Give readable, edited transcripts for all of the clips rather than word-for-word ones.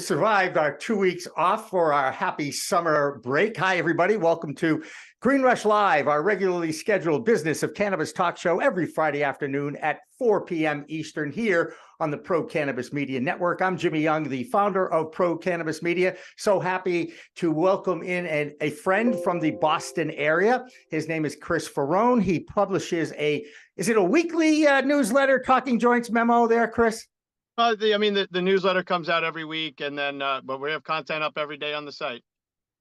survived our 2 weeks off for our happy summer break. Hi, everybody. Welcome to Green Rush Live, our regularly scheduled business of cannabis talk show every Friday afternoon at 4 p.m. Eastern here on the Pro Cannabis Media Network. I'm Jimmy Young, the founder of Pro Cannabis Media. So happy to welcome in a friend from the Boston area. His name is Chris Faraone. He publishes is it a weekly newsletter, Talking Joints Memo there, Chris? The newsletter comes out every week, and then but we have content up every day on the site.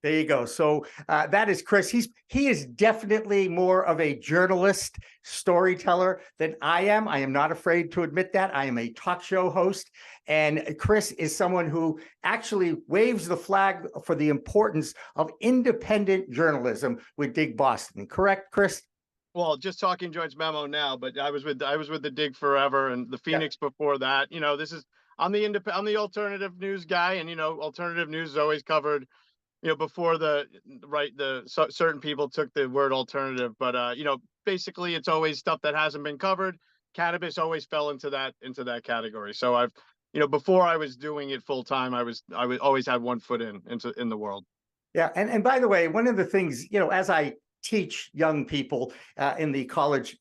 There you go. So that is Chris. He is definitely more of a journalist, storyteller than I am. I am not afraid to admit that. I am a talk show host, and Chris is someone who actually waves the flag for the importance of independent journalism with Dig Boston. Correct, Chris? Well, just Talking Joints Memo now, but I was with the Dig forever, and the Phoenix before that. You know, I'm the alternative news guy, and alternative news is always covered. Before certain people took the word alternative, but basically it's always stuff that hasn't been covered. Cannabis always fell into that category. So before I was doing it full time, I always had one foot in the world. Yeah, and by the way, one of the things as I teach young people in the college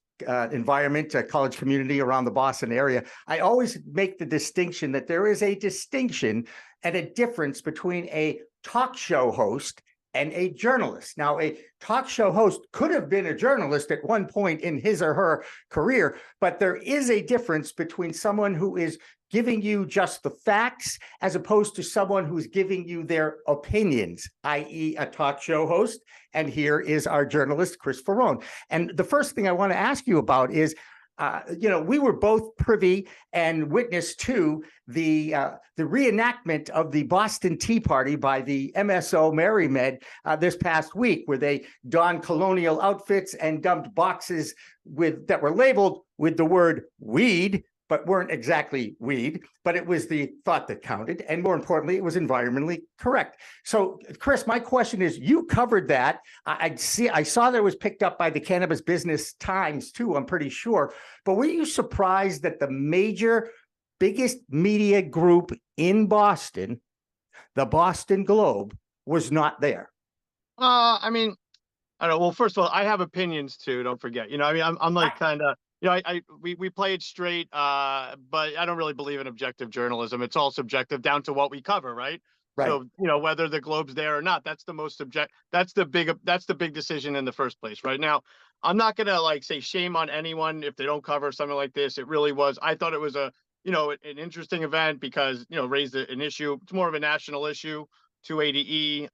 environment, college community around the Boston area, I always make the distinction that there is a distinction and a difference between a talk show host and a journalist. Now, a talk show host could have been a journalist at one point in his or her career, but there is a difference between someone who is giving you just the facts as opposed to someone who's giving you their opinions, i.e. a talk show host. And here is our journalist, Chris Faraone. And the first thing I want to ask you about is, we were both privy and witness to the reenactment of the Boston Tea Party by the MSO MariMed this past week, where they donned colonial outfits and dumped boxes that were labeled with the word weed, but weren't exactly weed, but it was the thought that counted. And more importantly, it was environmentally correct. So, Chris, my question is, you covered that. I saw that it was picked up by the Cannabis Business Times too, I'm pretty sure. But were you surprised that the biggest media group in Boston, the Boston Globe, was not there? I don't know. Well, first of all, I have opinions too, don't forget. I'm like kind of, we play it straight, but I don't really believe in objective journalism. It's all subjective down to what we cover, right? Right. So, whether the Globe's there or not, that's the big decision in the first place. Right now, I'm not going to say shame on anyone if they don't cover something like this. It really was. I thought it was an interesting event because, raised an issue. It's more of a national issue, 280E.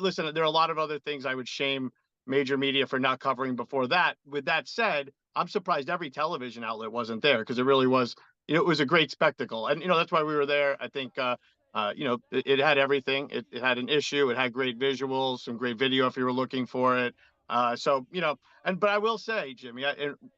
Listen, there are a lot of other things I would shame major media for not covering before that. With that said, I'm surprised every television outlet wasn't there because it really was, it was a great spectacle. And, that's why we were there. I think, it had everything. It had an issue. It had great visuals, some great video if you were looking for it. But I will say, Jimmy,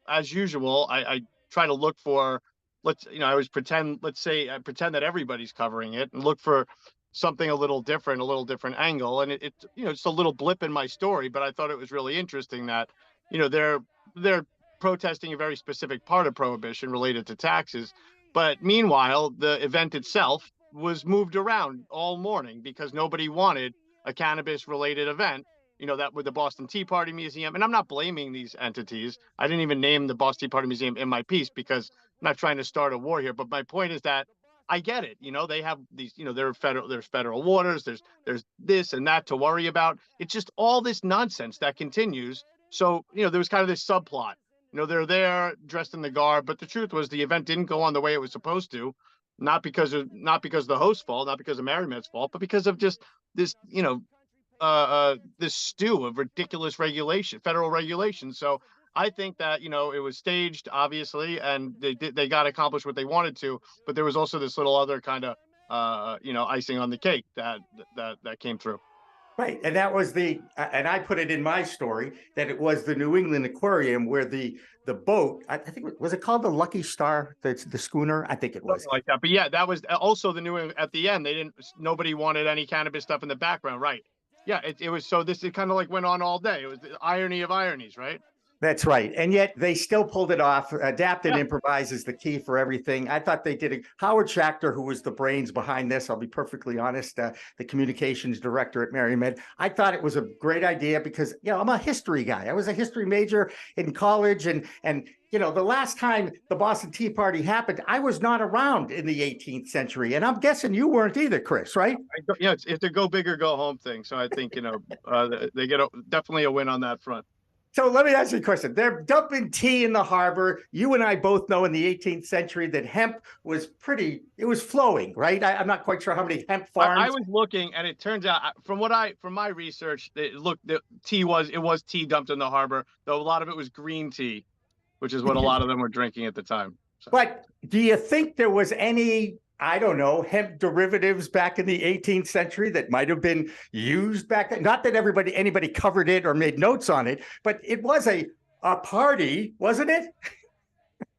as usual, I try to look for, I always pretend that everybody's covering it and look for something a little different angle. And it's a little blip in my story, but I thought it was really interesting that, they're protesting a very specific part of prohibition related to taxes. But meanwhile, the event itself was moved around all morning because nobody wanted a cannabis related event, that with the Boston Tea Party Museum. And I'm not blaming these entities. I didn't even name the Boston Tea Party Museum in my piece because I'm not trying to start a war here. But my point is that I get it. They have these, there's federal waters, there's this and that to worry about. It's just all this nonsense that continues. So, there was kind of this subplot. They're there dressed in the garb, but the truth was the event didn't go on the way it was supposed to, not because of the host's fault, not because of MariMed's fault, but because of just this, this stew of ridiculous federal regulation. So I think that, it was staged, obviously, and they got accomplished what they wanted to, but there was also this little other kind of, icing on the cake that came through. Right. And that was and I put it in my story that it was the New England Aquarium where the boat, I think, was it called the Lucky Star, the schooner? I think it was. Something like that. But yeah, that was also the New England at the end. Nobody wanted any cannabis stuff in the background. Right. Yeah. It was, so it kind of went on all day. It was the irony of ironies, right? That's right. And yet they still pulled it off. Adapt and Yeah. improvise is the key for everything. I thought they did it. Howard Schachter, who was the brains behind this, I'll be perfectly honest, the communications director at MariMed. I thought it was a great idea because, I'm a history guy. I was a history major in college. And the last time the Boston Tea Party happened, I was not around in the 18th century. And I'm guessing you weren't either, Chris, right? It's a go big or go home thing. So I think, they get definitely a win on that front. So let me ask you a question. They're dumping tea in the harbor. You and I both know in the 18th century that hemp was it was flowing, right? I'm not quite sure how many hemp farms. I was looking, and it turns out from my research, the tea was tea dumped in the harbor, though a lot of it was green tea, which is what a lot of them were drinking at the time. So. But do you think there was any, I don't know, hemp derivatives back in the 18th century that might have been used back then? Not that anybody covered it or made notes on it, but it was a party, wasn't it?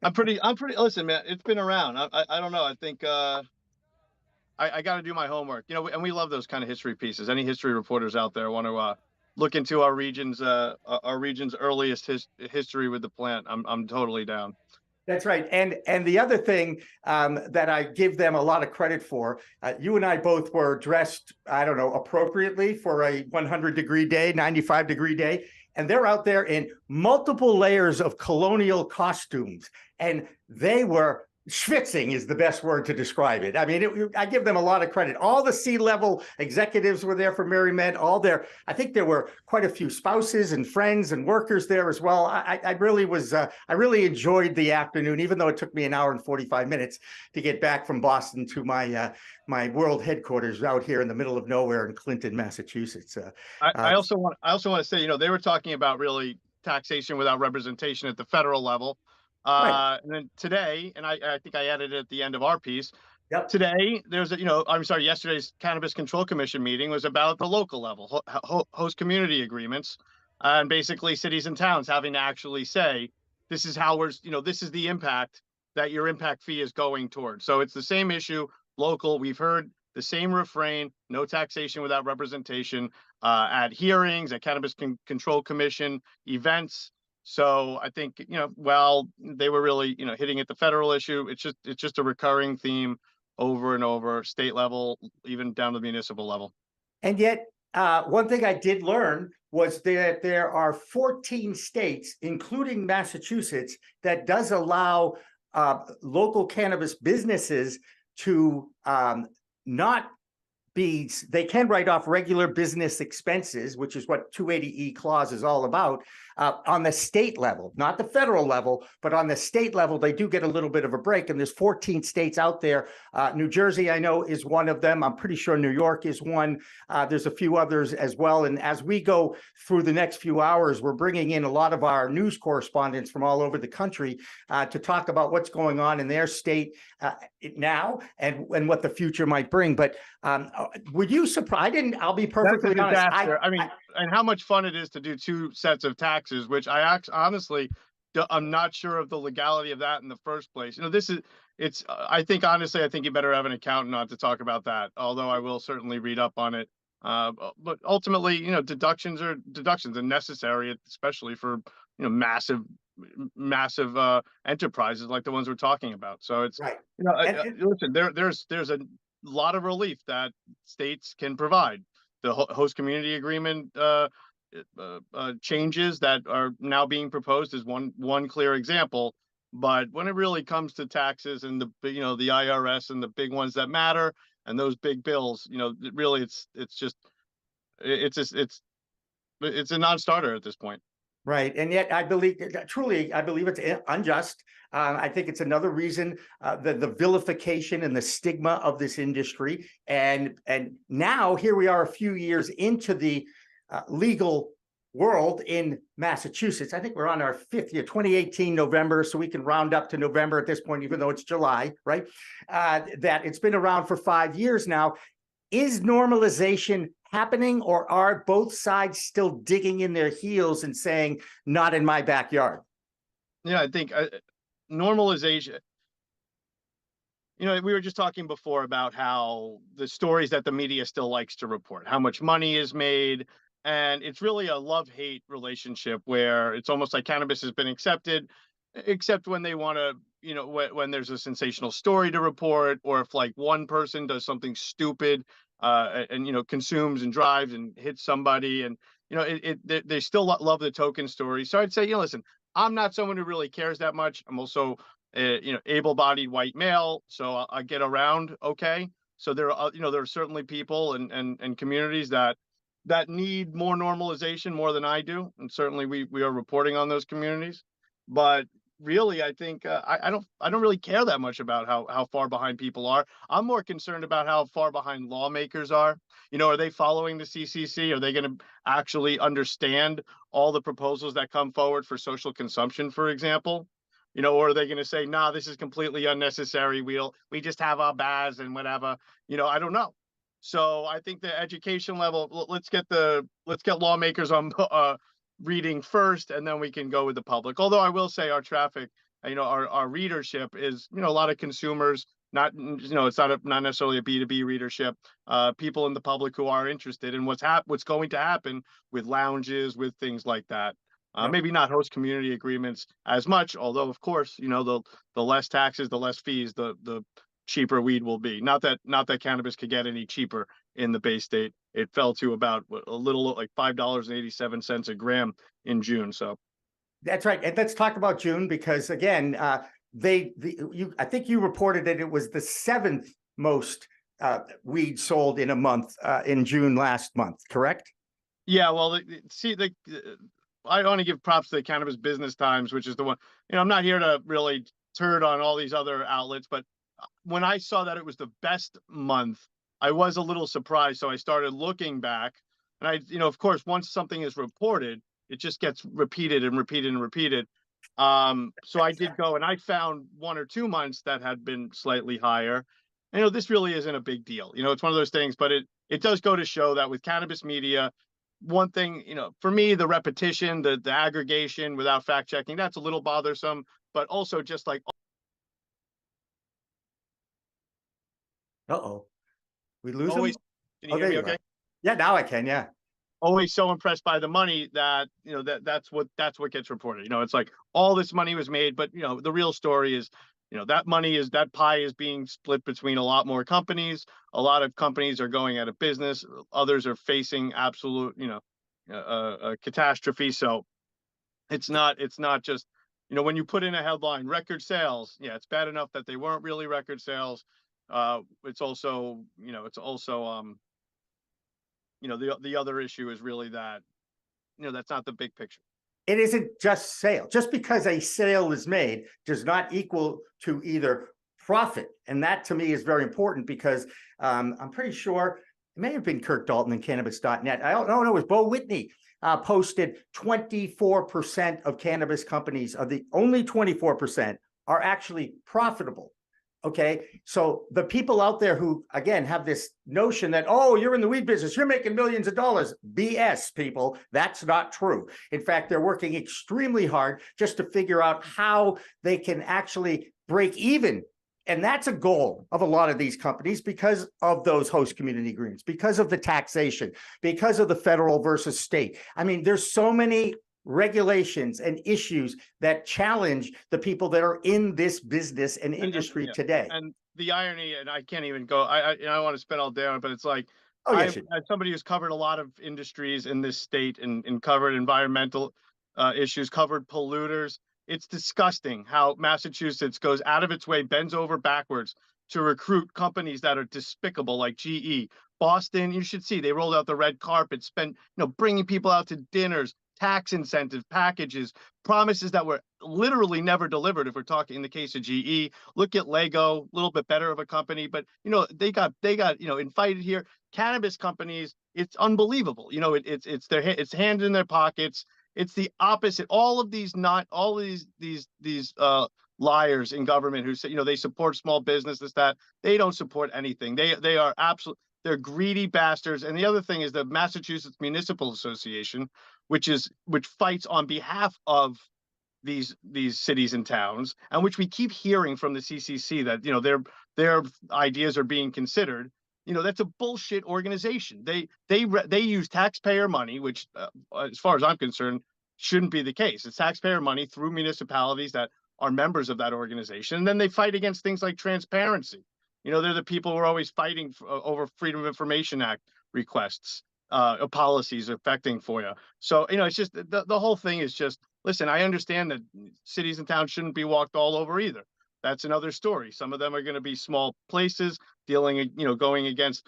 I'm pretty, listen, man, it's been around. I don't know. I think, I got to do my homework, and we love those kind of history pieces. Any history reporters out there want to, look into our region's earliest history with the plant. I'm totally down. That's right. And the other thing that I give them a lot of credit for, you and I both were dressed, I don't know, appropriately for a 100-degree day, 95-degree day. And they're out there in multiple layers of colonial costumes. And they were schwitzing is the best word to describe it. I mean, I give them a lot of credit. All the C-level executives were there for MariMed. I think there were quite a few spouses and friends and workers there as well. I really enjoyed the afternoon, even though it took me an hour and 45 minutes to get back from Boston to my world headquarters out here in the middle of nowhere in Clinton, Massachusetts. I also want to say, they were talking about really taxation without representation at the federal level. Right. And then today, and I think I added it at the end of our piece. Yep. Today, yesterday's Cannabis Control Commission meeting was about the local level, host community agreements, and basically cities and towns having to actually say, this is how this is the impact that your impact fee is going towards. So it's the same issue, local. We've heard the same refrain, no taxation without representation, at hearings, at Cannabis Control Commission events. So I think, while they were really, hitting at the federal issue, it's just a recurring theme over and over, state level, even down to the municipal level. And yet, one thing I did learn was that there are 14 states, including Massachusetts, that does allow local cannabis businesses to they can write off regular business expenses, which is what 280E clause is all about, on the state level, not the federal level, but on the state level, they do get a little bit of a break. And there's 14 states out there. New Jersey, I know, is one of them. I'm pretty sure New York is one. There's a few others as well. And as we go through the next few hours, we're bringing in a lot of our news correspondents from all over the country to talk about what's going on in their state now and what the future might bring. But were you surprised? I'll be perfectly honest. And how much fun it is to do two sets of taxes, which honestly, I'm not sure of the legality of that in the first place. I think you better have an accountant not to talk about that, although I will certainly read up on it. But ultimately, deductions are necessary, especially for, massive enterprises like the ones we're talking about. So it's right. Listen, there's a lot of relief that states can provide. The host community agreement changes that are now being proposed is one clear example. But when it really comes to taxes and the IRS and the big ones that matter and those big bills, really it's a non-starter at this point. Right. And yet I believe it's unjust. I think it's another reason the vilification and the stigma of this industry. And now here we are a few years into the legal world in Massachusetts. I think we're on our 5th year, 2018 November, so we can round up to November at this point, even though it's July, right? That it's been around for 5 years now. Is normalization happening, or are both sides still digging in their heels and saying, not in my backyard? Yeah, I think normalization, we were just talking before about how the stories that the media still likes to report, how much money is made, And it's really a love-hate relationship where it's almost like cannabis has been accepted, except when they want to, when there's a sensational story to report, or if like one person does something stupid, and consumes and drives and hits somebody, and they still love the token story. So I'd say, listen, I'm not someone who really cares that much. I'm also, able-bodied white male, so I get around okay. So there are certainly people and communities that need more normalization more than I do, and certainly we are reporting on those communities. But really, I think I don't really care that much about how far behind people are. I'm more concerned about how far behind lawmakers are. Are they following the CCC? Are they going to actually understand all the proposals that come forward for social consumption, for example? Or are they going to say, nah, this is completely unnecessary. We just have our baz and whatever. I don't know. So I think the education level, let's get lawmakers on reading first, and then we can go with the public. Although I will say our traffic, our readership is, a lot of consumers, not, it's not necessarily a B2B readership, people in the public who are interested in what's going to happen with lounges, with things like that. Yep. Maybe not host community agreements as much, although of course, the less taxes, the less fees, the cheaper weed will be. Not that cannabis could get any cheaper in the Bay State. It fell to about a little like $5.87 a gram in June. So That's right. And let's talk about June, because again, I think you reported that it was the seventh most weed sold in a month in June last month, correct? yeah, well, I want to give props to the Cannabis Business Times, which is the one. I'm not here to really turd on all these other outlets, but when I saw that it was the best month, I was a little surprised. So I started looking back, and of course, once something is reported, it just gets repeated and repeated and repeated. So I did go and I found 1 or 2 months that had been slightly higher. This really isn't a big deal. It's one of those things, but it does go to show that with cannabis media, one thing, for me, the repetition, the aggregation without fact checking, that's a little bothersome, but also just like, Uh-oh. We lose always, him? can you Oh, hear there me you okay? are. Yeah, now I can. Yeah. Always so impressed by the money that that's what gets reported. It's like all this money was made, but the real story is, that pie is being split between a lot more companies. A lot of companies are going out of business. Others are facing absolute, a catastrophe. So it's not just, when you put in a headline record sales, yeah, it's bad enough that they weren't really record sales. It's also, the other issue is really that, that's not the big picture. It isn't just sale. Just because a sale is made does not equal to either profit. And that to me is very important, because I'm pretty sure it may have been Kirk Dalton and cannabis.net. I don't know. It was Bo Whitney posted 24% of cannabis companies, of the only 24%, are actually profitable. Okay, so the people out there who, again, have this notion that, oh, you're in the weed business, you're making millions of dollars. BS, people. That's not true. In fact, they're working extremely hard just to figure out how they can actually break even. And that's a goal of a lot of these companies, because of those host community agreements, because of the taxation, because of the federal versus state. I mean, there's so many regulations and issues that challenge the people that are in this business and industry today. And the irony, and I can't even go, I want to spend all day on it, but it's like, oh, yes, as somebody who's covered a lot of industries in this state and covered environmental issues, covered polluters, it's disgusting how Massachusetts goes out of its way, bends over backwards to recruit companies that are despicable, like GE. Boston, you should see, they rolled out the red carpet, spent, bringing people out to dinners, tax incentive packages, promises that were literally never delivered. If we're talking in the case of GE, look at Lego, a little bit better of a company, but they got invited here. Cannabis companies, it's unbelievable. It's hands in their pockets. It's the opposite. All of these liars in government who say they support small businesses, that they don't support anything. They are absolute. They're greedy bastards. And the other thing is the Massachusetts Municipal Association, which fights on behalf of these cities and towns, and which we keep hearing from the CCC that their ideas are being considered. that's a bullshit organization. They use taxpayer money, which, as far as I'm concerned, shouldn't be the case. It's taxpayer money through municipalities that are members of that organization. And then they fight against things like transparency. They're the people who are always fighting over Freedom of Information Act requests, policies affecting FOIA. So, it's just the whole thing is just, listen, I understand that cities and towns shouldn't be walked all over either. That's another story. Some of them are going to be small places dealing, going against,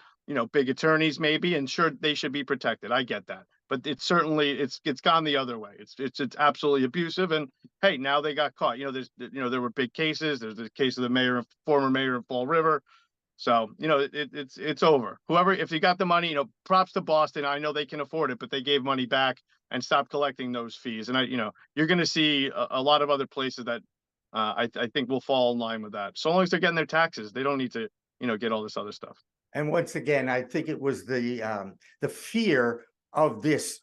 big attorneys maybe, and sure, they should be protected. I get that. But it's certainly, it's gone the other way. It's absolutely abusive. And hey, now they got caught. There were big cases. There's the case of the former mayor of Fall River. So, it's over. Whoever, if you got the money, props to Boston. I know they can afford it, but they gave money back and stopped collecting those fees. And you're going to see a lot of other places that I think will fall in line with that. So long as they're getting their taxes, they don't need to, get all this other stuff. And once again, I think it was the fear of this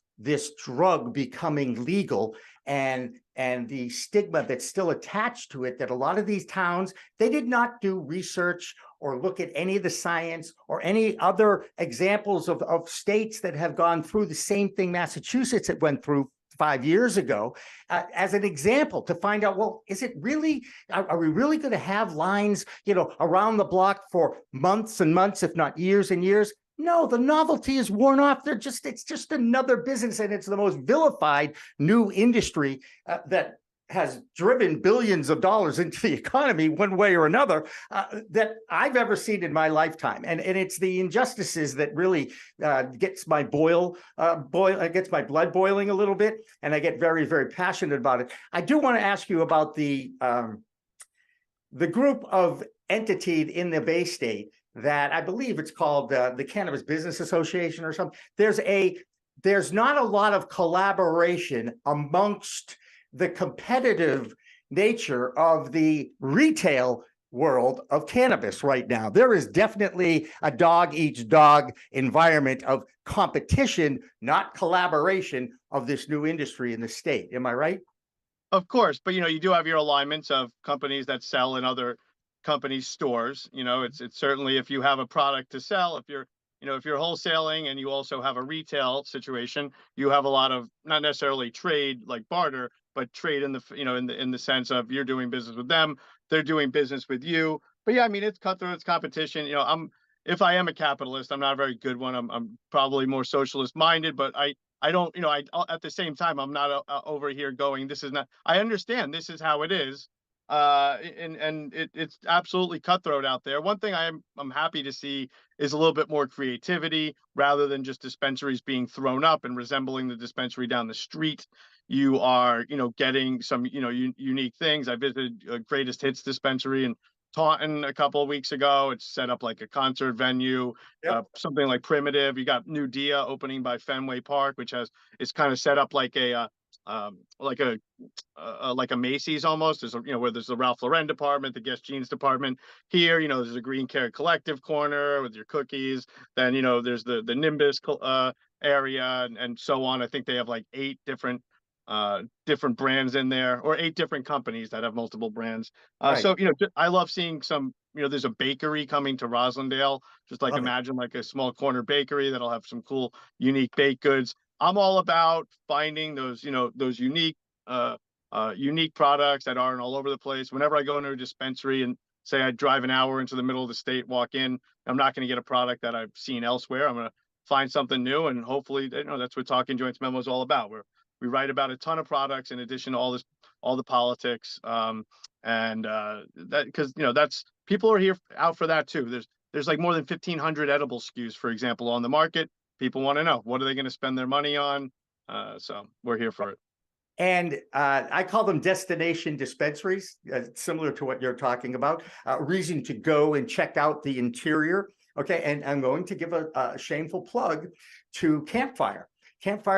drug becoming legal and the stigma that's still attached to it, that a lot of these towns, they did not do research or look at any of the science or any other examples of states that have gone through the same thing Massachusetts had went through 5 years ago, as an example, to find out, well, is it really, are we really going to have lines, around the block for months and months, if not years and years? No, the novelty is worn off. It's just another business, and it's the most vilified new industry that has driven billions of dollars into the economy one way or another that I've ever seen in my lifetime. And it's the injustices that really gets my gets my blood boiling a little bit, and I get very, very passionate about it. I do want to ask you about the group of entities in the Bay State that I believe it's called the Cannabis Business Association or something. There's not a lot of collaboration amongst the competitive nature of the retail world of cannabis right now. There is definitely a dog eats dog environment of competition, not collaboration, of this new industry in the state. Am I right? Of course, but you do have your alignments of companies that sell in other companies' stores. It's certainly, if you have a product to sell, if you're wholesaling and you also have a retail situation, you have a lot of, not necessarily trade like barter, but trade in the, in the sense of you're doing business with them, they're doing business with you. But yeah, it's cutthroat, it's competition. If I am a capitalist, I'm not a very good one. I'm probably more socialist minded, but I don't, at the same time, I'm not over here going, this is not, I understand this is how it is. And it's absolutely cutthroat out there. One thing I'm happy to see is a little bit more creativity rather than just dispensaries being thrown up and resembling the dispensary down the street. You are, getting some, unique things. I visited a Greatest Hits dispensary in Taunton a couple of weeks ago. It's set up like a concert venue, something like primitive. You got New Dia opening by Fenway Park, which it's kind of set up like a Macy's almost. There's where there's the Ralph Lauren department, the Guess Jeans department. Here, there's a Green Care Collective corner with your cookies. Then there's the Nimbus area and so on. I think they have like 8 different brands in there, or 8 different companies that have multiple brands. Right. So I love seeing some. There's a bakery coming to Roslindale. Just like imagine like a small corner bakery that'll have some cool, unique baked goods. I'm all about finding those, those unique products that aren't all over the place. Whenever I go into a dispensary and say I drive an hour into the middle of the state, walk in, I'm not going to get a product that I've seen elsewhere. I'm going to find something new, and hopefully, that's what Talking Joints Memo is all about. We write about a ton of products in addition to all the politics, and that, because that's, people are out for that too. There's like more than 1,500 edible SKUs, for example, on the market. People want to know, what are they going to spend their money on? So we're here for it. And I call them destination dispensaries, similar to what you're talking about. Reason to go and check out the interior. Okay, and I'm going to give a shameful plug to Campfire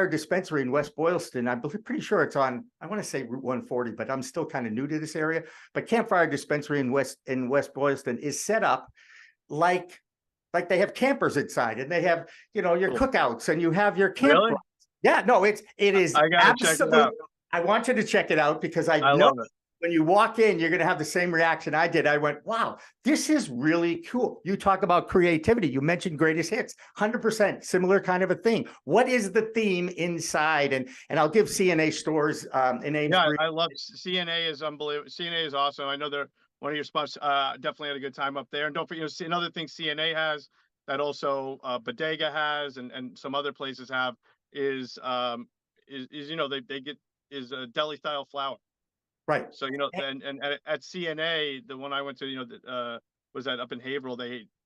Dispensary in West Boylston. I'm pretty sure it's on, I want to say Route 140, but I'm still kind of new to this area. But Campfire Dispensary in West Boylston is set up like they have campers inside, and they have, your cookouts, and you have your camp. Really? Yeah, no, it is. I gotta check it out. I want you to check it out because I know when you walk in, you're going to have the same reaction I did. I went, wow, this is really cool. You talk about creativity. You mentioned greatest hits, 100% similar kind of a thing. What is the theme inside? And I'll give CNA stores in Amesbury. I love CNA is unbelievable. CNA is awesome. I know they're one of your spots. Definitely had a good time up there. And don't forget, another thing CNA has that also Bodega has and some other places have is they get is a deli style flour. Right. So, and at CNA, the one I went to, was that up in Haverhill,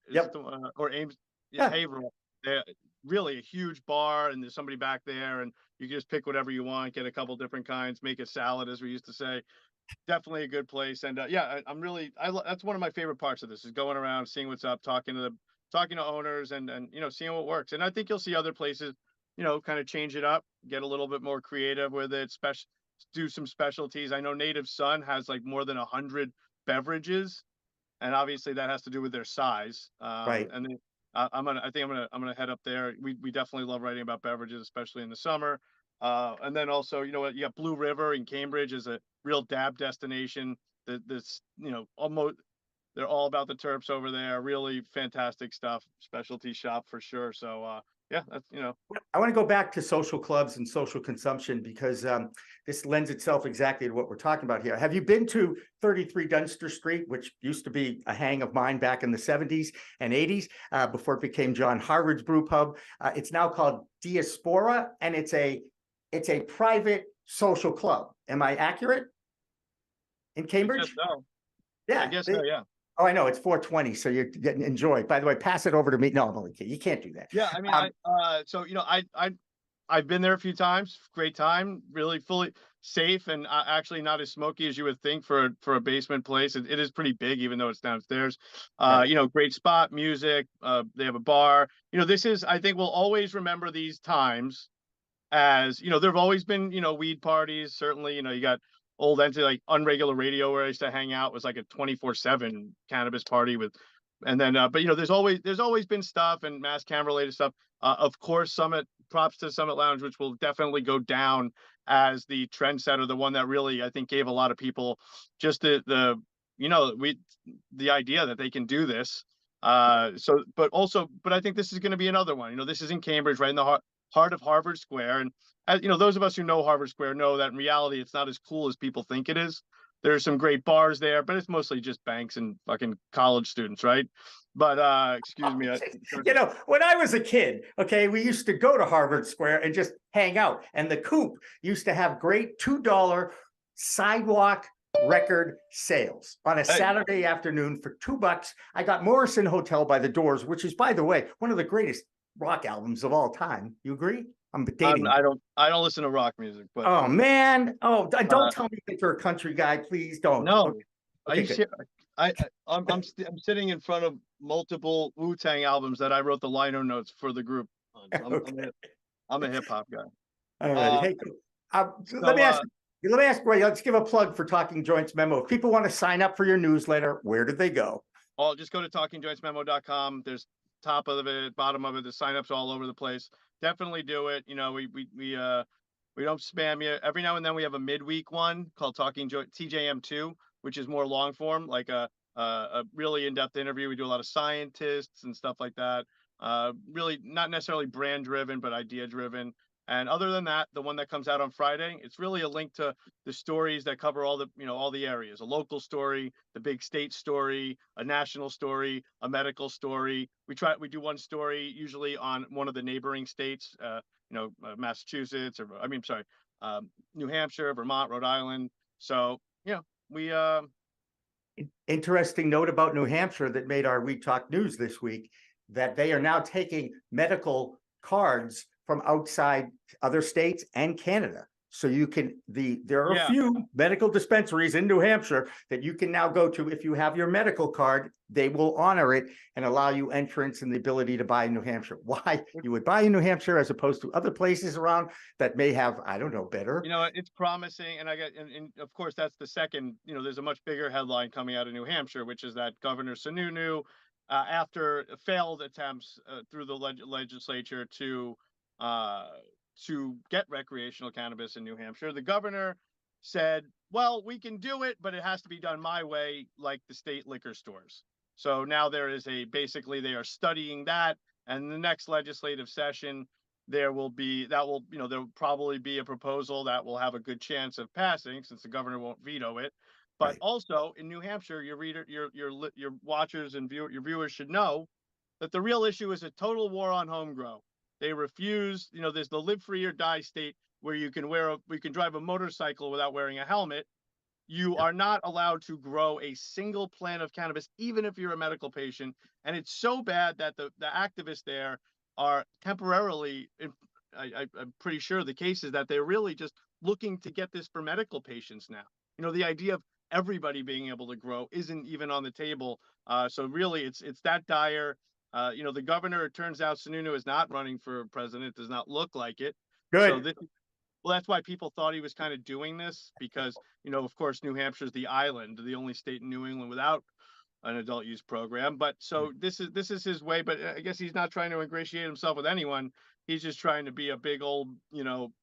Yep. Or Ames, Yeah. Haverhill, they really a huge bar and there's somebody back there and you can just pick whatever you want, get a couple different kinds, make a salad, as we used to say. Definitely a good place. And that's one of my favorite parts of this is going around, seeing what's up, talking to owners and seeing what works. And I think you'll see other places, kind of change it up, get a little bit more creative with it, do some specialties. I know Native Son has like more than 100 beverages, and obviously that has to do with their size. Right. And then I'm gonna head up there. We definitely love writing about beverages, especially in the summer. And then also, you got Blue River in Cambridge is a real dab destination. This, almost they're all about the terps over there. Really fantastic stuff. Specialty shop for sure. So yeah, that's I want to go back to social clubs and social consumption because this lends itself exactly to what we're talking about here. Have you been to 33 Dunster Street, which used to be a hang of mine back in the 70s and 80s before it became John Harvard's brew pub? It's now called Diaspora, and it's a private social club. Am I accurate? In Cambridge? So. Yeah. I guess so, yeah. Oh, I know it's 420, so you're getting enjoy. By the way, pass it over to me. No, I'm only kidding. You can't do that. Yeah, I mean, I've been there a few times. Great time, really fully safe, and actually not as smoky as you would think for a basement place. It is pretty big, even though it's downstairs. Right. Great spot, music. They have a bar. I think we'll always remember these times as there've always been weed parties. Certainly, you got old entity like Unregular Radio where I used to hang out was like a 24/7 cannabis party with, and then but there's always been stuff and mass cam related stuff. Of course, props to Summit Lounge, which will definitely go down as the trendsetter, the one that really I think gave a lot of people just the idea that they can do this. But I think this is going to be another one. This is in Cambridge, right in the heart of Harvard Square, and as those of us who know Harvard Square know that in reality it's not as cool as people think it is. There's some great bars there, but it's mostly just banks and fucking college students, right? But excuse me. When I was a kid, okay, we used to go to Harvard Square and just hang out. And the Coop used to have great $2 sidewalk record sales on a Saturday afternoon for $2. I got Morrison Hotel by the Doors, which is, by the way, one of the greatest rock albums of all time. You agree? I'm dating. I don't listen to rock music, but oh man, don't tell me that you're a country guy, please don't. No, okay, I'm sitting in front of multiple Wu-Tang albums that I wrote the liner notes for the group. I'm a hip hop guy. All right, let me ask. Let's give a plug for Talking Joints Memo. If people want to sign up for your newsletter, where do they go? Well, just go to talkingjointsmemo.com. There's top of it, bottom of it, the signups all over the place. Definitely do it. We don't spam you. Every now and then we have a midweek one called TJM2, which is more long form, like a really in-depth interview. We do a lot of scientists and stuff like that. Really not necessarily brand driven, but idea driven. And other than that, the one that comes out on Friday, it's really a link to the stories that cover all the areas, a local story, the big state story, a national story, a medical story. We do one story usually on one of the neighboring states, Massachusetts, New Hampshire, Vermont, Rhode Island. So, we, interesting note about New Hampshire that made our We Talk news this week, that they are now taking medical cards from outside other states and Canada. So there are a few medical dispensaries in New Hampshire that you can now go to. If you have your medical card, they will honor it and allow you entrance and the ability to buy in New Hampshire. Why you would buy in New Hampshire as opposed to other places around that may have, I don't know, better. It's promising. And and of course, that's the second, there's a much bigger headline coming out of New Hampshire, which is that Governor Sununu, after failed attempts through the legislature to get recreational cannabis in New Hampshire, the governor said, well, we can do it, but it has to be done my way, like the state liquor stores. So now there is basically they are studying that, and the next legislative session, there will probably be a proposal that will have a good chance of passing, since the governor won't veto it. But Right. also in New Hampshire, your watchers and your viewers should know that the real issue is a total war on home grow. They refuse, there's the live free or die state where you can drive a motorcycle without wearing a helmet. You are not allowed to grow a single plant of cannabis, even if you're a medical patient. And it's so bad that the activists there are temporarily, I'm pretty sure the case is that they're really just looking to get this for medical patients now. The idea of everybody being able to grow isn't even on the table. So really, it's that dire. The governor, it turns out Sununu is not running for president. It does not look like it. So Good. well, that's why people thought he was kind of doing this, because, of course, New Hampshire's the island, the only state in New England without an adult use program. But so this is his way, but I guess he's not trying to ingratiate himself with anyone. He's just trying to be a big old,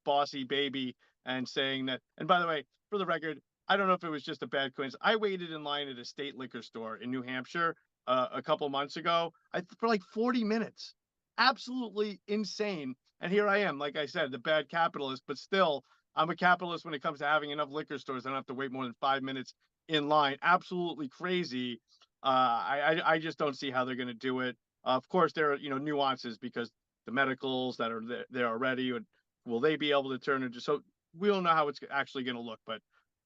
bossy baby, and saying that, and by the way, for the record, I don't know if it was just a bad coincidence. I waited in line at a state liquor store in New Hampshire a couple months ago for like 40 minutes. Absolutely insane. And here I am, like I said, the bad capitalist, but still, I'm a capitalist when it comes to having enough liquor stores. I don't have to wait more than 5 minutes in line. Absolutely crazy. I just don't see how they're going to do it. Of course, there are, nuances, because the medicals that are there already, will they be able to turn into, so we don't know how it's actually going to look, but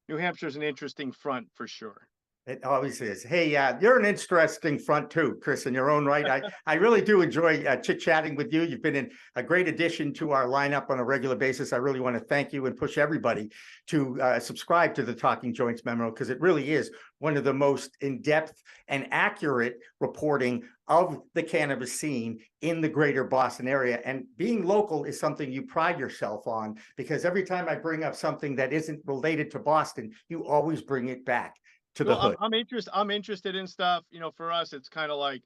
New Hampshire's an interesting front for sure. It always is. Hey, you're an interesting front too, Chris, in your own right. I really do enjoy chit-chatting with you. You've been a great addition to our lineup on a regular basis. I really want to thank you and push everybody to subscribe to the Talking Joints Memo, because it really is one of the most in-depth and accurate reporting of the cannabis scene in the greater Boston area. And being local is something you pride yourself on, because every time I bring up something that isn't related to Boston, you always bring it back to the hood. I'm interested in stuff. For us, it's kind of like,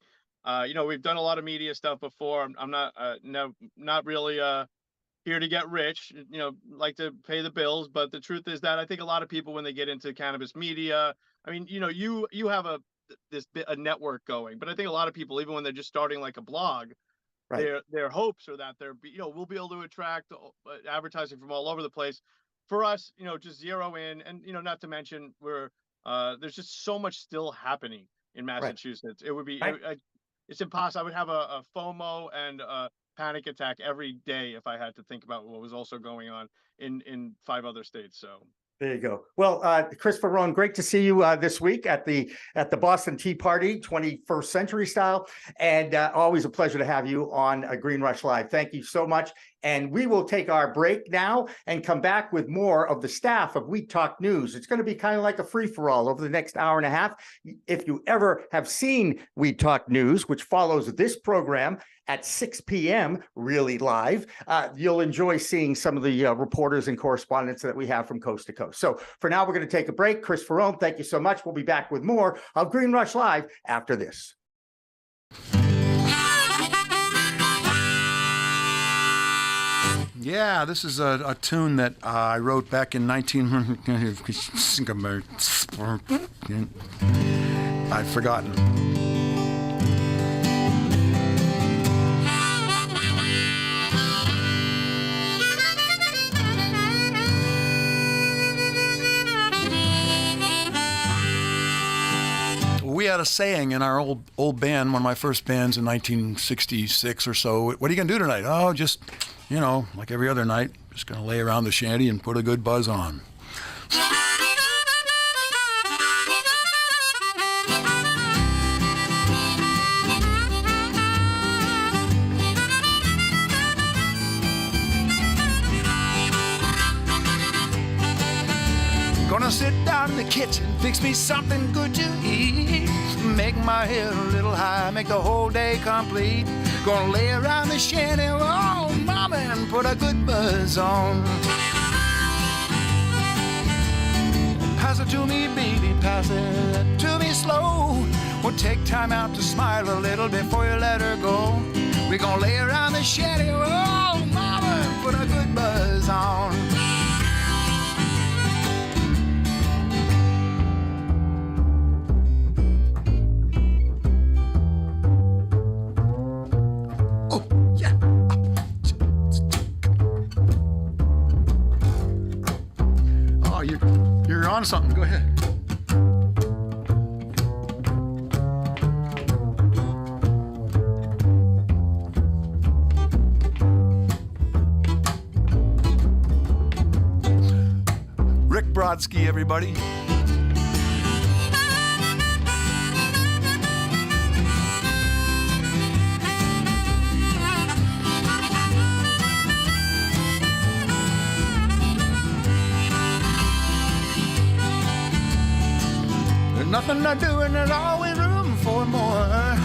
we've done a lot of media stuff before. I'm not really here to get rich. Like to pay the bills. But the truth is that I think a lot of people, when they get into cannabis media, I mean, you have a network going, but I think a lot of people, even when they're just starting like a blog, Right. their hopes are that we'll be able to attract advertising from all over the place. For us, just zero in, and not to mention there's just so much still happening in Massachusetts. Right. It would be, it's impossible. I would have a FOMO and a panic attack every day if I had to think about what was also going on in 5 other states. So there you go. Well, Chris Faraone, great to see you this week at the Boston Tea Party, 21st Century Style, and always a pleasure to have you on Green Rush Live. Thank you so much. And we will take our break now and come back with more of the staff of We Talk News. It's going to be kind of like a free-for-all over the next hour and a half. If you ever have seen We Talk News, which follows this program at 6 p.m., really live, you'll enjoy seeing some of the reporters and correspondents that we have from coast to coast. So for now, we're going to take a break. Chris Faraone, thank you so much. We'll be back with more of Green Rush Live after this. Yeah, this is a tune that I wrote back in 19... I've forgotten. We had a saying in our old band, one of my first bands in 1966 or so. What are you going to do tonight? Oh, just, like every other night, just going to lay around the shanty and put a good buzz on. Gonna sit down in the kitchen, fix me something good to eat. Make my head a little high, make the whole day complete. Gonna lay around the shanty, oh mama, and put a good buzz on. Pass it to me, baby, pass it to me slow. We'll take time out to smile a little before you let her go. We're gonna lay around the shanty, oh mama, and put a good buzz on. on to something. Go ahead. Rick Brodsky, everybody. There's nothing to do and there's always room for more.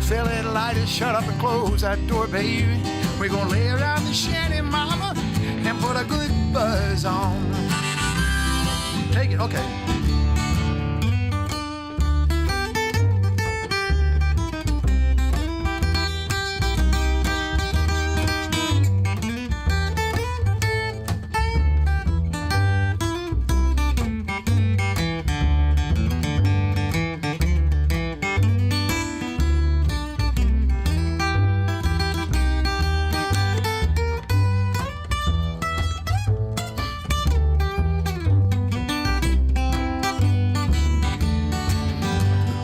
Fill it, light it, shut up and close that door, baby. We're gonna lay around the shanty, mama, and put a good buzz on. Take it, okay.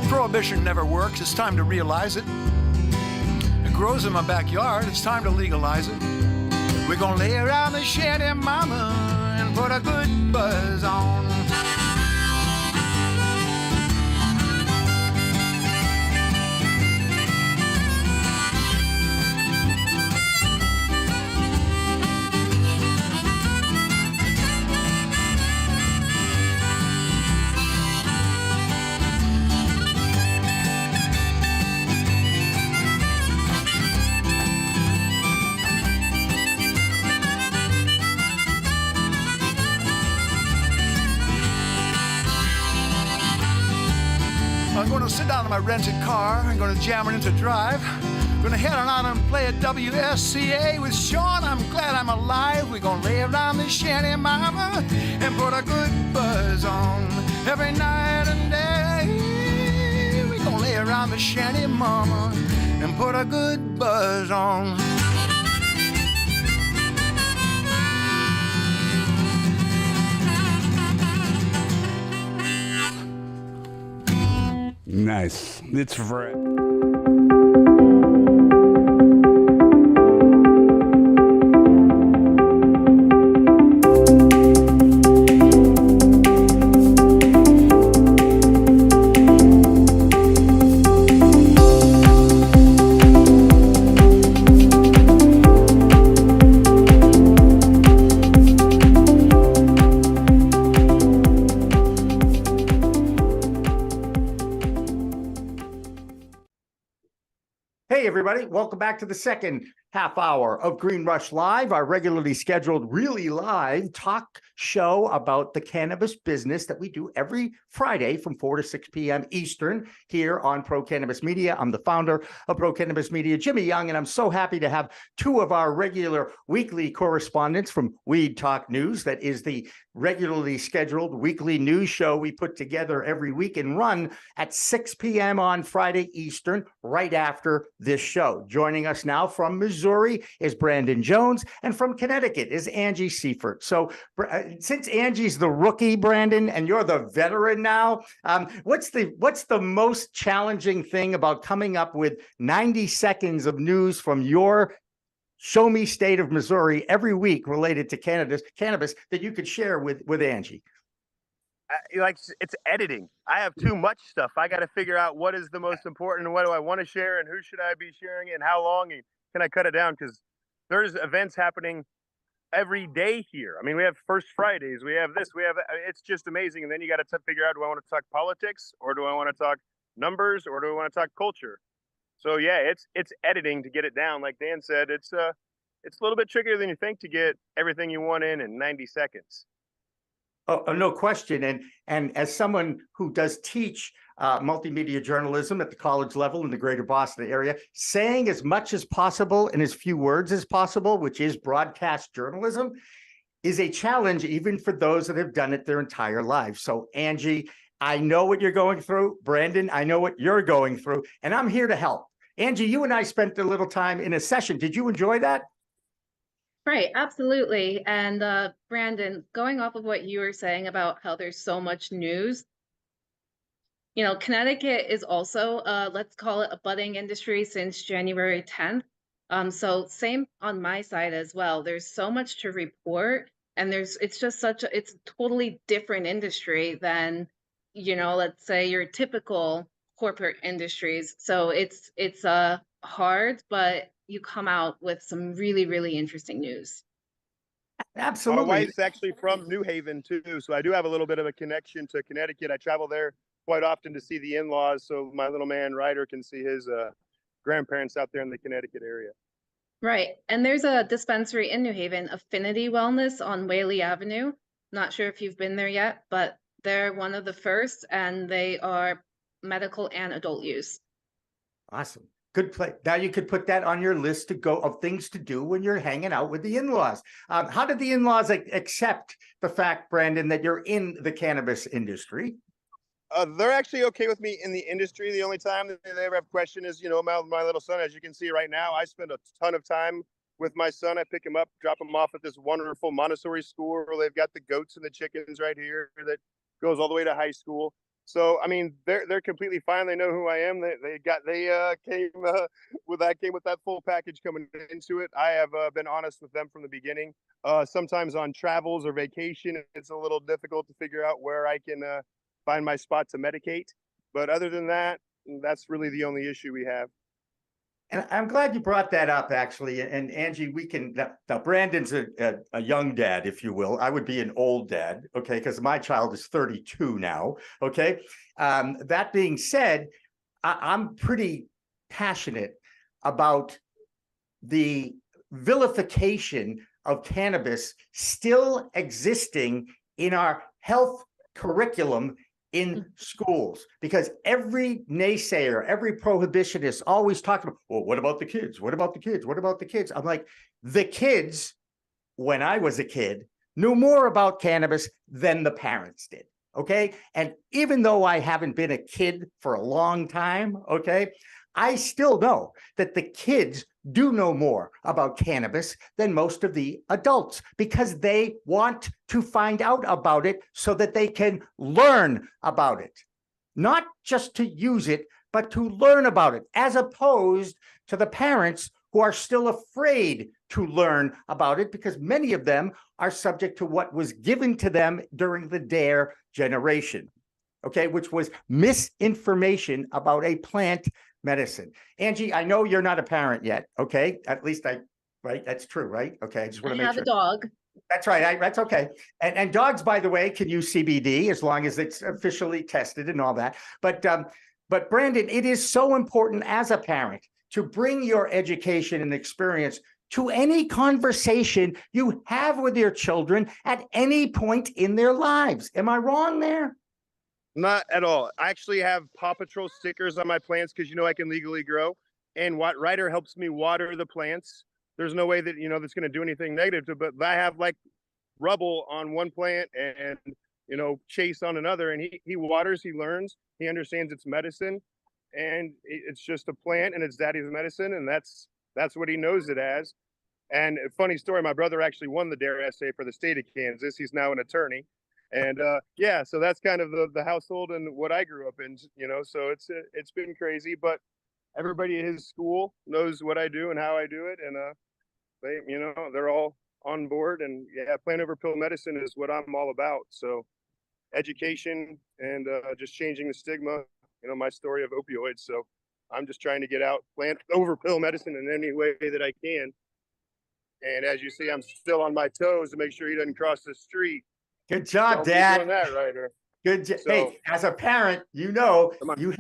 Prohibition never works, it's time to realize it. It grows in my backyard, it's time to legalize it. We're gonna lay around the shanty, mama, and put a good buzz on. I'm going to sit down in my rented car. I'm going to jam it into drive. I'm going to head on out and play at WSCA with Sean. I'm glad I'm alive. We're going to lay around the shanty, mama, and put a good buzz on every night and day. We're going to lay around the shanty, mama, and put a good buzz on. Nice. It's for Hey, everybody. Welcome back to the second half hour of Green Rush Live, our regularly scheduled, really live talk show about the cannabis business that we do every Friday from 4 to 6 p.m. Eastern here on Pro Cannabis Media. I'm the founder of Pro Cannabis Media, Jimmy Young, and I'm so happy to have two of our regular weekly correspondents from Weed Talk News. That is the regularly scheduled weekly news show we put together every week and run at 6 p.m. on Friday Eastern, right after this show. Joining us now from Missouri is Brandon Jones, and from Connecticut is Angie Siefert. So since Angie's the rookie, Brandon, and you're the veteran now, what's the most challenging thing about coming up with 90 seconds of news from your show me state of Missouri every week related to cannabis that you could share with Angie? Like, it's editing. I have too much stuff. I got to figure out what is the most important and what do I want to share and who should I be sharing it and how long and can I cut it down, because there's events happening every day here. I mean, we have First Fridays, we have this, we have, it's just amazing. And then you got to figure out, do I want to talk politics, or do I want to talk numbers, or do I want to talk culture? So yeah, it's editing to get it down. Like Dan said, it's a little bit trickier than you think to get everything you want in 90 seconds. Oh, no question. And as someone who does teach multimedia journalism at the college level in the greater Boston area, saying as much as possible in as few words as possible, which is broadcast journalism, is a challenge even for those that have done it their entire lives. So Angie, I know what you're going through. Brandon, I know what you're going through, and I'm here to help. Angie, you and I spent a little time in a session. Did you enjoy that? Right, absolutely. And Brandon, going off of what you were saying about how there's so much news, Connecticut is also, let's call it a budding industry since January 10th. So same on my side as well. There's so much to report, and it's just it's a totally different industry than, let's say your typical corporate industries. So it's hard, but you come out with some really, really interesting news. My Absolutely. wife's actually from New Haven too, so I do have a little bit of a connection to Connecticut. I travel there quite often to see the in-laws, so my little man Ryder can see his grandparents out there in the Connecticut area. Right. And there's a dispensary in New Haven, Affinity Wellness on Whaley Avenue. Not sure if you've been there yet, but they're one of the first, and they are medical and adult use. Awesome. Good play. Now you could put that on your list to go of things to do when you're hanging out with the in-laws. How did the in-laws accept the fact, Brandon, that you're in the cannabis industry? They're actually okay with me in the industry. The only time that they ever have question is, my little son. As you can see right now, I spend a ton of time with my son. I pick him up, drop him off at this wonderful Montessori school where they've got the goats and the chickens right here that goes all the way to high school. So, I mean, they're completely fine. They know who I am. They came with that full package coming into it. I have been honest with them from the beginning. Sometimes on travels or vacation, it's a little difficult to figure out where I can find my spot to medicate. But other than that, that's really the only issue we have. And I'm glad you brought that up, actually. And Angie, we can now Brandon's a young dad, if you will. I would be an old dad, okay, because my child is 32 now. Okay. That being said, I'm pretty passionate about the vilification of cannabis still existing in our health curriculum in schools, because every naysayer, every prohibitionist always talks about, well, what about the kids? What about the kids? What about the kids? I'm like, the kids, when I was a kid, knew more about cannabis than the parents did. Okay. And even though I haven't been a kid for a long time, okay, I still know that the kids do know more about cannabis than most of the adults, because they want to find out about it so that they can learn about it, not just to use it, but to learn about it, as opposed to the parents who are still afraid to learn about it, because many of them are subject to what was given to them during the DARE generation, okay, which was misinformation about a plant medicine. Angie, I know you're not a parent yet, okay? At least right? That's true, right? Okay, I just want to make sure. I have a dog. That's right. That's okay. And dogs, by the way, can use CBD as long as it's officially tested and all that. But Brandon, it is so important as a parent to bring your education and experience to any conversation you have with your children at any point in their lives. Am I wrong there? Not at all. I actually have Paw Patrol stickers on my plants because I can legally grow. And Ryder helps me water the plants. There's no way that that's going to do anything negative to, but I have like rubble on one plant and Chase on another, and he waters, he learns, he understands it's medicine, and it's just a plant and it's daddy's medicine, and that's what he knows it as. And a funny story, my brother actually won the DARE essay for the state of Kansas. He's now an attorney. And so that's kind of the household and what I grew up in, so it's been crazy, but everybody at his school knows what I do and how I do it. And they're all on board, and plant over pill medicine is what I'm all about. So education and just changing the stigma, my story of opioids. So I'm just trying to get out plant over pill medicine in any way that I can. And as you see, I'm still on my toes to make sure he doesn't cross the street. Good job, Don't Dad. be doing that, Ryder. Good job. So, hey, as a parent, you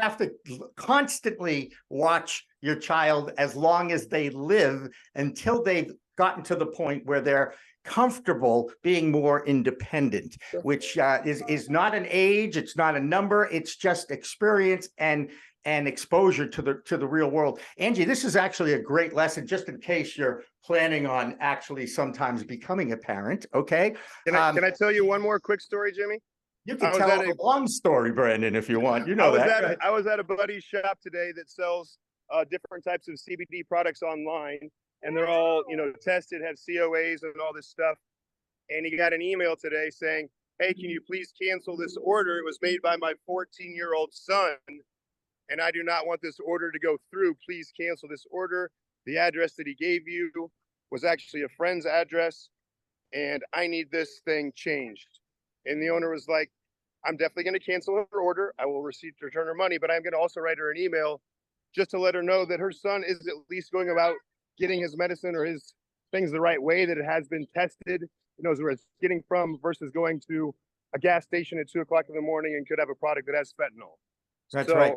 have to constantly watch your child as long as they live, until they've gotten to the point where they're comfortable being more independent, which is not an age, it's not a number, it's just experience and exposure to the real world. Angie, this is actually a great lesson, just in case you're planning on actually sometimes becoming a parent. Okay. Can I tell you one more quick story, Jimmy? You can tell a long story, Brandon, if you want. I was at a buddy's shop today that sells different types of CBD products online, and they're all, tested, have COAs and all this stuff. And he got an email today saying, hey, can you please cancel this order? It was made by my 14-year-old son, and I do not want this order to go through. Please cancel this order. The address that he gave you was actually a friend's address, and I need this thing changed. And the owner was like, I'm definitely going to cancel her order. I will return her money, but I'm going to also write her an email just to let her know that her son is at least going about getting his medicine or his things the right way, that it has been tested, knows where it's getting from, versus going to a gas station at 2 o'clock in the morning and could have a product that has fentanyl. That's right.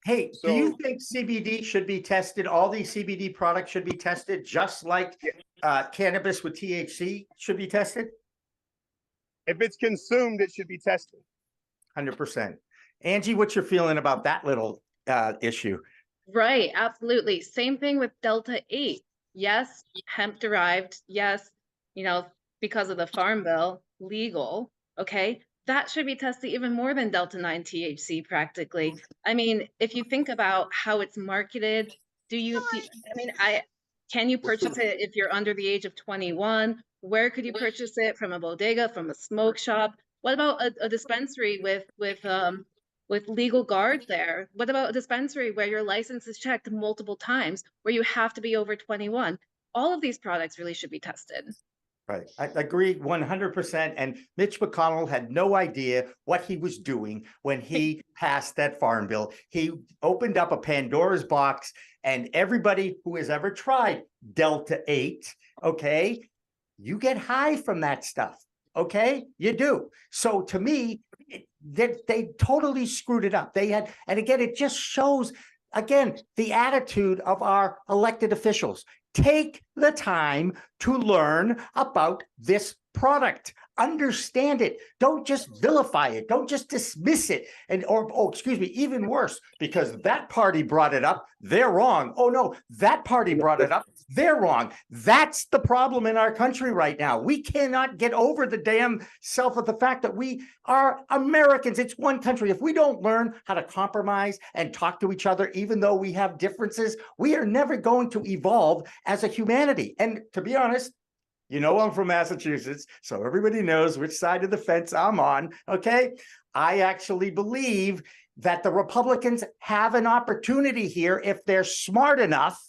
Hey, do you think CBD should be tested? All these CBD products should be tested, just like cannabis with THC should be tested? If it's consumed, it should be tested. 100%. Angie, what's your feeling about that little issue? Right, absolutely. Same thing with Delta 8. Yes, hemp derived. Yes, because of the Farm Bill, legal. Okay, that should be tested even more than Delta 9 THC practically. I mean, if you think about how it's marketed, can you purchase it if you're under the age of 21? Where could you purchase it? From a bodega, from a smoke shop? What about a dispensary with legal guards there? What about a dispensary where your license is checked multiple times, where you have to be over 21? All of these products really should be tested. Right. I agree 100%. And Mitch McConnell had no idea what he was doing when he passed that farm bill. He opened up a Pandora's box, and everybody who has ever tried Delta 8, okay, you get high from that stuff. Okay, you do. So to me, they totally screwed it up. And again, it just shows, again, the attitude of our elected officials. Take the time to learn about this product. Understand it. Don't just vilify it. Don't just dismiss it. Even worse, because that party brought it up, they're wrong. Oh no, that party brought it up, they're wrong. That's the problem in our country right now. We cannot get over the damn self of the fact that we are Americans. It's one country. If we don't learn how to compromise and talk to each other, even though we have differences, we are never going to evolve as a humanity. And to be honest, I'm from Massachusetts, so everybody knows which side of the fence I'm on, okay? I actually believe that the Republicans have an opportunity here, if they're smart enough,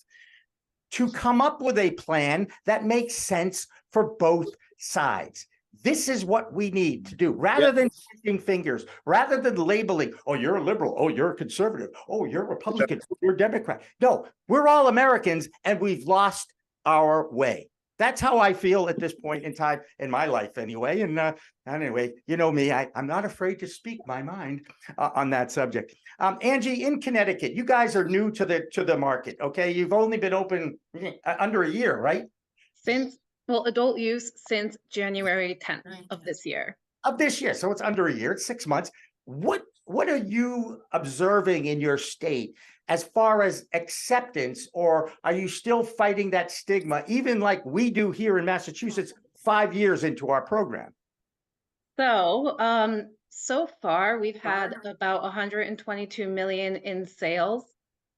to come up with a plan that makes sense for both sides. This is what we need to do, rather than pointing fingers, rather than labeling, oh, you're a liberal, oh, you're a conservative, oh, you're a Republican, oh, you're a Democrat. No, we're all Americans, and we've lost our way. That's how I feel at this point in time in my life anyway. And anyway, you know me, I'm not afraid to speak my mind on that subject. Angie, in Connecticut, you guys are new to the market, okay? You've only been open under a year, right? Adult use since January 10th of this year. So it's under a year, it's 6 months. What are you observing in your state as far as acceptance, or are you still fighting that stigma, even like we do here in Massachusetts 5 years into our program? So far we've had about 122 million in sales.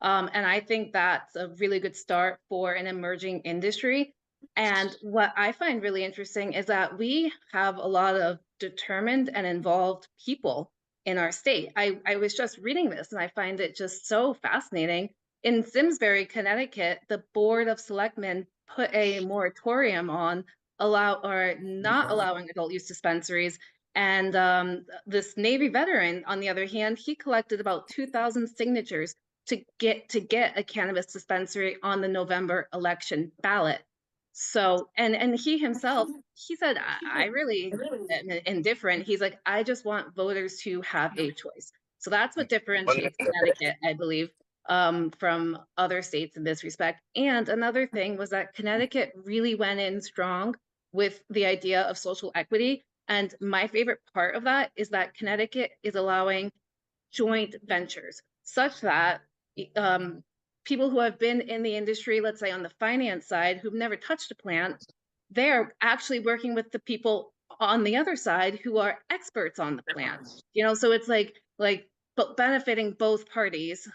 And I think that's a really good start for an emerging industry. And what I find really interesting is that we have a lot of determined and involved people in our state. I was just reading this, and I find it just so fascinating. In Simsbury, Connecticut, the Board of Selectmen put a moratorium on not allowing adult use dispensaries. And this Navy veteran, on the other hand, he collected about 2,000 signatures to get a cannabis dispensary on the November election ballot. So, and he himself, he said, I really am indifferent. He's like, I just want voters to have a choice. So that's what differentiates Connecticut, I believe, from other states in this respect. And another thing was that Connecticut really went in strong with the idea of social equity. And my favorite part of that is that Connecticut is allowing joint ventures, such that people who have been in the industry, let's say on the finance side, who've never touched a plant, they're actually working with the people on the other side who are experts on the plant. So it's like but benefiting both parties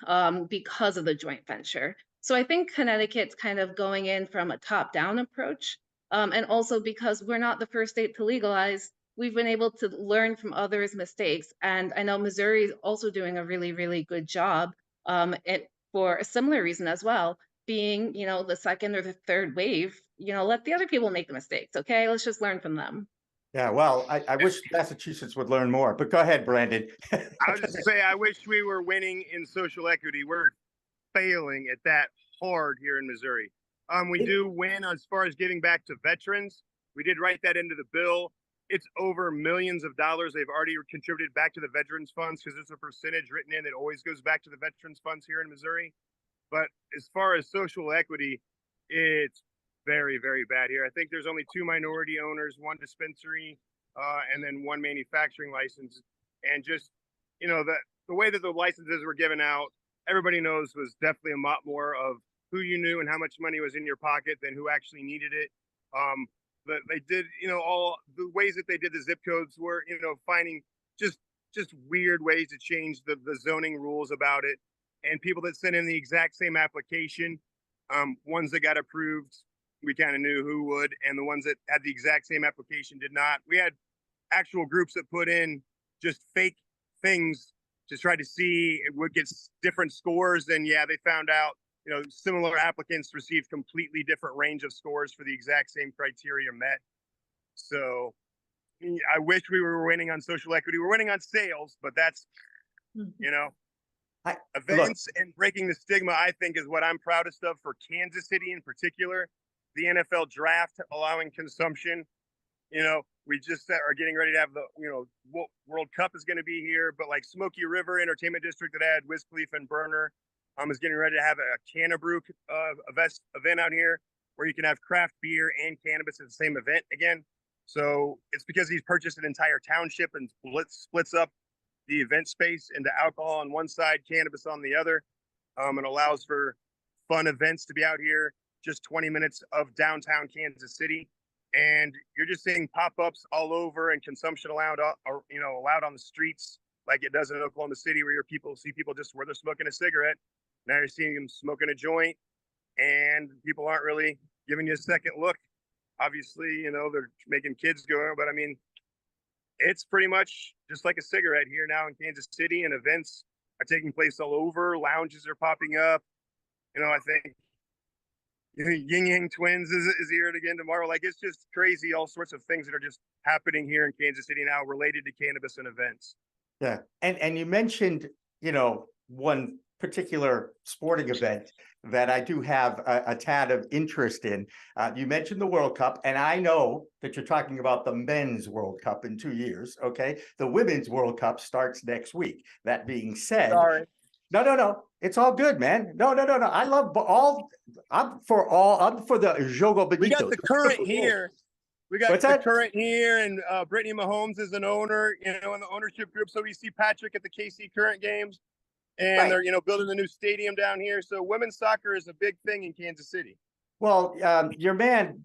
because of the joint venture. So I think Connecticut's kind of going in from a top-down approach. And also because we're not the first state to legalize, we've been able to learn from others' mistakes. And I know Missouri is also doing a really, really good job for a similar reason as well, being, the second or the third wave, let the other people make the mistakes. Okay, let's just learn from them. Yeah, well, I wish Massachusetts would learn more, but go ahead, Brandon. I was just say, I wish we were winning in social equity. We're failing at that hard here in Missouri. We do win as far as giving back to veterans. We did write that into the bill. It's over millions of dollars they've already contributed back to the veterans funds because there's a percentage written in that always goes back to the veterans funds here in Missouri. But as far as social equity, it's very, very bad here. I think there's only 2 minority owners, 1 dispensary, and then 1 manufacturing license. And just, the way that the licenses were given out, everybody knows was definitely a lot more of who you knew and how much money was in your pocket than who actually needed it. But they did, all the ways that they did the zip codes were, finding just weird ways to change the zoning rules about it. And people that sent in the exact same application, ones that got approved, we kind of knew who would, and the ones that had the exact same application did not. We had actual groups that put in just fake things to try to see it would get different scores. And yeah, they found out, similar applicants received completely different range of scores for the exact same criteria met. So I wish we were winning on social equity. We're winning on sales, but that's, events and breaking the stigma, I think, is what I'm proudest of for Kansas City in particular. The NFL draft allowing consumption. We just are getting ready to have the, World Cup is going to be here, but like Smoky River Entertainment District that had Wiz Khalifa and Burner is getting ready to have a Cannabrew event out here where you can have craft beer and cannabis at the same event again. So it's because he's purchased an entire township and splits up the event space into alcohol on one side, cannabis on the other, and allows for fun events to be out here, just 20 minutes of downtown Kansas City. And you're just seeing pop-ups all over and consumption allowed on the streets like it does in Oklahoma City, where people see people just where they're smoking a cigarette. Now you're seeing them smoking a joint, and people aren't really giving you a second look. Obviously, they're making kids go, but I mean, it's pretty much just like a cigarette here now in Kansas City, and events are taking place all over. Lounges are popping up. I think Yin Yang Twins is here again tomorrow. Like, it's just crazy. All sorts of things that are just happening here in Kansas City now related to cannabis and events. Yeah. And you mentioned, one particular sporting event that I do have a tad of interest in. You mentioned the World Cup, and I know that you're talking about the men's World Cup in 2 years. Okay. The women's World Cup starts next week. That being said, Sorry. No. It's all good, man. No. I love I'm for the Jogo Bonito. We got the current here. We got What's the that? current here, and Brittany Mahomes is an owner, in the ownership group. So we see Patrick at the KC Current games, and Right. they're, building a new stadium down here. So women's soccer is a big thing in Kansas City. Well, your man,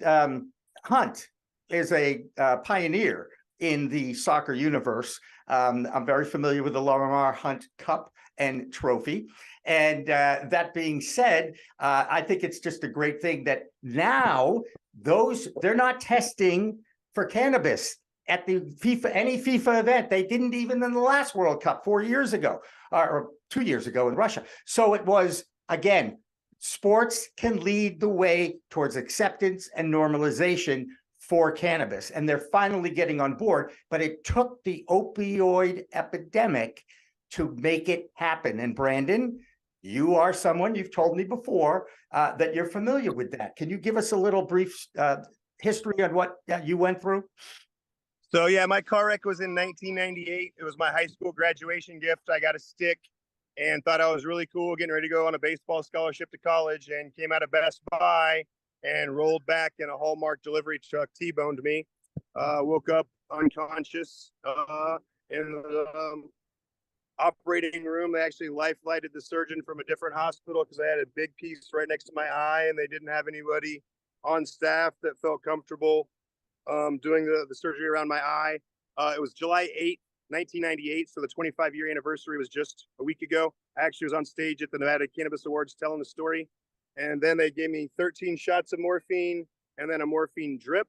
Hunt, is a pioneer in the soccer universe. I'm very familiar with the Lamar Hunt Cup and trophy. And that being said, I think it's just a great thing that now they're not testing for cannabis at any FIFA event. They didn't even in the last World Cup 4 years ago or 2 years ago in Russia. So it was, again, sports can lead the way towards acceptance and normalization for cannabis. And they're finally getting on board, but it took the opioid epidemic to make it happen. And Brandon, you are someone, you've told me before that you're familiar with that. Can you give us a little brief history on what you went through? So yeah, my car wreck was in 1998. It was my high school graduation gift. I got a stick and thought I was really cool, getting ready to go on a baseball scholarship to college, and came out of Best Buy and rolled back, in a Hallmark delivery truck T-boned me. Woke up unconscious in the operating room. They actually life-flighted the surgeon from a different hospital because I had a big piece right next to my eye, and they didn't have anybody on staff that felt comfortable doing the surgery around my eye. It was July 8th, 1998, so the 25-year anniversary was just a week ago. I actually was on stage at the Nevada Cannabis Awards telling the story, And then they gave me 13 shots of morphine and then a morphine drip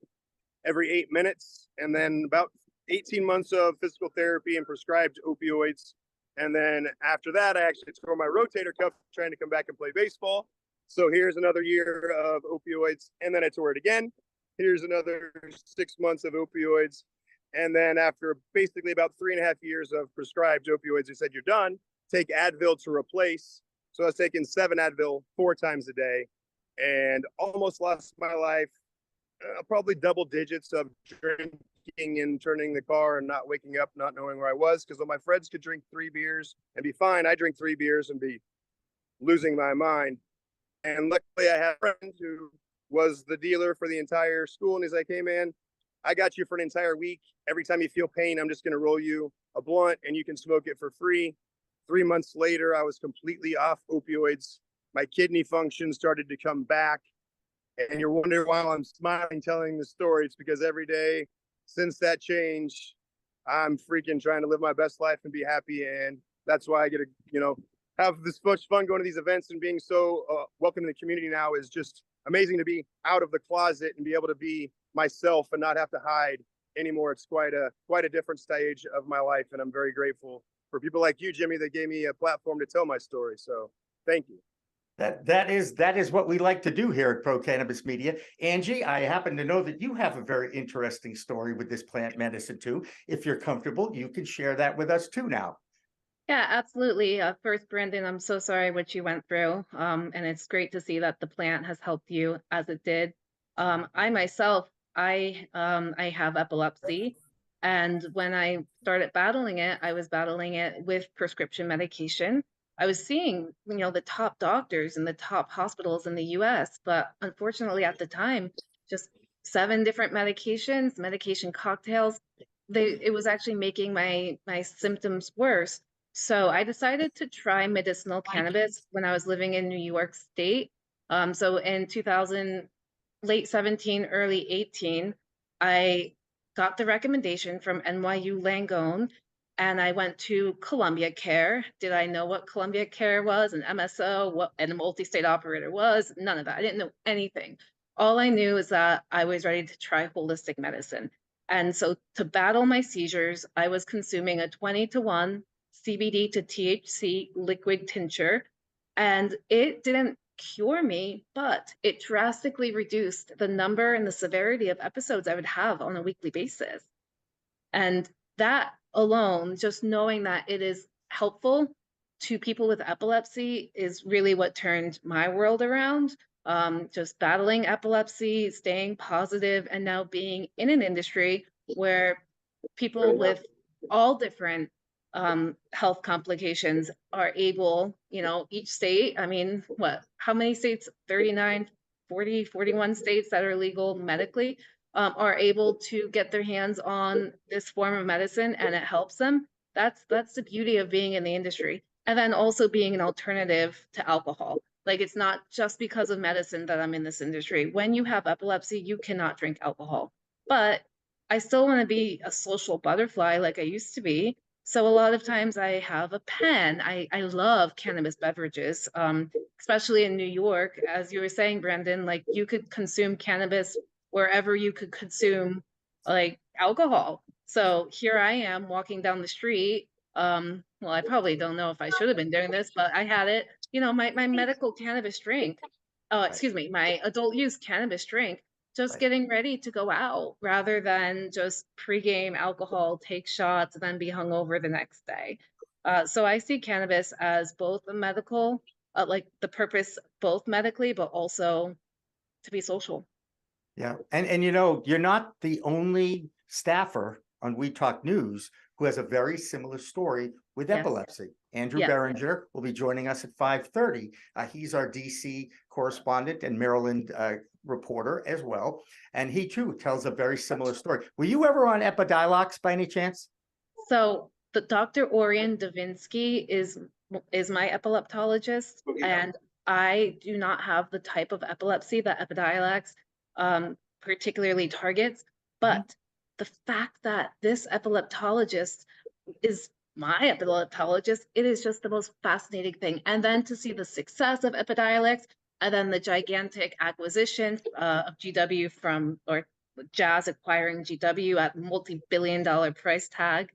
every 8 minutes. And then about 18 months of physical therapy and prescribed opioids. And then after that, I actually tore my rotator cuff trying to come back and play baseball. So here's another year of opioids. And then I tore it again. Here's another 6 months of opioids. And then after basically about 3.5 years of prescribed opioids, they said, you're done. Take Advil to replace. So I was taking 7 Advil 4 times a day and almost lost my life, probably double digits of drinking and turning the car and not waking up, not knowing where I was. Because when my friends could drink 3 beers and be fine, I drink 3 beers and be losing my mind. And luckily I had a friend who was the dealer for the entire school. And he's like, hey man, I got you for an entire week. Every time you feel pain, I'm just going to roll you a blunt and you can smoke it for free. 3 months later, I was completely off opioids. My kidney function started to come back. And you're wondering why I'm smiling telling the story. It's because every day since that change, I'm freaking trying to live my best life and be happy. And that's why I get to, have this much fun going to these events and being so welcome in the community now is just amazing to be out of the closet and be able to be myself and not have to hide anymore. It's quite a different stage of my life. And I'm very grateful for people like you, Jimmy, that gave me a platform to tell my story. So thank you. That is what we like to do here at Pro Cannabis Media. Angie, I happen to know that you have a very interesting story with this plant medicine too. If you're comfortable, you can share that with us too now. Yeah, absolutely. First, Brandon, I'm so sorry what you went through. And it's great to see that the plant has helped you as it did. I myself, I have epilepsy. And when I started battling it, I was battling it with prescription medication. I was seeing, the top doctors in the top hospitals in the US, but unfortunately at the time, just 7 different medications, medication cocktails, it was actually making my symptoms worse. So I decided to try medicinal cannabis when I was living in New York State. So in 2000, late 17, early 18, I got the recommendation from NYU Langone and I went to Columbia Care. Did I know what Columbia Care was, an MSO, and a multi-state operator was? None of that. I didn't know anything. All I knew is that I was ready to try holistic medicine. And so to battle my seizures, I was consuming a 20-to-1 CBD to THC liquid tincture, and it didn't cure me, but it drastically reduced the number and the severity of episodes I would have on a weekly basis. And that alone, just knowing that it is helpful to people with epilepsy is really what turned my world around. Just battling epilepsy, staying positive, and now being in an industry where people with all different health complications are able, each state, how many states, 39, 40, 41 states that are legal medically, are able to get their hands on this form of medicine and it helps them. That's the beauty of being in the industry. And then also being an alternative to alcohol. Like, it's not just because of medicine that I'm in this industry. When you have epilepsy, you cannot drink alcohol. But I still want to be a social butterfly like I used to be. So a lot of times I have a pen. I love cannabis beverages, especially in New York. As you were saying, Brandon, like, you could consume cannabis wherever you could consume like alcohol. So here I am walking down the street. Well, I probably don't know if I should have been doing this, but I had it, my medical cannabis drink, my adult use cannabis drink, just getting ready to go out rather than just pregame alcohol, take shots, and then be hungover the next day. So I see cannabis as both a medical, like the purpose, both medically, but also to be social. Yeah. And you're not the only staffer on We Talk News who has a very similar story with epilepsy. Andrew Behringer will be joining us at 5:30. He's our DC correspondent and Maryland reporter as well. And he too tells a very similar story. Were you ever on Epidiolex by any chance? So the Dr. Orion Davinsky is my epileptologist, and I do not have the type of epilepsy that Epidiolex particularly targets, but the fact that this epileptologist is my epileptologist, it is just the most fascinating thing. And then to see the success of Epidiolex, And then the gigantic acquisition of GW or Jazz acquiring GW at multi-billion-dollar price tag.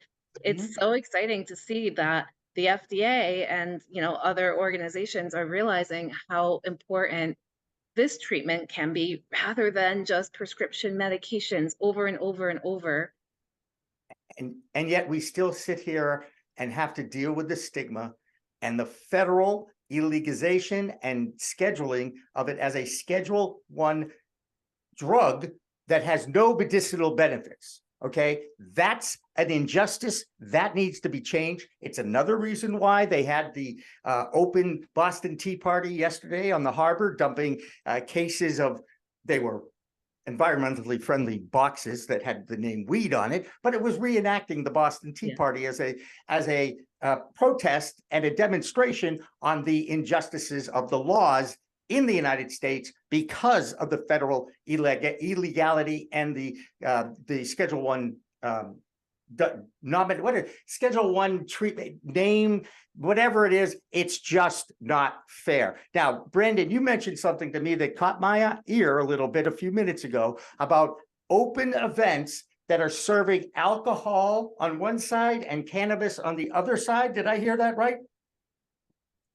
It's so exciting to see that the FDA and other organizations are realizing how important this treatment can be rather than just prescription medications over and over and over. And yet we still sit here and have to deal with the stigma and the federal illegalization and scheduling of it as a Schedule I drug that has no medicinal benefits. Okay, that's an injustice that needs to be changed. It's another reason why they had the open Boston Tea Party yesterday on the harbor, dumping cases of, they were environmentally friendly boxes that had the name weed on it, but it was reenacting the Boston Tea Party as a protest and a demonstration on the injustices of the laws in the United States because of the federal illegality and the Schedule I Schedule I treatment name, whatever it is, it's just not fair. Now, Brandon, you mentioned something to me that caught my ear a little bit a few minutes ago about open events that are serving alcohol on one side and cannabis on the other side. Did I hear that right?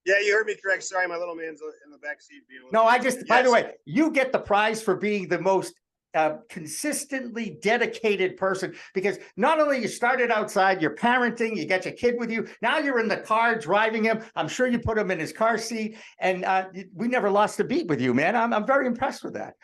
Yeah, you heard me correct. Sorry, my little man's in the back seat. No, by the way, you get the prize for being the most consistently dedicated person, because not only you started outside, you're parenting, you got your kid with you, now you're in the car driving him. I'm sure you put him in his car seat, and we never lost a beat with you, man. I'm very impressed with that.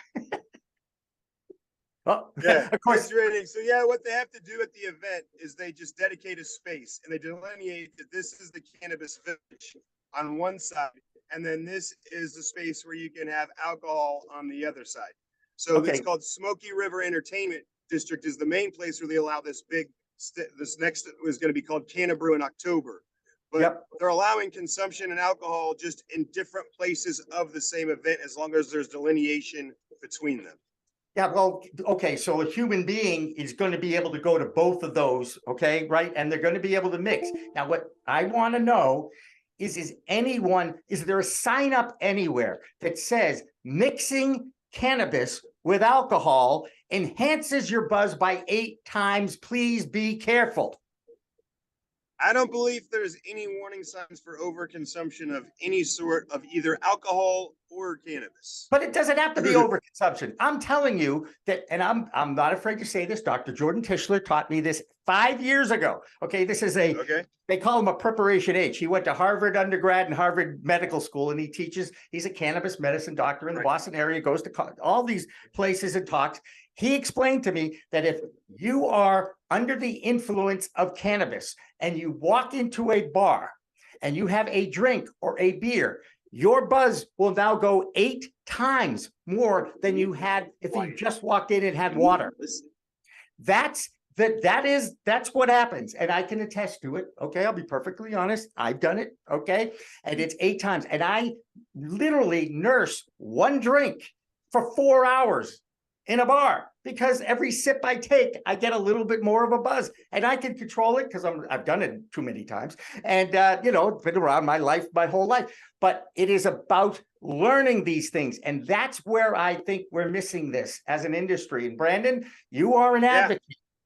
Well, yeah, of course. So yeah, what they have to do at the event is they just dedicate a space and they delineate that this is the cannabis village on one side, and then this is the space where you can have alcohol on the other side. So it's called Smoky River Entertainment District is the main place where they allow this big, this next was going to be called Cannabrew in October. But they're allowing consumption and alcohol just in different places of the same event as long as there's delineation between them. Yeah, well, okay, so a human being is going to be able to go to both of those, okay, right? And they're going to be able to mix. Now, what I want to know is there a sign up anywhere that says mixing cannabis with alcohol enhances your buzz by 8 times? Please be careful. I don't believe there's any warning signs for overconsumption of any sort of either alcohol or cannabis. But it doesn't have to be overconsumption. I'm telling you that, and I'm not afraid to say this. Dr. Jordan Tischler taught me this 5 years ago. Okay, this is they call him a preparation H. He went to Harvard undergrad and Harvard Medical School, and he's a cannabis medicine doctor in the Boston area, goes to all these places and talks. He explained to me that if you are under the influence of cannabis and you walk into a bar and you have a drink or a beer, your buzz will now go 8 times more than you had if you just walked in and had water. That's what happens. And I can attest to it. Okay. I'll be perfectly honest. I've done it. Okay. And it's 8 times. And I literally nurse one drink for 4 hours in a bar, because every sip I take, I get a little bit more of a buzz, and I can control it because I've done it too many times. And, it's been around my whole life, but it is about learning these things. And that's where I think we're missing this as an industry. And Brandon, you are an advocate.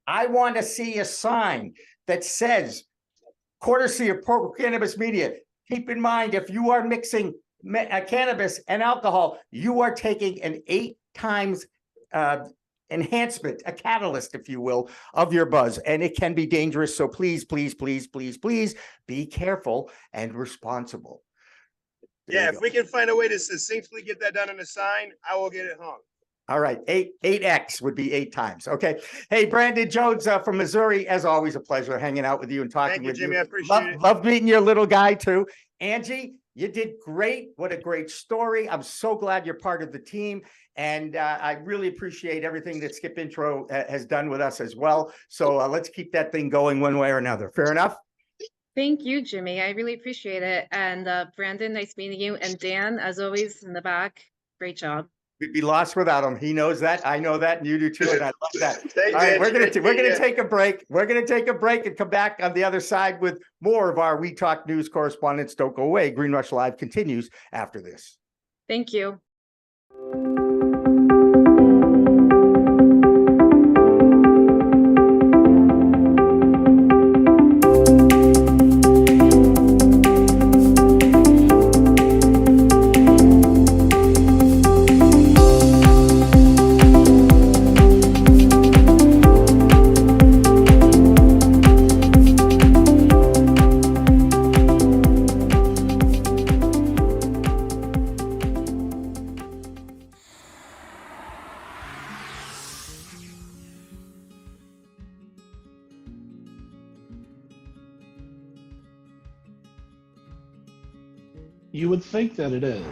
I want to see a sign that says, courtesy of Pro Cannabis Media, keep in mind, if you are mixing cannabis and alcohol, you are taking an 8 times enhancement, a catalyst, if you will, of your buzz, and it can be dangerous. So please, please, please, please, please be careful and responsible. If we can find a way to succinctly get that done in a sign, I will get it hung. All right, 8x would be 8 times. Okay. Hey, Brandon Jones from Missouri, as always, a pleasure hanging out with you and talking with you. Thank you, Jimmy. I appreciate it. Love meeting your little guy too. Angie, you did great. What a great story. I'm so glad you're part of the team. And I really appreciate everything that Skip Intro has done with us as well. So let's keep that thing going one way or another. Fair enough? Thank you, Jimmy. I really appreciate it. And Brandon, nice meeting you. And Dan, as always, in the back, great job. We'd be lost without him. He knows that. I know that. And you do too. And I love that. All right, we're going to take a break. We're going to take a break and come back on the other side with more of our We Talk News correspondents. Don't go away. Green Rush Live continues after this. Thank you. You would think that it is.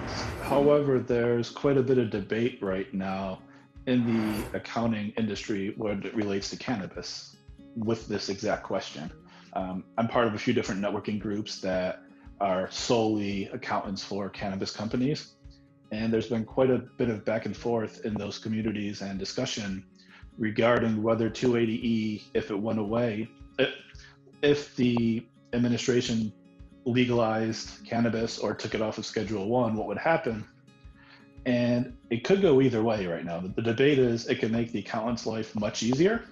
However, there's quite a bit of debate right now in the accounting industry when it relates to cannabis with this exact question. I'm part of a few different networking groups that are solely accountants for cannabis companies. And there's been quite a bit of back and forth in those communities and discussion regarding whether 280E, if it went away, if the administration legalized cannabis or took it off of Schedule 1, what would happen? And it could go either way right now. The debate is it can make the accountant's life much easier.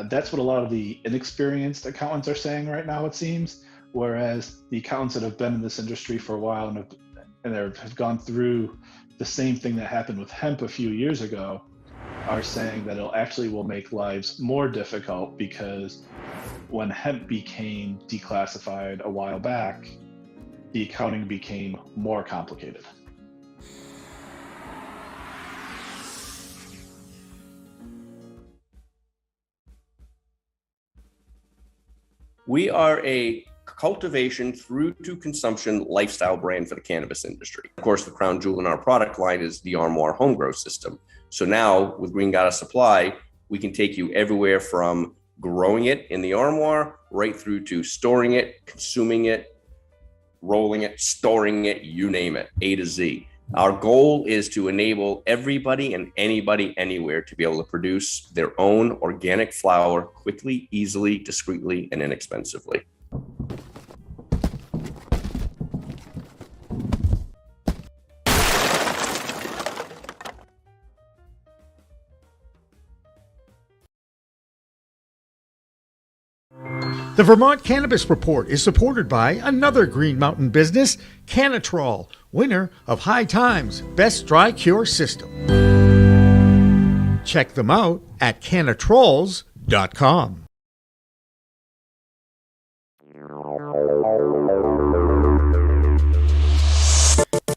That's what a lot of the inexperienced accountants are saying right now, it seems, whereas the accountants that have been in this industry for a while and have gone through the same thing that happened with hemp a few years ago are saying that it will make lives more difficult, because when hemp became declassified a while back, the accounting became more complicated. We are a cultivation through to consumption lifestyle brand for the cannabis industry. Of course, the crown jewel in our product line is the Armoire home grow system. So now with Green Goddess Supply, we can take you everywhere from growing it in the armoire right through to storing it, consuming it, rolling it, storing it, you name it, A to Z. Our goal is to enable everybody and anybody anywhere to be able to produce their own organic flower quickly, easily, discreetly, and inexpensively. The Vermont Cannabis Report is supported by another Green Mountain business, Canatrol, winner of High Times Best Dry Cure System. Check them out at canatrols.com.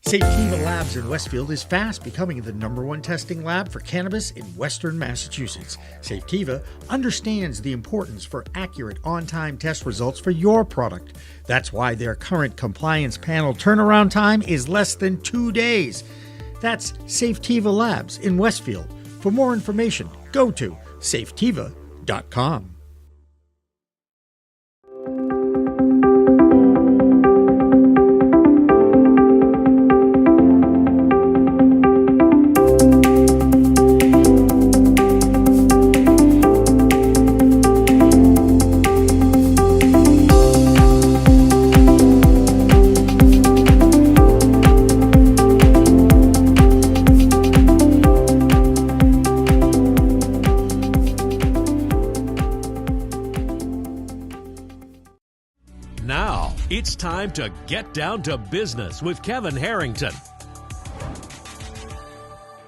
Safetiva Labs in Westfield is fast becoming the #1 testing lab for cannabis in Western Massachusetts. Safetiva understands the importance for accurate on-time test results for your product. That's why their current compliance panel turnaround time is less than 2 days. That's Safetiva Labs in Westfield. For more information, go to safetiva.com. Now, it's time to get down to business with Kevin Harrington.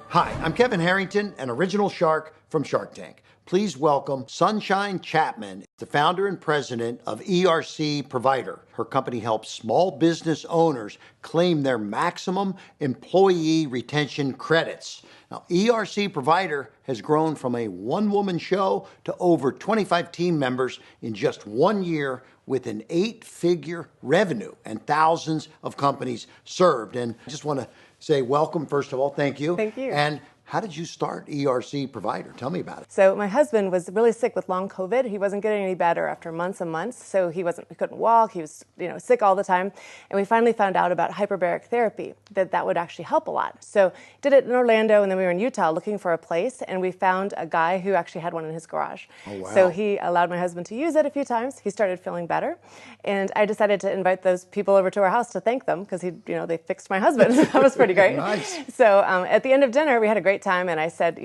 Hi, I'm Kevin Harrington, an original shark from Shark Tank. Please welcome Sunshine Chapman, the founder and president of ERC Provider. Her company helps small business owners claim their maximum employee retention credits. Now, ERC Provider has grown from a one-woman show to over 25 team members in just 1 year, with an 8-figure revenue and thousands of companies served. And I just want to say welcome, first of all. Thank you. Thank you. And How did you start ERC Provider? Tell me about it. So my husband was really sick with long COVID. He wasn't getting any better after months and months. So he couldn't walk. He was, sick all the time. And we finally found out about hyperbaric therapy, that would actually help a lot. So did it in Orlando, and then we were in Utah looking for a place, and we found a guy who actually had one in his garage. Oh, wow. So he allowed my husband to use it a few times. He started feeling better. And I decided to invite those people over to our house to thank them because they fixed my husband. That was pretty great. Nice. So at the end of dinner, we had a great time, and I said,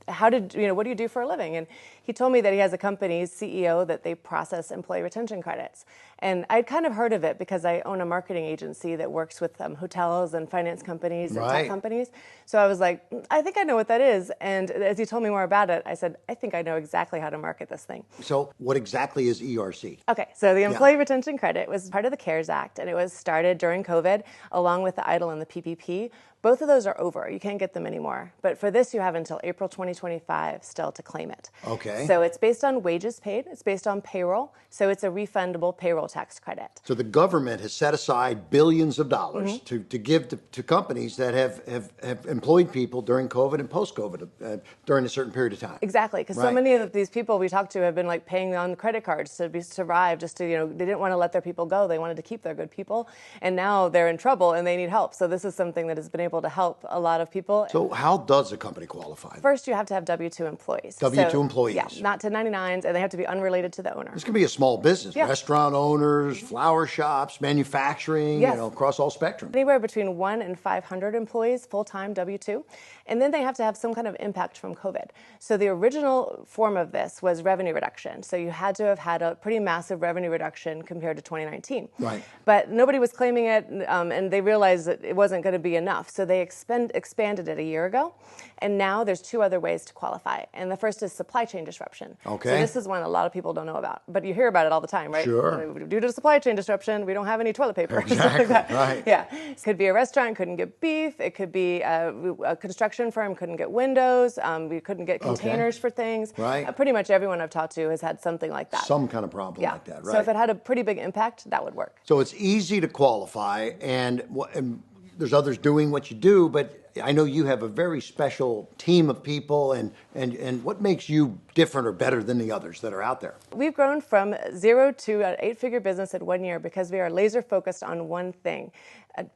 what do you do for a living? And he told me that he has a company's CEO that they process employee retention credits. And I'd kind of heard of it because I own a marketing agency that works with hotels and finance companies and tech companies. So I was like, I think I know what that is. And as he told me more about it, I said, I think I know exactly how to market this thing. So what exactly is ERC? Okay, so the Employee Retention Credit was part of the CARES Act, and it was started during COVID along with the EIDL and the PPP. Both of those are over. You can't get them anymore. But for this, you have until April 2025 still to claim it. Okay. So it's based on wages paid. It's based on payroll. So it's a refundable payroll tax credit. So the government has set aside billions of dollars to give to companies that have employed people during COVID and post-COVID during a certain period of time. Exactly, because so many of these people we talked to have been paying on credit cards to survive, just to, they didn't want to let their people go. They wanted to keep their good people. And now they're in trouble and they need help. So this is something that has been able to help a lot of people. So how does a company qualify? First, you have to have W-2 employees. W-2 employees. Yeah, not 1099s, and they have to be unrelated to the owner. This can be a small business, restaurant owners, flower shops, manufacturing, across all spectrum. Anywhere between 1 and 500 employees, full-time W-2. And then they have to have some kind of impact from COVID. So the original form of this was revenue reduction. So you had to have had a pretty massive revenue reduction compared to 2019. Right. But nobody was claiming it, and they realized that it wasn't going to be enough. So they expanded it a year ago. And now there's 2 other ways to qualify. And the first is supply chain disruption. Okay. So this is one a lot of people don't know about. But you hear about it all the time, right? Sure. Due to supply chain disruption, we don't have any toilet paper. Exactly, right. Yeah. It could be a restaurant, couldn't get beef. It could be a construction firm, couldn't get windows. We couldn't get containers for things. Right. Pretty much everyone I've talked to has had something like that. Some kind of problem like that, right? So if it had a pretty big impact, that would work. So it's easy to qualify, and there's others doing what you do, but I know you have a very special team of people, and what makes you different or better than the others that are out there? We've grown from 0 to an 8-figure business in 1 year because we are laser focused on one thing,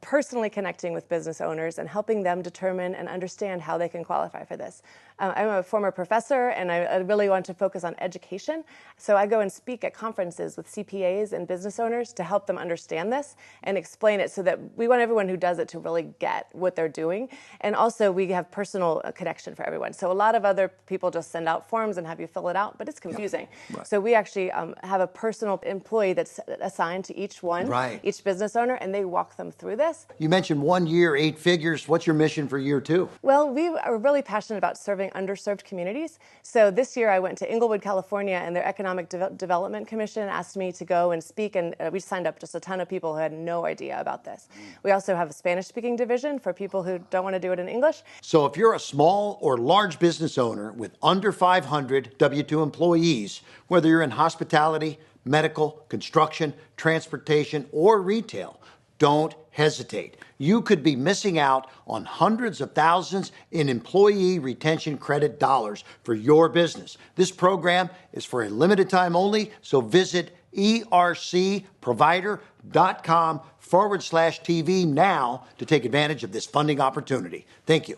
personally connecting with business owners and helping them determine and understand how they can qualify for this. I'm a former professor, and I really want to focus on education. So I go and speak at conferences with CPAs and business owners to help them understand this and explain it, so that we want everyone who does it to really get what they're doing. And also we have personal connection for everyone. So a lot of other people just send out forms and have you fill it out, but it's confusing. Yeah. Right. So we actually have a personal employee that's assigned to each one, each business owner, and they walk them through this. You mentioned 1 year, 8 figures. What's your mission for year 2? Well, we are really passionate about serving underserved communities. So this year I went to Inglewood, California, and their Economic Development Commission asked me to go and speak, and we signed up just a ton of people who had no idea about this. We also have a Spanish-speaking division for people who don't want to do it in English. So if you're a small or large business owner with under 500 W-2 employees, whether you're in hospitality, medical, construction, transportation, or retail, don't hesitate. You could be missing out on hundreds of thousands in employee retention credit dollars for your business. This program is for a limited time only, so visit ercprovider.com/TV now to take advantage of this funding opportunity. Thank you.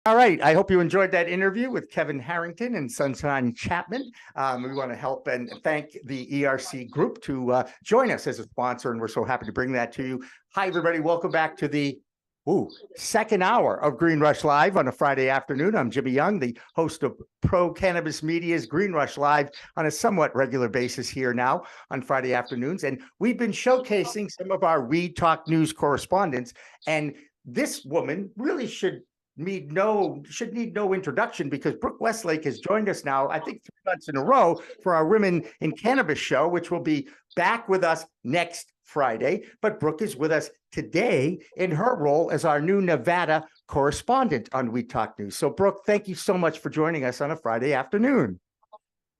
All right. I hope you enjoyed that interview with Kevin Harrington and Sunshine Chapman. We want to help and thank the ERC Group to join us as a sponsor, and we're so happy to bring that to you. Hi, everybody. Welcome back to the Second hour of Green Rush Live on a Friday afternoon. I'm Jimmy Young, the host of Pro Cannabis Media's Green Rush Live on a somewhat regular basis here now on Friday afternoons. And we've been showcasing some of our Weed Talk News correspondents. And this woman really should need no introduction, because Brooke Westlake has joined us now, I think 3 months in a row, for our Women in Cannabis show, which will be back with us next Friday. But Brooke is with us today in her role as our new Nevada correspondent on We Talk News. So Brooke, thank you so much for joining us on a Friday afternoon.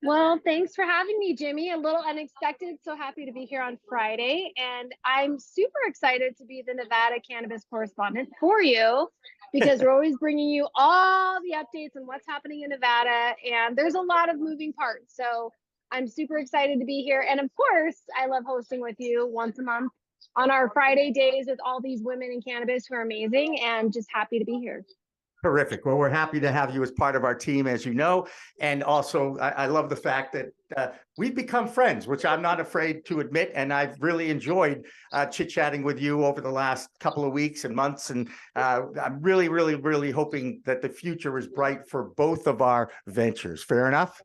Well, thanks for having me, Jimmy. A little unexpected. So happy to be here on Friday. And I'm super excited to be the Nevada cannabis correspondent for you, because we're always bringing you all the updates on what's happening in Nevada. And there's a lot of moving parts. So I'm super excited to be here. And of course, I love hosting with you once a month on our Friday days with all these women in cannabis who are amazing, and just happy to be here. Terrific. Well, we're happy to have you as part of our team, as you know. And also, I love the fact that we've become friends, which I'm not afraid to admit. And I've really enjoyed chit-chatting with you over the last couple of weeks and months. And I'm really, really, really hoping that the future is bright for both of our ventures. Fair enough?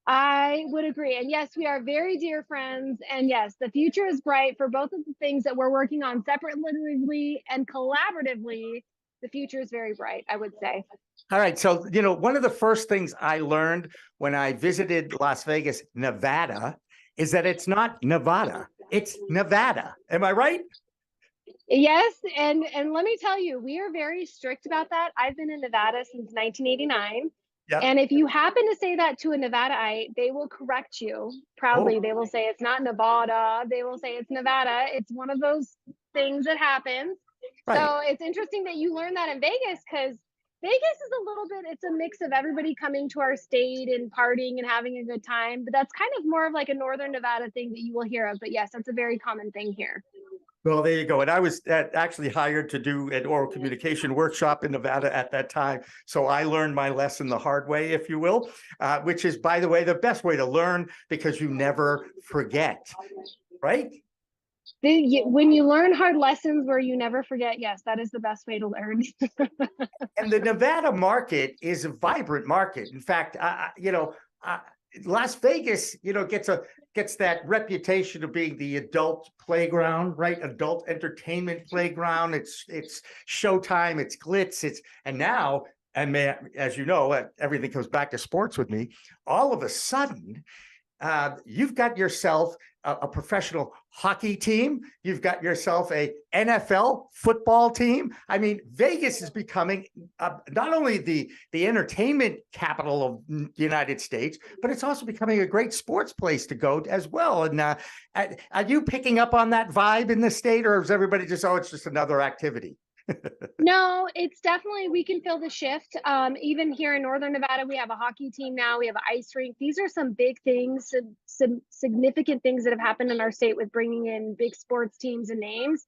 I would agree. And yes, we are very dear friends. And yes, the future is bright for both of the things that we're working on separately and collaboratively. The future is very bright, I would say. All right. So, one of the first things I learned when I visited Las Vegas, Nevada, is that it's not Nevada, it's Nevada. Am I right? Yes. And let me tell you, we are very strict about that. I've been in Nevada since 1989. Yep. And if you happen to say that to a Nevadaite, they will correct you proudly. Oh. They will say it's not Nevada. They will say it's Nevada. It's one of those things that happens. Right. So it's interesting that you learned that in Vegas, because Vegas is a little bit, it's a mix of everybody coming to our state and partying and having a good time. But that's kind of more of like a Northern Nevada thing that you will hear of. But yes, that's a very common thing here. Well, there you go. And I was actually hired to do an oral communication workshop in Nevada at that time. So I learned my lesson the hard way, if you will, which is, by the way, the best way to learn, because you never forget, right? When you learn hard lessons where you never forget, yes, that is the best way to learn. And the Nevada market is a vibrant market. In fact, Las Vegas, gets that reputation of being the adult playground, right? Adult entertainment playground. It's showtime, it's glitz, and now, as you know, everything comes back to sports with me. All of a sudden, you've got yourself a professional hockey team. You've got yourself a NFL football team. I mean, Vegas is becoming not only the entertainment capital of the United States, but it's also becoming a great sports place to go as well. And are you picking up on that vibe in the state, or is everybody just, it's just another activity? No, it's definitely, we can feel the shift. Even here in Northern Nevada, we have a hockey team now. We have an ice rink. These are some big things, some significant things that have happened in our state with bringing in big sports teams and names.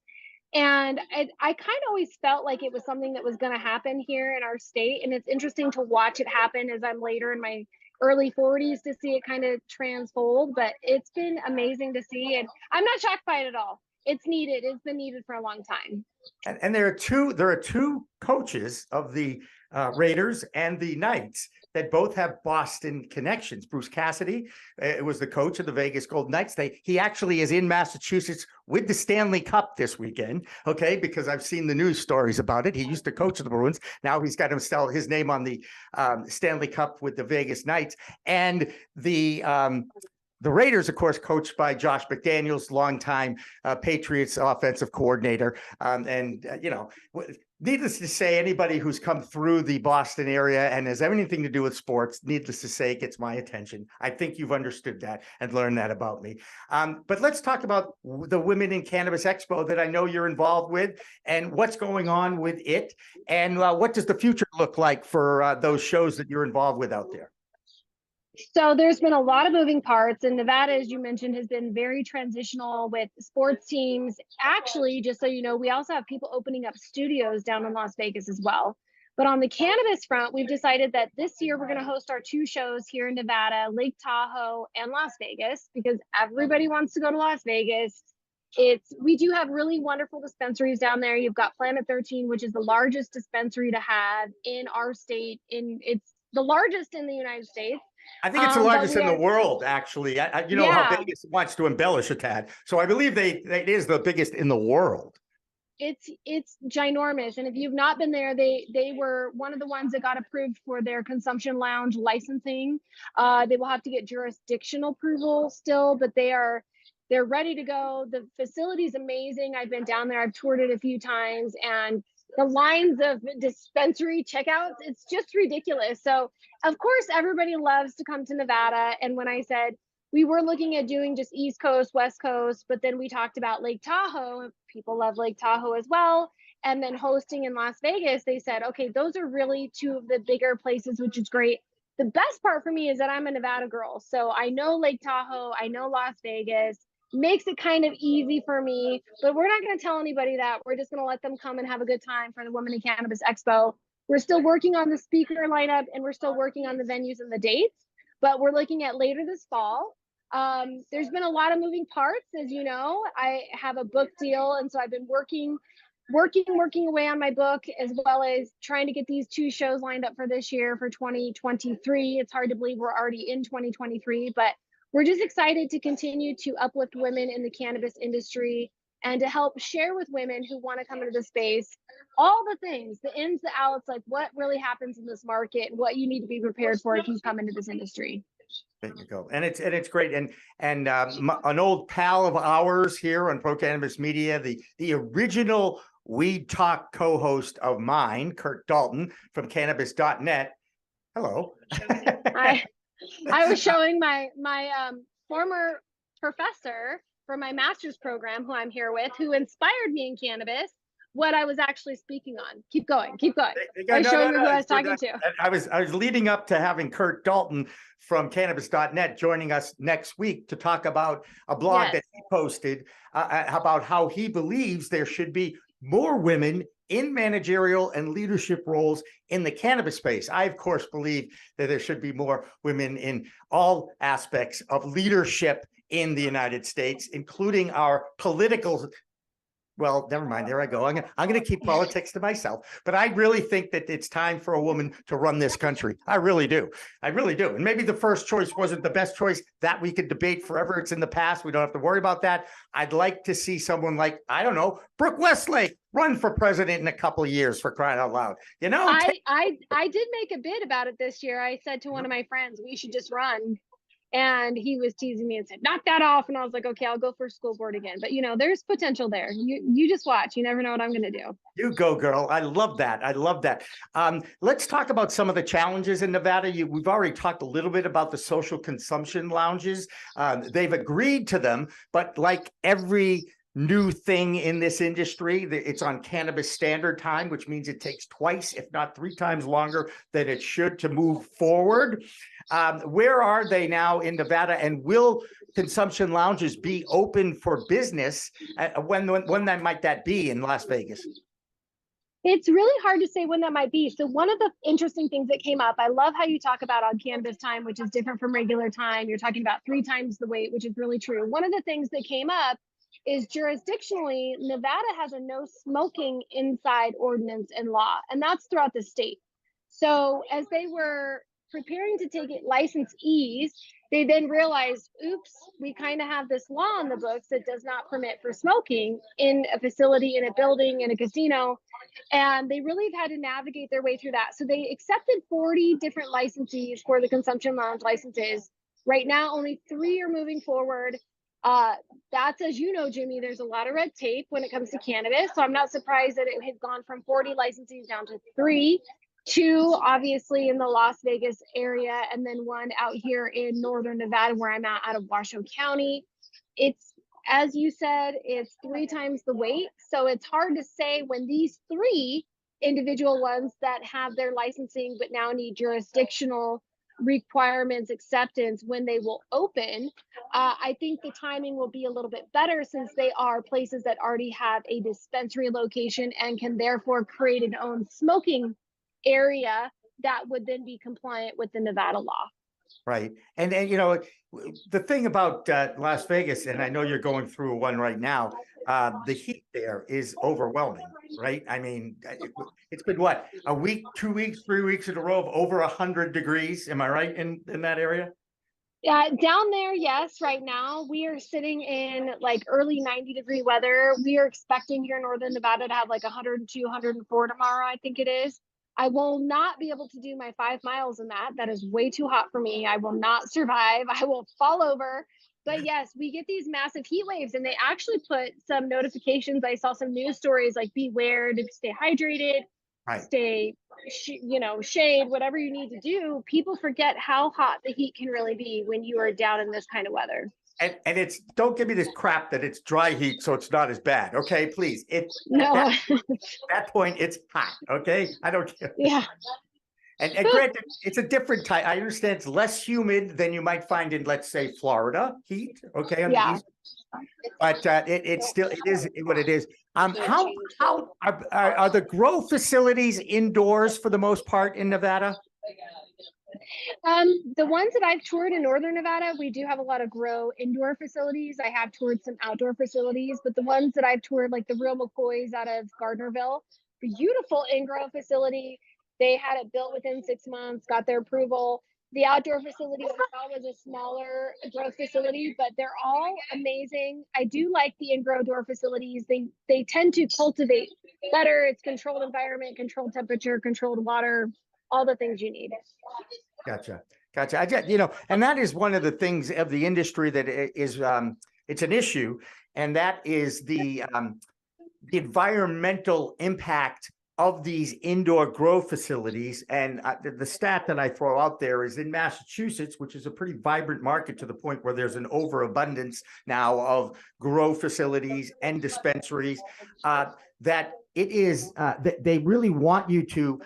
And I kind of always felt like it was something that was going to happen here in our state. And it's interesting to watch it happen as I'm later in my early 40s to see it kind of transfold. But it's been amazing to see. And I'm not shocked by it at all. It's needed. It's been needed for a long time. And there are two coaches of the Raiders and the Knights that both have Boston connections. Bruce Cassidy was the coach of the Vegas Golden Knights. He actually is in Massachusetts with the Stanley Cup this weekend, okay, because I've seen the news stories about it. He used to coach the Bruins. Now he's got his name on the Stanley Cup with the Vegas Knights. And the Raiders, of course, coached by Josh McDaniels, longtime Patriots offensive coordinator. Needless to say, anybody who's come through the Boston area and has anything to do with sports, needless to say, gets my attention. I think you've understood that and learned that about me. But let's talk about the Women in Cannabis Expo that I know you're involved with, and what's going on with it, and what does the future look like for those shows that you're involved with out there? So there's been a lot of moving parts, and Nevada, as you mentioned, has been very transitional with sports teams. Actually, just so you know, we also have people opening up studios down in Las Vegas as well. But on the cannabis front, we've decided that this year we're going to host our 2 shows here in Nevada, Lake Tahoe and Las Vegas, because everybody wants to go to Las Vegas. we do have really wonderful dispensaries down there. You've got Planet 13, which is the largest dispensary to have in our state. It's the largest in the United States. I think it's the largest in the world, actually. You know how Vegas wants to embellish a tad. So I believe it is the biggest in the world. It's ginormous. And if you've not been there, they were one of the ones that got approved for their consumption lounge licensing. They will have to get jurisdictional approval still, but they're ready to go. The facility's amazing. I've been down there. I've toured it a few times, and the lines of dispensary checkouts, it's just ridiculous. So of course, everybody loves to come to Nevada. And when I said we were looking at doing just East Coast, West Coast, but then we talked about Lake Tahoe. People love Lake Tahoe as well. And then hosting in Las Vegas, they said, okay, those are really two of the bigger places, which is great. The best part for me is that I'm a Nevada girl. So I know Lake Tahoe, I know Las Vegas. Makes it kind of easy for me, but we're not going to tell anybody that. We're just going to let them come and have a good time for the Women in Cannabis Expo. We're still working on the speaker lineup, and we're still working on the venues and the dates, but we're looking at later this fall. There's been a lot of moving parts, as you know. I have a book deal, and so I've been working away on my book, as well as trying to get these 2 shows lined up for this year for 2023. It's hard to believe we're already in 2023, but we're just excited to continue to uplift women in the cannabis industry and to help share with women who want to come into the space all the things, the ins, the outs, like what really happens in this market, what you need to be prepared for if you come into this industry. There you go. And it's great. And an old pal of ours here on Pro Cannabis Media, the original Weed Talk co-host of mine, Kurt Dalton from cannabis.net. Hello. I was showing my former professor for my master's program, who I'm here with, who inspired me in cannabis, what I was actually speaking on. Keep going. I was showing you who I was talking to. I was leading up to having Kurt Dalton from cannabis.net joining us next week to talk about a blog that he posted about how he believes there should be more women in managerial and leadership roles in the cannabis space. I, of course, believe that there should be more women in all aspects of leadership in the United States, including our political. Well, never mind. There I go. I'm going to keep politics to myself. But I really think that it's time for a woman to run this country. I really do. And maybe the first choice wasn't the best choice. That we could debate forever. It's in the past. We don't have to worry about that. I'd like to see someone like, I don't know, Brooke Westlake run for president in a couple of years, for crying out loud. You know, I did make a bid about it this year. I said to one of my friends, we should just run. And he was teasing me and said, knock that off. And I was like, okay, I'll go for school board again. But, you know, there's potential there. You just watch. You never know what I'm going to do. You go, girl. I love that. Let's talk about some of the challenges in Nevada. We've already talked a little bit about the social consumption lounges. They've agreed to them, but like every new thing in this industry, it's on cannabis standard time, which means it takes twice, if not 3 times longer than it should to move forward. Where are they now in Nevada, and will consumption lounges be open for business? When that might that be in Las Vegas? It's really hard to say when that might be. So one of the interesting things that came up, I love how you talk about on cannabis time, which is different from regular time. You're talking about 3 times the wait, which is really true. One of the things that came up is jurisdictionally, Nevada has a no smoking inside ordinance and law, and that's throughout the state. So as they were preparing to take it licensees, they then realized, oops, we kind of have this law on the books that does not permit for smoking in a facility, in a building, in a casino. And they really have had to navigate their way through that. So they accepted 40 different licensees for the consumption lounge licenses. Right now, only 3 are moving forward. That's, as you know, Jimmy, there's a lot of red tape when it comes to cannabis. So I'm not surprised that it has gone from 40 licensees down to 3. 2 obviously in the Las Vegas area, and then 1 out here in northern Nevada where I'm at, out of Washoe County. It's, as you said, it's 3 times the wait. So it's hard to say when these 3 individual ones that have their licensing but now need jurisdictional requirements acceptance, when they will open. I think the timing will be a little bit better since they are places that already have a dispensary location and can therefore create an own smoking area that would then be compliant with the Nevada law. Right. And the thing about Las Vegas, and I know you're going through one right now, the heat there is overwhelming, right? I mean, it's been what, a week, 2 weeks, 3 weeks in a row of over 100 degrees. Am I right in that area? Yeah, down there, yes. Right now, we are sitting in like early 90-degree weather. We are expecting here in Northern Nevada to have like 102, 104 tomorrow, I think it is. I will not be able to do my 5 miles in that. That is way too hot for me. I will not survive. I will fall over. But yes, we get these massive heat waves, and they actually put some notifications. I saw some news stories like beware to stay hydrated, Right. stay, shade, whatever you need to do. People forget how hot the heat can really be when you are down in this kind of weather. And it's, don't give me this crap that it's dry heat, so it's not as bad. Okay, please. No. At that point, it's hot. Okay, I don't care. Yeah. And granted, it's a different type. I understand it's less humid than you might find in, let's say, Florida heat. Okay, on the east. But it is what it is. How are the grow facilities indoors for the most part in Nevada? The ones that I've toured in Northern Nevada, we do have a lot of grow indoor facilities. I have toured some outdoor facilities, but the ones that I've toured, like the Real McCoys out of Gardnerville, beautiful in-grow facility. They had it built within 6 months, got their approval. The outdoor facility I saw was a smaller growth facility, but they're all amazing. I do like the in-grow door facilities. They tend to cultivate better. It's controlled environment, controlled temperature, controlled water, all the things you need. Gotcha. I just, and that is one of the things of the industry that is, it's an issue, and that is the environmental impact of these indoor grow facilities. And the stat that I throw out there is in Massachusetts, which is a pretty vibrant market to the point where there's an overabundance now of grow facilities and dispensaries, that it is, that they really want you to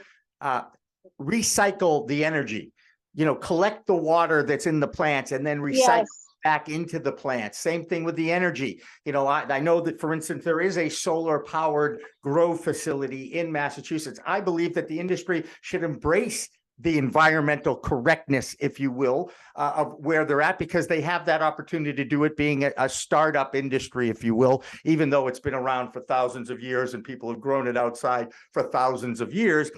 recycle the energy, collect the water that's in the plants and then recycle back into the plants. Same thing with the energy. I know that, for instance, there is a solar powered grow facility in Massachusetts. I believe that the industry should embrace the environmental correctness, if you will, of where they're at, because they have that opportunity to do it, being a startup industry, if you will, even though it's been around for thousands of years and people have grown it outside for thousands of years.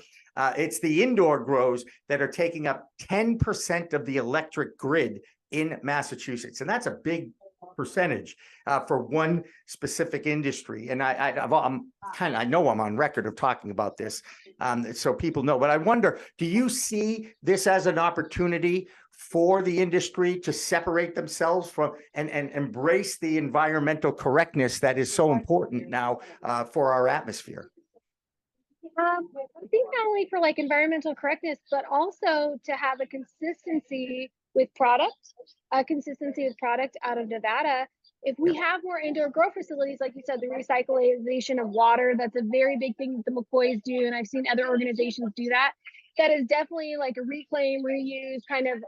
It's the indoor grows that are taking up 10% of the electric grid in Massachusetts. And that's a big percentage for one specific industry. And I know I'm on record of talking about this, so people know. But I wonder, do you see this as an opportunity for the industry to separate themselves from and embrace the environmental correctness that is so important now for our atmosphere? I think not only for like environmental correctness, but also to have a consistency with product, out of Nevada. If we have more indoor grow facilities, like you said, the recyclation of water, that's a very big thing that the McCoys do. And I've seen other organizations do that. That is definitely like a reclaim, reuse kind of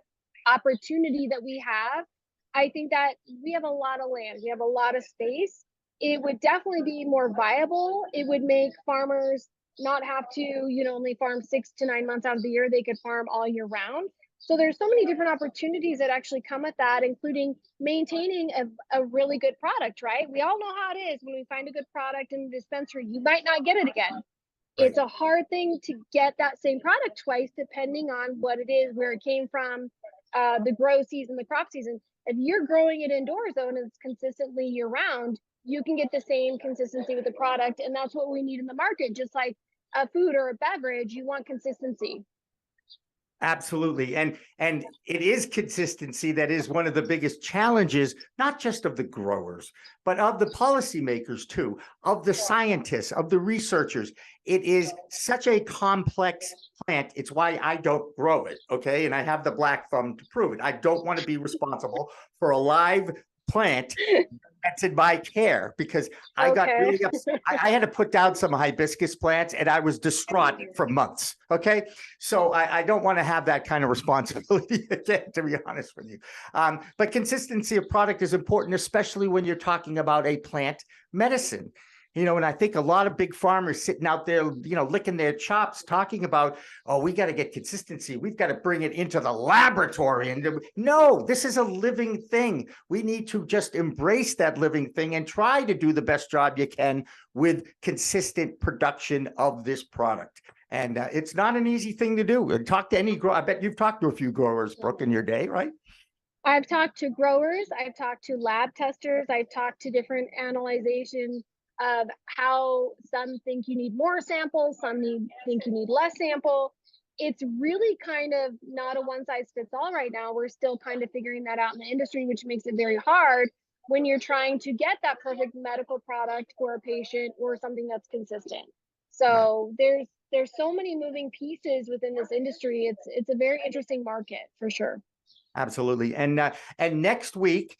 opportunity that we have. I think that we have a lot of land. We have a lot of space. It would definitely be more viable. It would make farmers not have to, only farm 6 to 9 months out of the year. They could farm all year round. So there's so many different opportunities that actually come with that, including maintaining a really good product, right? We all know how it is when we find a good product in the dispensary, you might not get it again. Right. It's a hard thing to get that same product twice, depending on what it is, where it came from, the grow season, the crop season. If you're growing it indoors though, and it's consistently year round, you can get the same consistency with the product. And that's what we need in the market. Just like a food or a beverage, you want consistency. Absolutely. And it is consistency that is one of the biggest challenges, not just of the growers, but of the policymakers too, of the scientists, of the researchers. It is such a complex plant. It's why I don't grow it. Okay. And I have the black thumb to prove it. I don't want to be responsible for a live plant that's in my care, because I got really upset. I had to put down some hibiscus plants and I was distraught for months. Okay. So I don't want to have that kind of responsibility again, to be honest with you. But consistency of product is important, especially when you're talking about a plant medicine. And I think a lot of big farmers sitting out there, licking their chops, talking about, oh, we got to get consistency. We've got to bring it into the laboratory. And no, this is a living thing. We need to just embrace that living thing and try to do the best job you can with consistent production of this product. And it's not an easy thing to do. And talk to any grower. I bet you've talked to a few growers, Brooke, in your day, right? I've talked to growers, I've talked to lab testers, I've talked to different analyzation of how some think you need more samples, some think you need less sample. It's really kind of not a one size fits all right now. We're still kind of figuring that out in the industry, which makes it very hard when you're trying to get that perfect medical product for a patient or something that's consistent. So there's so many moving pieces within this industry. It's a very interesting market for sure. Absolutely. And next week,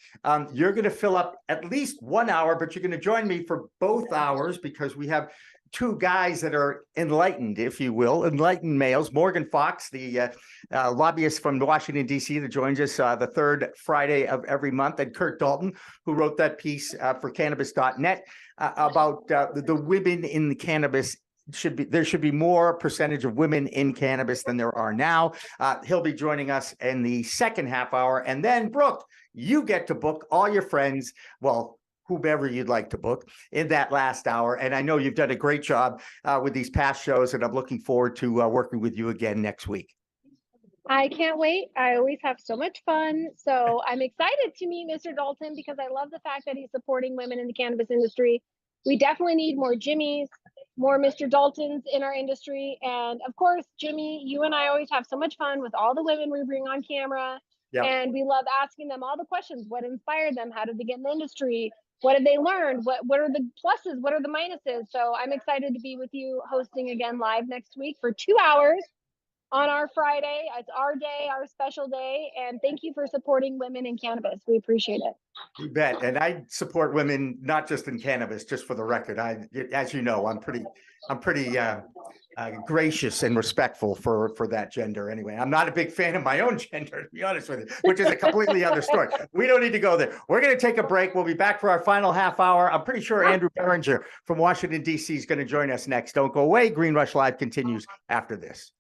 you're going to fill up at least 1 hour, but you're going to join me for both hours because we have two guys that are enlightened, if you will, enlightened males. Morgan Fox, the lobbyist from Washington, D.C. that joins us the third Friday of every month, and Kurt Dalton, who wrote that piece for cannabis.net about the women in the cannabis. There should be more percentage of women in cannabis than there are now. He'll be joining us in the second half hour. And then, Brooke, you get to book all your friends, well, whomever you'd like to book in that last hour. And I know you've done a great job with these past shows, and I'm looking forward to working with you again next week. I can't wait. I always have so much fun. So I'm excited to meet Mr. Dalton because I love the fact that he's supporting women in the cannabis industry. We definitely need more Jimmys, more Mr. Daltons in our industry. And of course, Jimmy, you and I always have so much fun with all the women we bring on camera. Yep. And we love asking them all the questions. What inspired them? How did they get in the industry? What did they learn? What are the pluses? What are the minuses? So I'm excited to be with you hosting again live next week for 2 hours on our Friday. It's our day, our special day. And thank you for supporting women in cannabis. We appreciate it. You bet. And I support women, not just in cannabis, just for the record. As you know, I'm pretty gracious and respectful for that gender. Anyway, I'm not a big fan of my own gender, to be honest with you, which is a completely other story. We don't need to go there. We're going to take a break. We'll be back for our final half hour. I'm pretty sure Andrew Behringer from Washington, D.C. is going to join us next. Don't go away. Green Rush Live continues after this.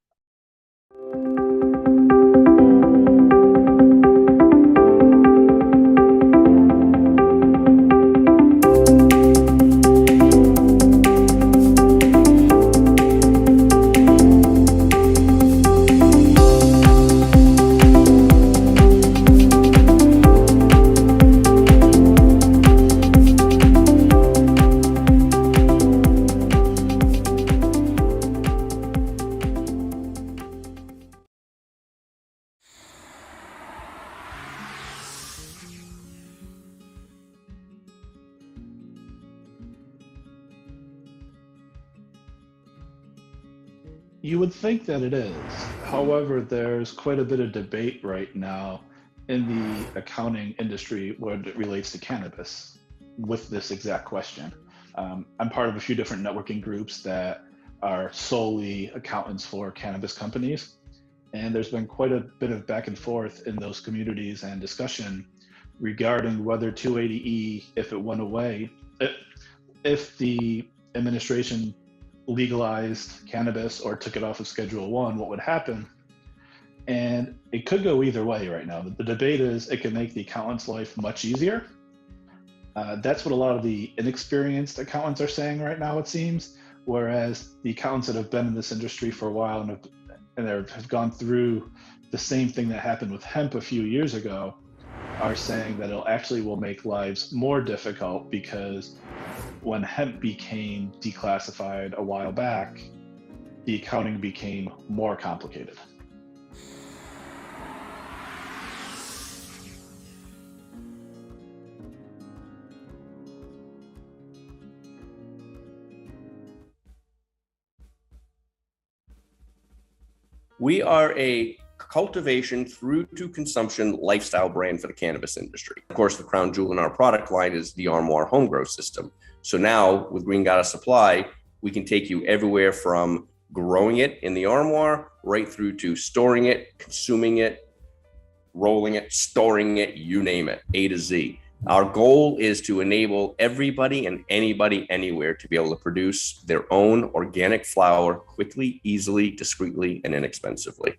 You would think that it is. However, there's quite a bit of debate right now in the accounting industry when it relates to cannabis with this exact question. I'm part of a few different networking groups that are solely accountants for cannabis companies. And there's been quite a bit of back and forth in those communities and discussion regarding whether 280E, if it went away, if the administration legalized cannabis or took it off of Schedule 1, what would happen? And it could go either way right now. The debate is it can make the accountant's life much easier. That's what a lot of the inexperienced accountants are saying right now, it seems, whereas the accountants that have been in this industry for a while and have gone through the same thing that happened with hemp a few years ago are saying that will make lives more difficult because when hemp became declassified a while back, the accounting became more complicated. We are a cultivation through to consumption lifestyle brand for the cannabis industry. Of course, the crown jewel in our product line is the Armoire home grow system. So now with Green Goddess Supply, we can take you everywhere from growing it in the armoire right through to storing it, consuming it, rolling it, storing it, you name it, A to Z. Our goal is to enable everybody and anybody anywhere to be able to produce their own organic flower quickly, easily, discreetly, and inexpensively.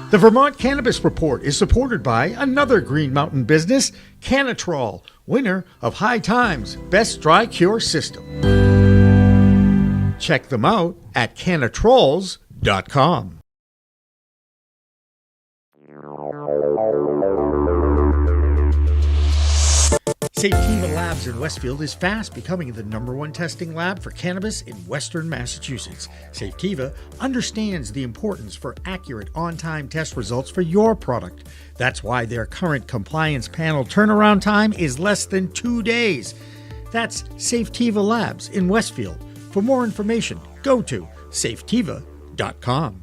The Vermont Cannabis Report is supported by another Green Mountain business, Cannatrol, winner of High Times Best Dry Cure System. Check them out at cannatrols.com. Safetiva Labs in Westfield is fast becoming the #1 testing lab for cannabis in Western Massachusetts. Safetiva understands the importance for accurate on-time test results for your product. That's why their current compliance panel turnaround time is less than 2 days. That's Safetiva Labs in Westfield. For more information, go to safetiva.com.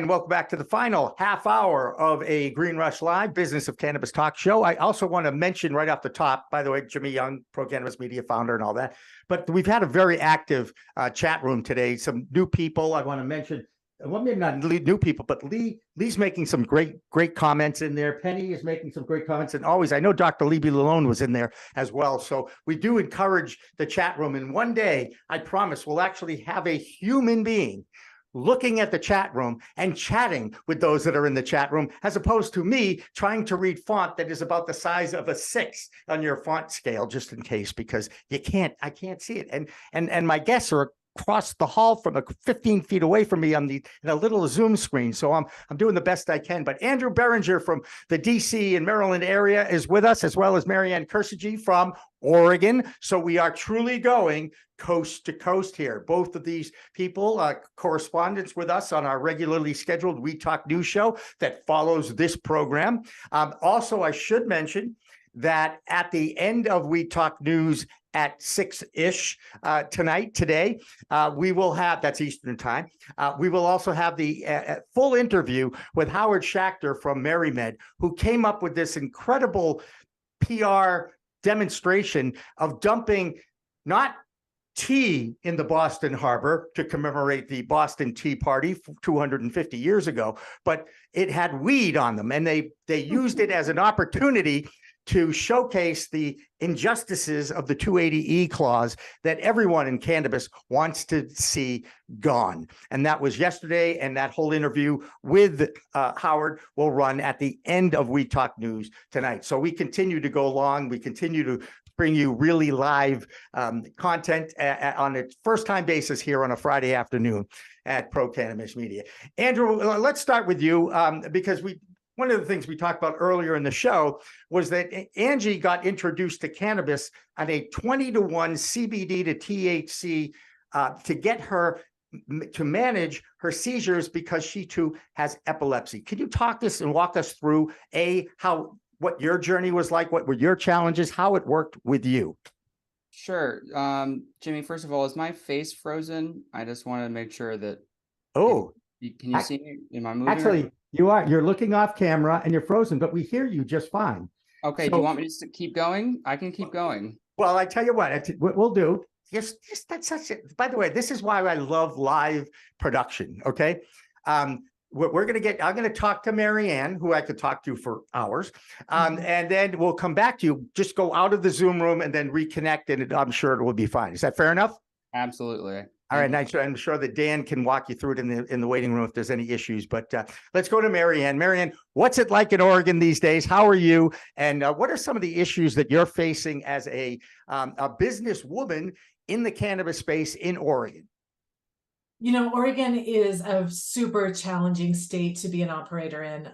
Welcome back to the final half hour of a Green Rush Live Business of Cannabis talk show. I also want to mention right off the top, by the way, Jimmy Young, Pro Cannabis Media founder and all that, but we've had a very active chat room today. Some new people I want to mention. Well, maybe not new people, but Lee's making some great comments in there. Penny is making some great comments. And always, I know Dr. Lee B. Lalone was in there as well. So we do encourage the chat room. And one day, I promise, we'll actually have a human being looking at the chat room and chatting with those that are in the chat room, as opposed to me trying to read font that is about the size of a 6 on your font scale, just in case, because I can't see it. And my guests are across the hall from 15 feet away from me on in a little Zoom screen. So I'm doing the best I can. But Andrew Behringer from the DC and Maryland area is with us, as well as Marianne Cusetjee from Oregon. So we are truly going coast to coast here. Both of these people, correspondents with us on our regularly scheduled We Talk News show that follows this program. Also, I should mention that at the end of We Talk News at 6-ish today, we will have, that's Eastern time, we will also have the full interview with Howard Schachter from MariMed, who came up with this incredible PR demonstration of dumping not tea in the Boston Harbor to commemorate the Boston Tea Party 250 years ago, but it had weed on them, and they used it as an opportunity to showcase the injustices of the 280E clause that everyone in cannabis wants to see gone. And that was yesterday, and that whole interview with Howard will run at the end of We Talk News tonight. So we continue to go along. We continue to bring you really live content on a first-time basis here on a Friday afternoon at Pro Cannabis Media. Andrew, let's start with you because one of the things we talked about earlier in the show was that Angie got introduced to cannabis at a 20-to-1 CBD to THC to get her to manage her seizures because she too has epilepsy. Can you walk us through what your journey was like? What were your challenges? How it worked with you? Sure. Jimmy, first of all, is my face frozen? I just wanted to make sure that. Oh, can you see me? Am I moving? Actually, you are. You're looking off camera and you're frozen, but we hear you just fine. Okay. Do you want me to keep going? I can keep going. Well, I tell you what we'll do. Yes, that's such a. By the way, this is why I love live production. Okay. We're going to I'm going to talk to Marianne, who I could talk to for hours. And then we'll come back to you. Just go out of the Zoom room and then reconnect, and I'm sure it will be fine. Is that fair enough? Absolutely. All right. Nice. I'm sure that Dan can walk you through it in the waiting room if there's any issues. But let's go to Marianne. Marianne, what's it like in Oregon these days? How are you? And what are some of the issues that you're facing as a businesswoman in the cannabis space in Oregon? You know, Oregon is a super challenging state to be an operator in.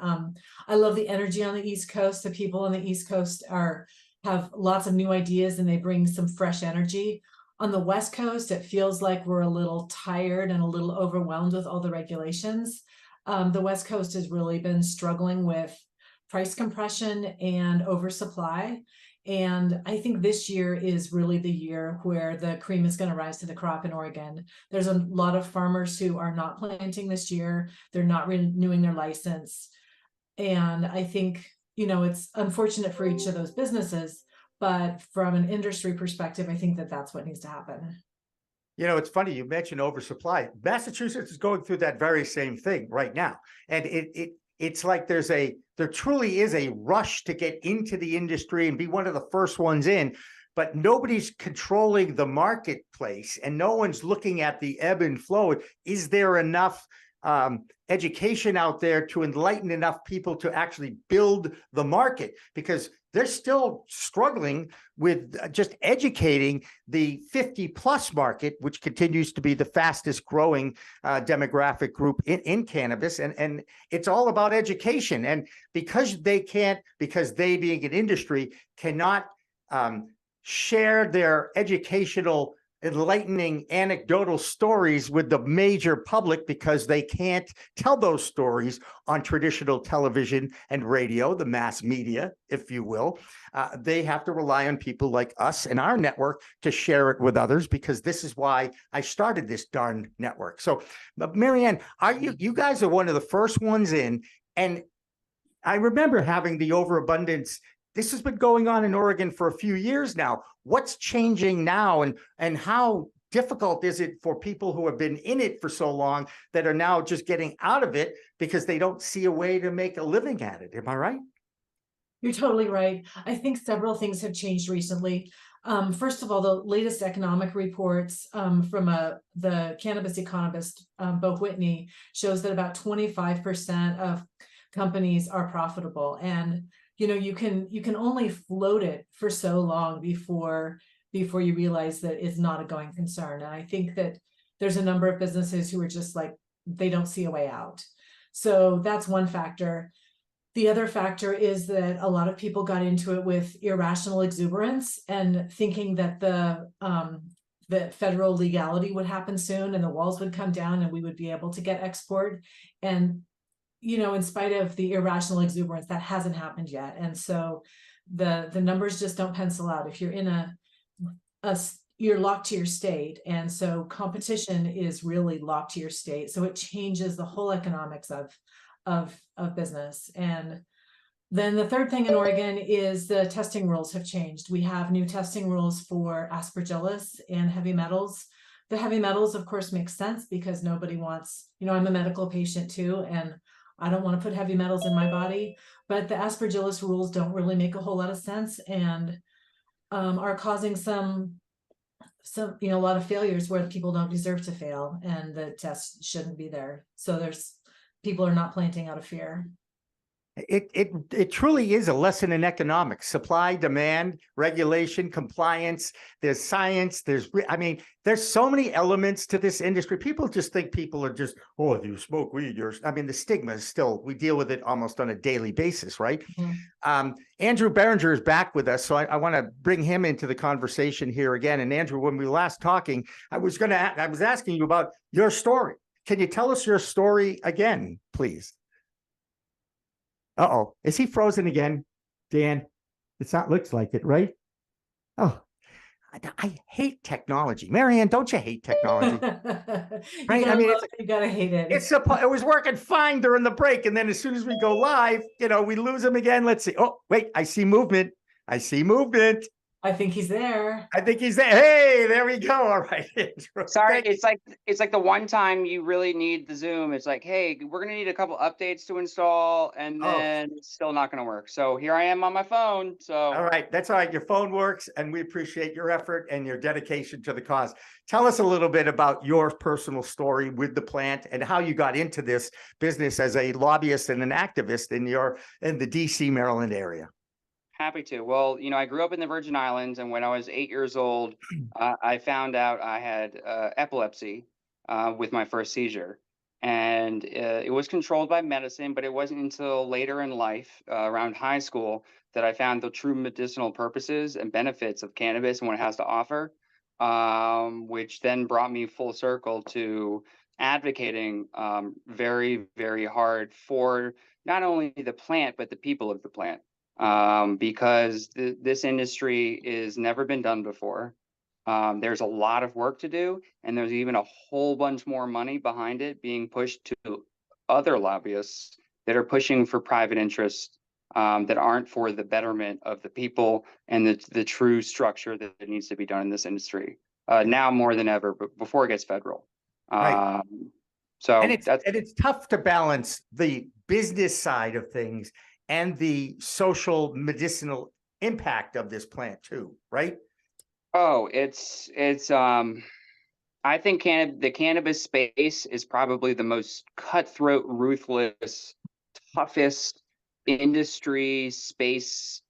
I love the energy on the East Coast. The people on the East Coast are have lots of new ideas and they bring some fresh energy. On the West Coast, it feels like we're a little tired and a little overwhelmed with all the regulations. The West Coast has really been struggling with price compression and oversupply. And I think this year is really the year where the cream is going to rise to the crop in Oregon. There's a lot of farmers who are not planting this year. They're not renewing their license. And I think, it's unfortunate for each of those businesses, but from an industry perspective, I think that that's what needs to happen. It's funny, you mentioned oversupply. Massachusetts is going through that very same thing right now. And it's like there truly is a rush to get into the industry and be one of the first ones in, but nobody's controlling the marketplace and no one's looking at the ebb and flow. Is there enough education out there to enlighten enough people to actually build the market? Because they're still struggling with just educating the 50+ market, which continues to be the fastest growing demographic group in cannabis. And it's all about education. And because they being an industry cannot share their educational enlightening anecdotal stories with the major public, because they can't tell those stories on traditional television and radio, the mass media, if you will. They have to rely on people like us and our network to share it with others, because this is why I started this darn network. So, Marianne, you guys are one of the first ones in, and I remember having the overabundance. This has been going on in Oregon for a few years now. What's changing now, and how difficult is it for people who have been in it for so long that are now just getting out of it because they don't see a way to make a living at it? Am I right? You're totally right. I think several things have changed recently. First of all, the latest economic reports from the cannabis economist, Bo Whitney, shows that about 25% of companies are profitable. And you can only float it for so long before you realize that it's not a going concern. And I think that there's a number of businesses who are just like, they don't see a way out. So that's one factor. The other factor is that a lot of people got into it with irrational exuberance and thinking that the federal legality would happen soon and the walls would come down and we would be able to get export. And in spite of the irrational exuberance, that hasn't happened yet. And so the numbers just don't pencil out. If you're in you're locked to your state. And so competition is really locked to your state. So it changes the whole economics of business. And then the third thing in Oregon is the testing rules have changed. We have new testing rules for aspergillus and heavy metals. The heavy metals, of course, makes sense because nobody wants, I'm a medical patient too, and I don't want to put heavy metals in my body, but the aspergillus rules don't really make a whole lot of sense and are causing a lot of failures where people don't deserve to fail and the tests shouldn't be there. So people are not planting out of fear. It truly is a lesson in economics: supply, demand, regulation, compliance. There's science. There's so many elements to this industry. People just think people are just, oh, if you smoke weed, the stigma is still, we deal with it almost on a daily basis, right? Mm-hmm. Andrew Behringer is back with us, so I want to bring him into the conversation here again. And Andrew, when we were last talking, I was asking you about your story. Can you tell us your story again, please? Uh-oh, is he frozen again, Dan? Looks like it, right? Oh, I hate technology. Marianne, don't you hate technology? Right? You gotta hate it. It was working fine during the break, and then as soon as we go live, we lose him again. Let's see. Oh, wait, I see movement. I think he's there. Hey, there we go. All right. Sorry, it's like the one time you really need the Zoom. It's like, hey, we're gonna need a couple updates to install, and then it's still not gonna work. So here I am on my phone. So all right, that's all right. Your phone works, and we appreciate your effort and your dedication to the cause. Tell us a little bit about your personal story with the plant and how you got into this business as a lobbyist and an activist in the DC, Maryland area. Happy to. Well, I grew up in the Virgin Islands, and when I was 8 years old, I found out I had epilepsy with my first seizure. And it was controlled by medicine, but it wasn't until later in life, around high school, that I found the true medicinal purposes and benefits of cannabis and what it has to offer, which then brought me full circle to advocating very, very hard for not only the plant, but the people of the plant, because this industry has never been done before. There's a lot of work to do, and there's even a whole bunch more money behind it being pushed to other lobbyists that are pushing for private interests that aren't for the betterment of the people and the true structure that needs to be done in this industry now more than ever, but before it gets federal. Right. So and it's tough to balance the business side of things and the social medicinal impact of this plant too, right? Oh, it's I think the cannabis space is probably the most cutthroat, ruthless, toughest industry space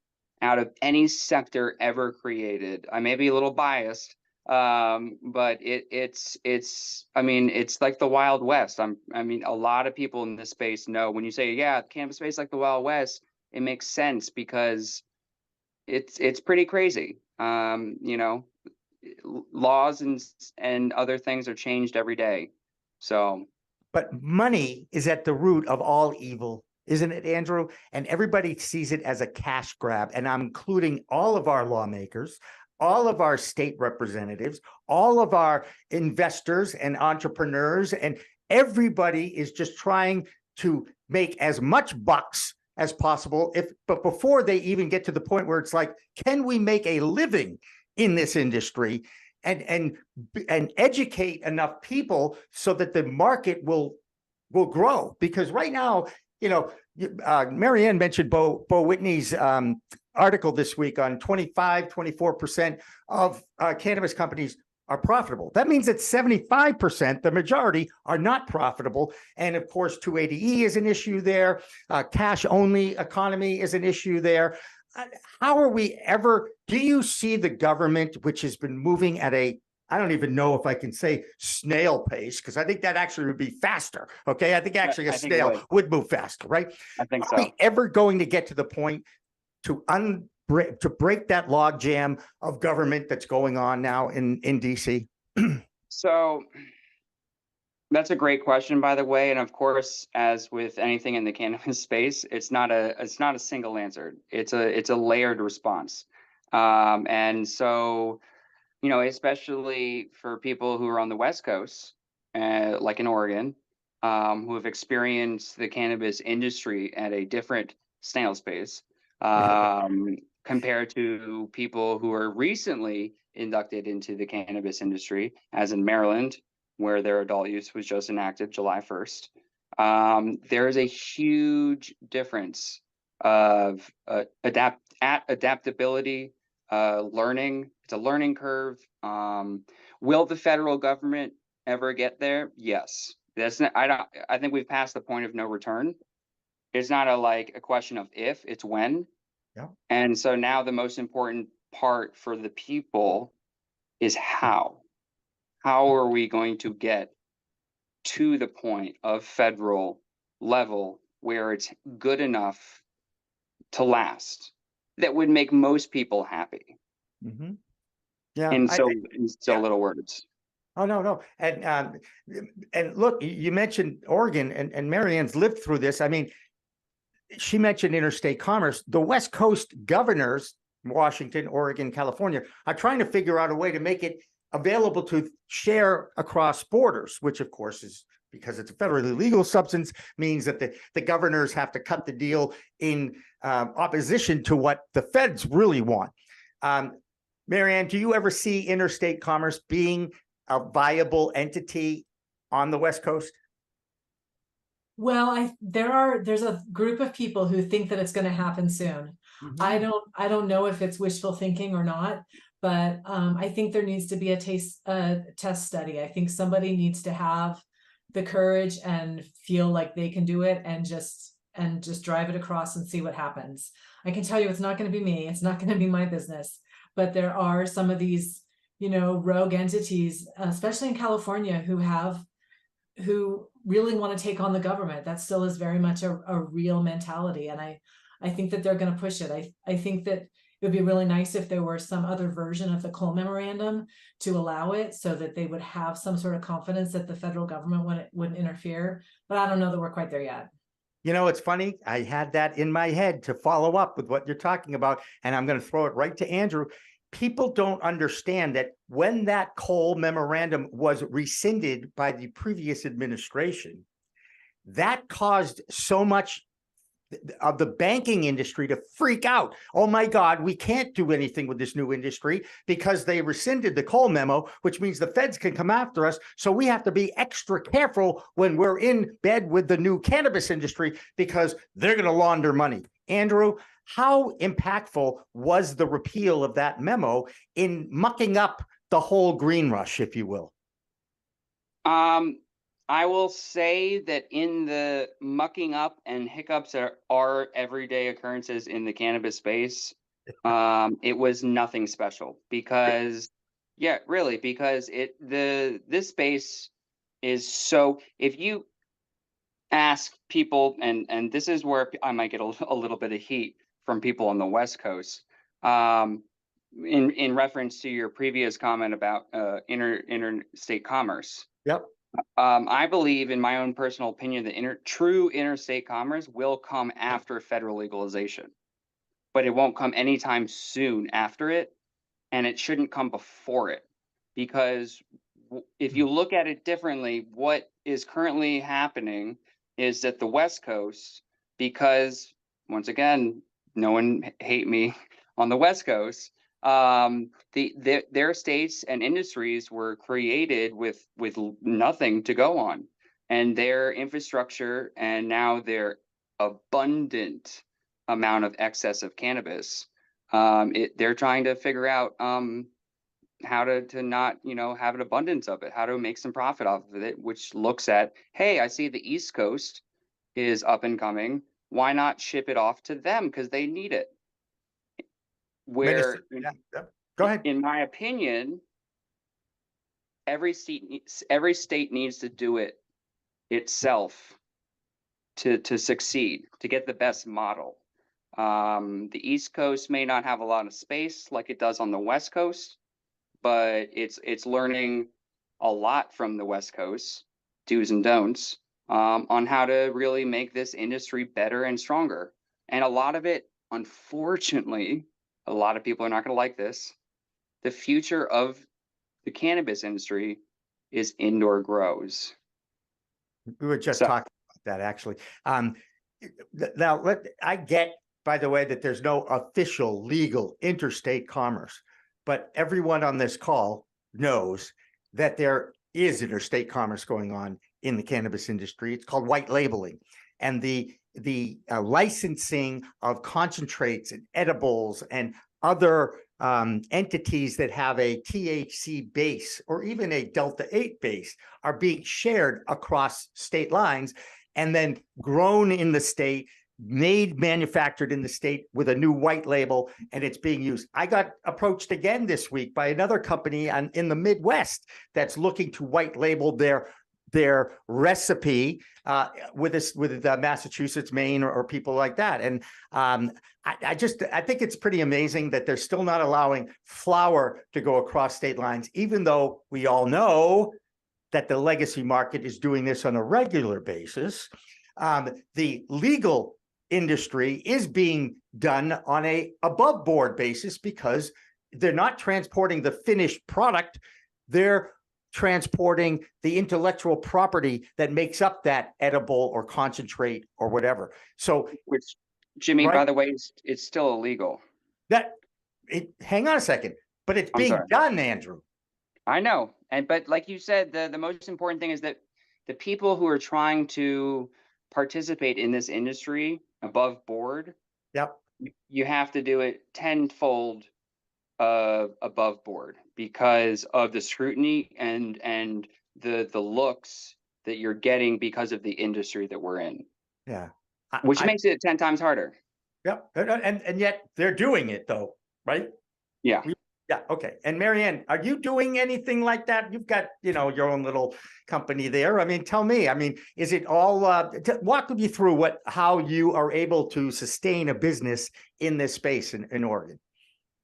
out of any sector ever created. I may be a little biased, but it's I mean, it's like the Wild West. I mean, a lot of people in this space know when you say, yeah, cannabis space is like the Wild West, it makes sense because it's pretty crazy. You know, laws and other things are changed every day. So, but money is at the root of all evil, isn't it, Andrew? And everybody sees it as a cash grab. And I'm including all of our lawmakers, all of our state representatives, all of our investors and entrepreneurs, and everybody is just trying to make as much bucks as possible. But before they even get to the point where it's like, can we make a living in this industry and educate enough people so that the market will grow? Because right now, you know, Marianne mentioned Bo Whitney's article this week on 24% of cannabis companies are profitable. That means that 75%, the majority, are not profitable. And of course, 280E is an issue there. Cash only economy is an issue there. How are we ever, do you see the government, which has been moving at a, I don't even know if I can say snail pace, because I think that actually would be faster. Okay. I think actually a snail would move faster, right? I think so. Are we ever going to get to the point to break that log jam of government that's going on now in DC? So that's a great question, by the way. And of course, as with anything in the cannabis space, it's not a single answer. It's a layered response. And so, you know, especially for people who are on the West Coast, like in Oregon, who have experienced the cannabis industry at a different snail's pace, compared to people who are recently inducted into the cannabis industry, as in Maryland, where their adult use was just enacted July 1st. There is a huge difference of adaptability, learning. It's a learning curve. Will the federal government ever get there? Yes. That's not, I think we've passed the point of no return. It's not a question of if, it's when. Yeah. And so now the most important part for the people is how. How are we going to get to the point of federal level where it's good enough to last, that would make most people happy? Mm-hmm. Yeah. In so little words. Oh, no. And look, you mentioned Oregon, and Marianne's lived through this. I mean, she mentioned interstate commerce. The West Coast governors, Washington, Oregon, California, are trying to figure out a way to make it available to share across borders, which of course is, because it's a federally legal substance, means that the governors have to cut the deal in opposition to what the feds really want. Marianne, do you ever see interstate commerce being a viable entity on the West Coast? Well, there's a group of people who think that it's going to happen soon. Mm-hmm. I don't know if it's wishful thinking or not, but I think there needs to be a test study. I think somebody needs to have the courage and feel like they can do it and just drive it across and see what happens. I can tell you it's not going to be me. It's not going to be my business, but there are some of these, you know, rogue entities, especially in California, who really want to take on the government. That still is very much a real mentality. And I think that they're going to push it. I think that it would be really nice if there were some other version of the Cole memorandum to allow it, so that they would have some sort of confidence that the federal government wouldn't interfere. But I don't know that we're quite there yet. You know, it's funny. I had that in my head to follow up with what you're talking about, and I'm going to throw it right to Andrew. People don't understand that when that Cole memorandum was rescinded by the previous administration, that caused so much of the banking industry to freak out. Oh my God, we can't do anything with this new industry because they rescinded the Cole memo, which means the feds can come after us. So we have to be extra careful when we're in bed with the new cannabis industry because they're going to launder money. Andrew, how impactful was the repeal of that memo in mucking up the whole green rush, if you will? I will say that in the mucking up and hiccups are everyday occurrences in the cannabis space, it was nothing special because, yeah, really, because this space is so, if you ask people, and this is where I might get a little bit of heat from people on the West Coast, in reference to your previous comment about interstate commerce. Yep. I believe, in my own personal opinion, that true interstate commerce will come after federal legalization, but it won't come anytime soon after it, and it shouldn't come before it, because if you look at it differently, what is currently happening is that the West Coast, because once again, no one hate me on the West Coast, their states and industries were created with nothing to go on, and their infrastructure and now their abundant amount of excess of cannabis, they're trying to figure out how to not, have an abundance of it, how to make some profit off of it, which looks at, hey, I see the East Coast is up and coming. Why not ship it off to them? Because they need it. Where, Go ahead. In my opinion, every state needs to do it itself to succeed, to get the best model. The East Coast may not have a lot of space like it does on the West Coast, but it's learning a lot from the West Coast, do's and don'ts, on how to really make this industry better and stronger. And a lot of it, unfortunately, a lot of people are not going to like this. The future of the cannabis industry is indoor grows. We were just talking about that, actually. Now, I get, by the way, that there's no official legal interstate commerce, but everyone on this call knows that there is interstate commerce going on in the cannabis industry. It's called white labeling, and the licensing of concentrates and edibles and other entities that have a THC base or even a Delta-8 base are being shared across state lines and then grown in the state, manufactured in the state with a new white label, and it's being used. I got approached again this week by another company in the Midwest that's looking to white label their recipe with Massachusetts, Maine, or people like that. And I think it's pretty amazing that they're still not allowing flower to go across state lines, even though we all know that the legacy market is doing this on a regular basis. The legal industry is being done on a above board basis because they're not transporting the finished product. They're transporting the intellectual property that makes up that edible or concentrate or whatever. So, which, Jimmy, right? By the way, it's still illegal. Hang on a second, but it's being done, Andrew. I know, but like you said, the most important thing is that the people who are trying to participate in this industry above board, you have to do it tenfold above board because of the scrutiny and the looks that you're getting because of the industry that we're in. Yeah. Which makes it 10 times harder. Yep. And yet they're doing it though, right? Yeah. Yeah. Okay. And Marianne, are you doing anything like that? You've got, your own little company there. I mean, tell me, is it all, walk me through how you are able to sustain a business in this space in Oregon?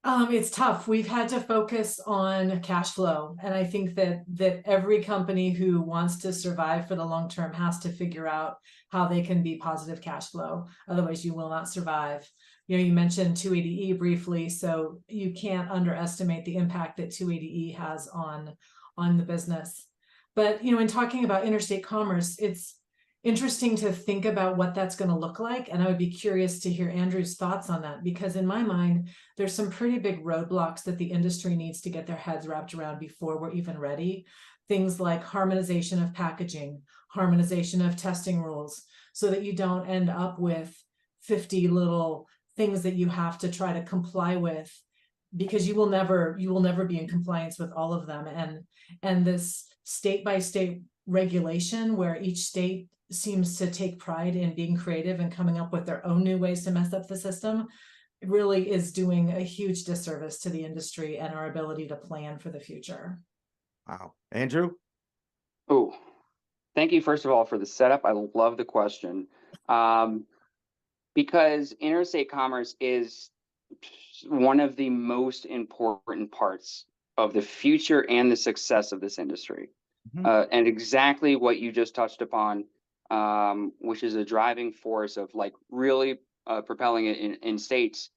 It's tough. We've had to focus on cash flow. And I think that every company who wants to survive for the long term has to figure out how they can be positive cash flow. Otherwise, you will not survive. You mentioned 280E briefly, so you can't underestimate the impact that 280E has on the business. But, in talking about interstate commerce, it's interesting to think about what that's going to look like. And I would be curious to hear Andrew's thoughts on that, because in my mind, there's some pretty big roadblocks that the industry needs to get their heads wrapped around before we're even ready. Things like harmonization of packaging, harmonization of testing rules, so that you don't end up with 50 little things that you have to try to comply with, because you will never be in compliance with all of them. And this state by state regulation, where each state seems to take pride in being creative and coming up with their own new ways to mess up the system, really is doing a huge disservice to the industry and our ability to plan for the future. Wow. Andrew? Oh, thank you, first of all, for the setup. I love the question. Because interstate commerce is one of the most important parts of the future and the success of this industry. Mm-hmm. And exactly what you just touched upon, which is a driving force of really propelling it in states,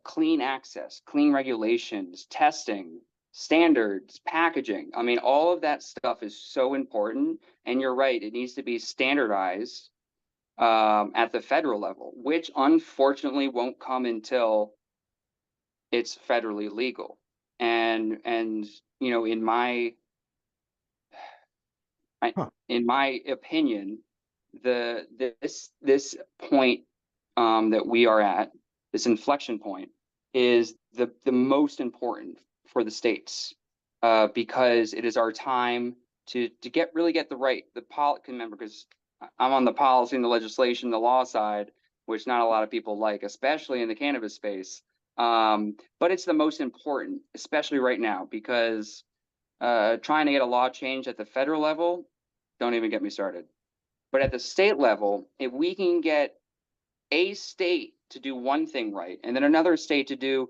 clean access, clean regulations, testing, standards, packaging. All of that stuff is so important. And you're right, it needs to be standardized at the federal level, which unfortunately won't come until it's federally legal. And in my opinion, this point that we are at, this inflection point, is the most important for the states, because it is our time to get the remember, because I'm on the policy and the legislation, the law side, which not a lot of people like, especially in the cannabis space. But it's the most important, especially right now, because trying to get a law change at the federal level, don't even get me started. But at the state level, if we can get a state to do one thing right, and then another state to do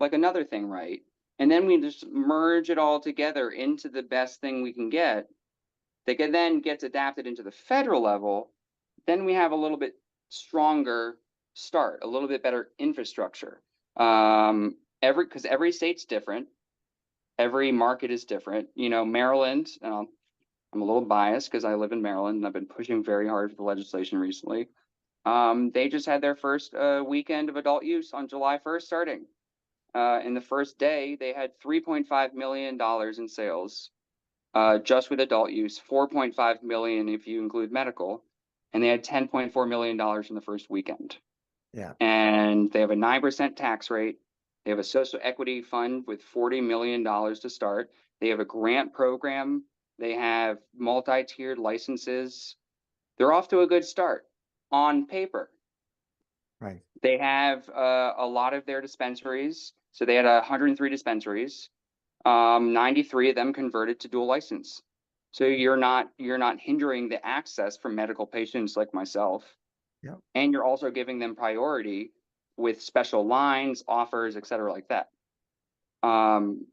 another thing right, and then we just merge it all together into the best thing we can get, that then gets adapted into the federal level, then we have a little bit stronger start, a little bit better infrastructure. Because every state's different, every market is different. Maryland, I'm a little biased because I live in Maryland and I've been pushing very hard for the legislation recently. They just had their first weekend of adult use on July 1st starting. In the first day, they had $3.5 million in sales. Just with adult use, 4.5 million if you include medical, and they had $10.4 million in the first weekend. Yeah. And they have a 9% tax rate. They have a social equity fund with $40 million to start. They have a grant program. They have multi-tiered licenses. They're off to a good start on paper. Right. They have a lot of their dispensaries. So they had 103 dispensaries. 93 of them converted to dual license. So you're not hindering the access for medical patients like myself. Yeah. And you're also giving them priority with special lines, offers, et cetera, like that.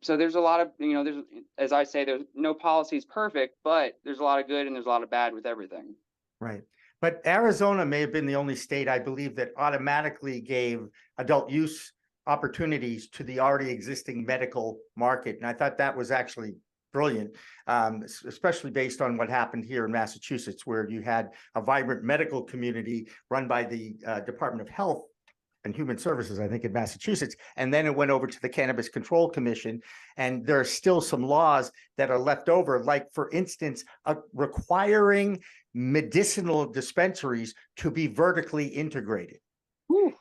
So there's a lot of, there's, as I say, there's no policy is perfect, but there's a lot of good and there's a lot of bad with everything. Right. But Arizona may have been the only state, I believe, that automatically gave adult use opportunities to the already existing medical market. And I thought that was actually brilliant, especially based on what happened here in Massachusetts, where you had a vibrant medical community run by the Department of Health and Human Services, I think, in Massachusetts. And then it went over to the Cannabis Control Commission. And there are still some laws that are left over, like, for instance, requiring medicinal dispensaries to be vertically integrated. Whew.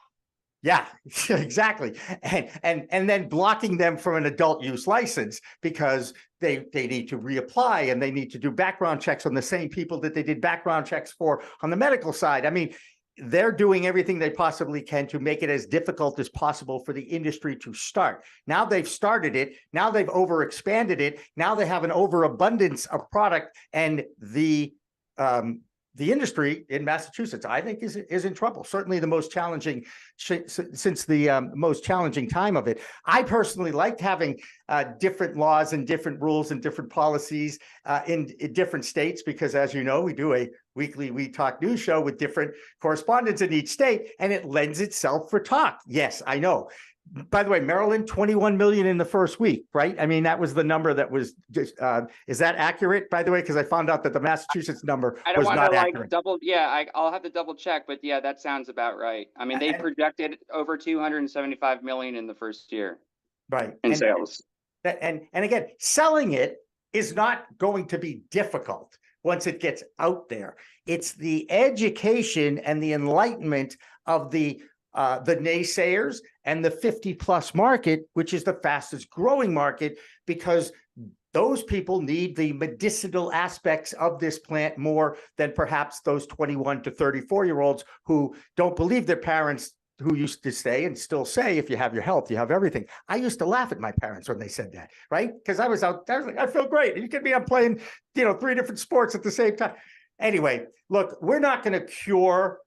Yeah, exactly. And then blocking them from an adult use license because they need to reapply and they need to do background checks on the same people that they did background checks for on the medical side. they're doing everything they possibly can to make it as difficult as possible for the industry to start. Now they've started it. Now they've overexpanded it. Now they have an overabundance of product, and the industry in Massachusetts, I think, is in trouble. Certainly the most challenging since the most challenging time of it. I personally liked having different laws and different rules and different policies in different states, because, as you know, we do a weekly We Talk news show with different correspondents in each state, and it lends itself for talk. Yes, I know. By the way, Maryland, 21 million in the first week, right? I mean, that was the number that was just, is that accurate, by the way? Because I found out that the Massachusetts number I don't was want not to like accurate. double. Yeah, I'll have to double check, but yeah, that sounds about right. I mean, they projected over 275 million in the first year. Right. In sales. And again, selling it is not going to be difficult once it gets out there. It's the education and the enlightenment of the naysayers and the 50+ market, which is the fastest growing market, because those people need the medicinal aspects of this plant more than perhaps those 21 to 34-year-olds who don't believe their parents, who used to say and still say, if you have your health, you have everything. I used to laugh at my parents when they said that, right? Because I was out there, like, I feel great. You could be out playing, 3 different sports at the same time. Anyway, look, we're not going to cure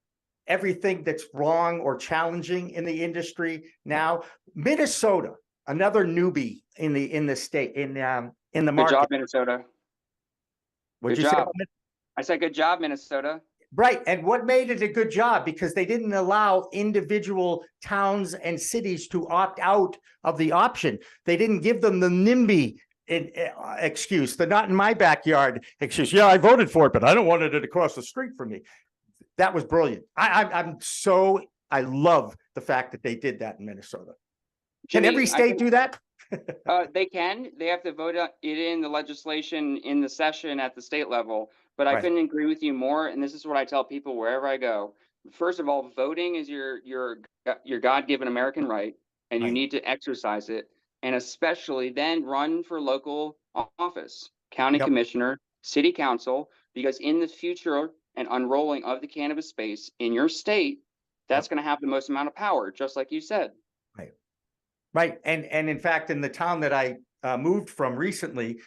everything that's wrong or challenging in the industry now. Minnesota, another newbie in the state, in the market. Good job, Minnesota. What'd Good you say? job. I said, good job, Minnesota. Right. And what made it a good job? Because they didn't allow individual towns and cities to opt out of the option. They didn't give them the NIMBY excuse, the not in my backyard excuse. Yeah, I voted for it, but I don't want it across the street from me. That was brilliant. I love the fact that they did that in Minnesota. Can every state do that? They can. They have to vote it in the legislation in the session at the state level. But I couldn't agree with you more. And this is what I tell people wherever I go. First of all, voting is your God-given American right, and you need to exercise it. And especially then run for local office, county commissioner, city council, because in the future and unrolling of the cannabis space in your state, that's going to have the most amount of power, just like you said. Right. And in fact, in the town that I moved from recently,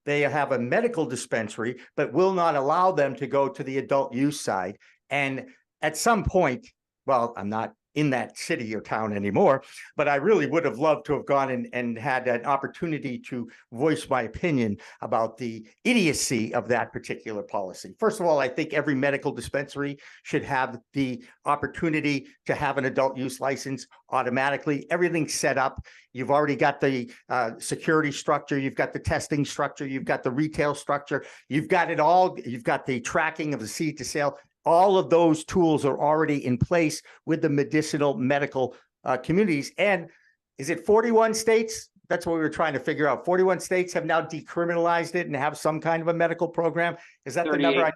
they have a medical dispensary, but will not allow them to go to the adult use side. And at some point, well, I'm not in that city or town anymore, but I really would have loved to have gone and had an opportunity to voice my opinion about the idiocy of that particular policy. First of all, I think every medical dispensary should have the opportunity to have an adult use license automatically. Everything's set up. You've already got the security structure. You've got the testing structure. You've got the retail structure. You've got it all. You've got the tracking of the seed to sale. All of those tools are already in place with the medicinal medical communities. And is it 41 states? That's what we were trying to figure out. 41 states have now decriminalized it and have some kind of a medical program. Is that the number?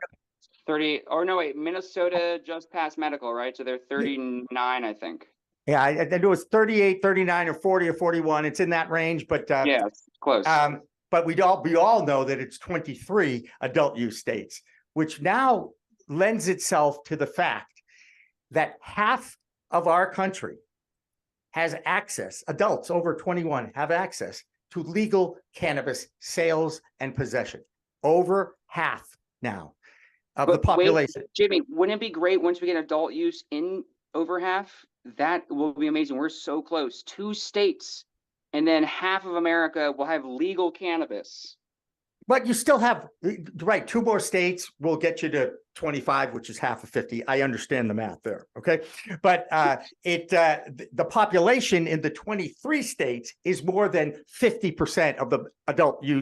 30, or no, wait, Minnesota just passed medical, right? So they're 39, I think. Yeah, I think it was 38, 39, or 40 or 41. It's in that range, but yeah, it's close. But we all know that it's 23 adult use states, which now lends itself to the fact that half of our country has access, adults over 21 have access to legal cannabis sales and possession. Over half now of the population. Wait, Jimmy, wouldn't it be great once we get adult use in over half? That will be amazing. We're so close. 2 states, and then half of America will have legal cannabis. But you still have, right, 2 more states will get you to 25, which is half of 50. I understand the math there, okay? But the population in the 23 states is more than 50% of the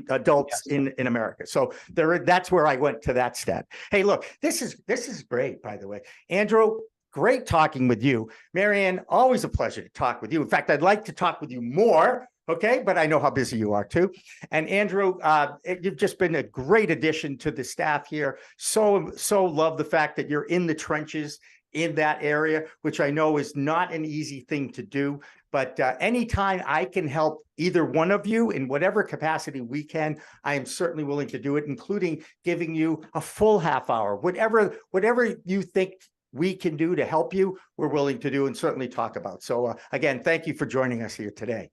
adults in America. So that's where I went to that stat. Hey, look, this is great, by the way. Andrew, great talking with you. Marianne, always a pleasure to talk with you. In fact, I'd like to talk with you more. Okay, but I know how busy you are too. And Andrew, you've just been a great addition to the staff here. So love the fact that you're in the trenches in that area, which I know is not an easy thing to do. But anytime I can help either one of you in whatever capacity we can, I am certainly willing to do it, including giving you a full half hour, whatever you think we can do to help you, we're willing to do and certainly talk about. So again, thank you for joining us here today.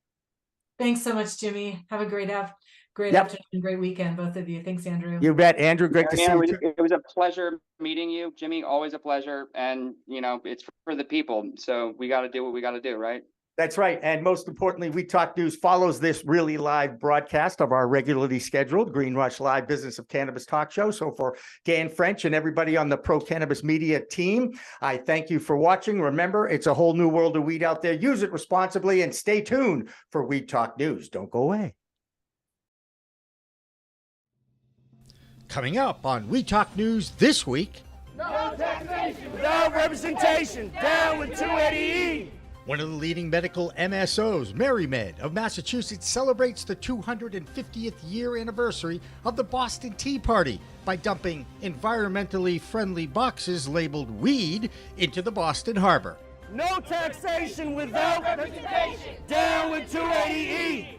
Thanks so much, Jimmy. Have a great Yep. afternoon, great weekend, both of you. Thanks, Andrew. You bet, Andrew. Great to see Marianne, you. it was a pleasure meeting you, Jimmy. Always a pleasure, and it's for the people. So we got to do what we got to do, right? That's right. And most importantly, We Talk News follows this really live broadcast of our regularly scheduled Green Rush Live Business of Cannabis talk show. So for Dan French and everybody on the Pro Cannabis Media team, I thank you for watching. Remember, it's a whole new world of weed out there. Use it responsibly and stay tuned for We Talk News. Don't go away. Coming up on We Talk News this week. No taxation without representation. Down with 280E. One of the leading medical MSOs, MariMed of Massachusetts, celebrates the 250th year anniversary of the Boston Tea Party by dumping environmentally friendly boxes labeled weed into the Boston Harbor. No taxation without representation. Down with 280E.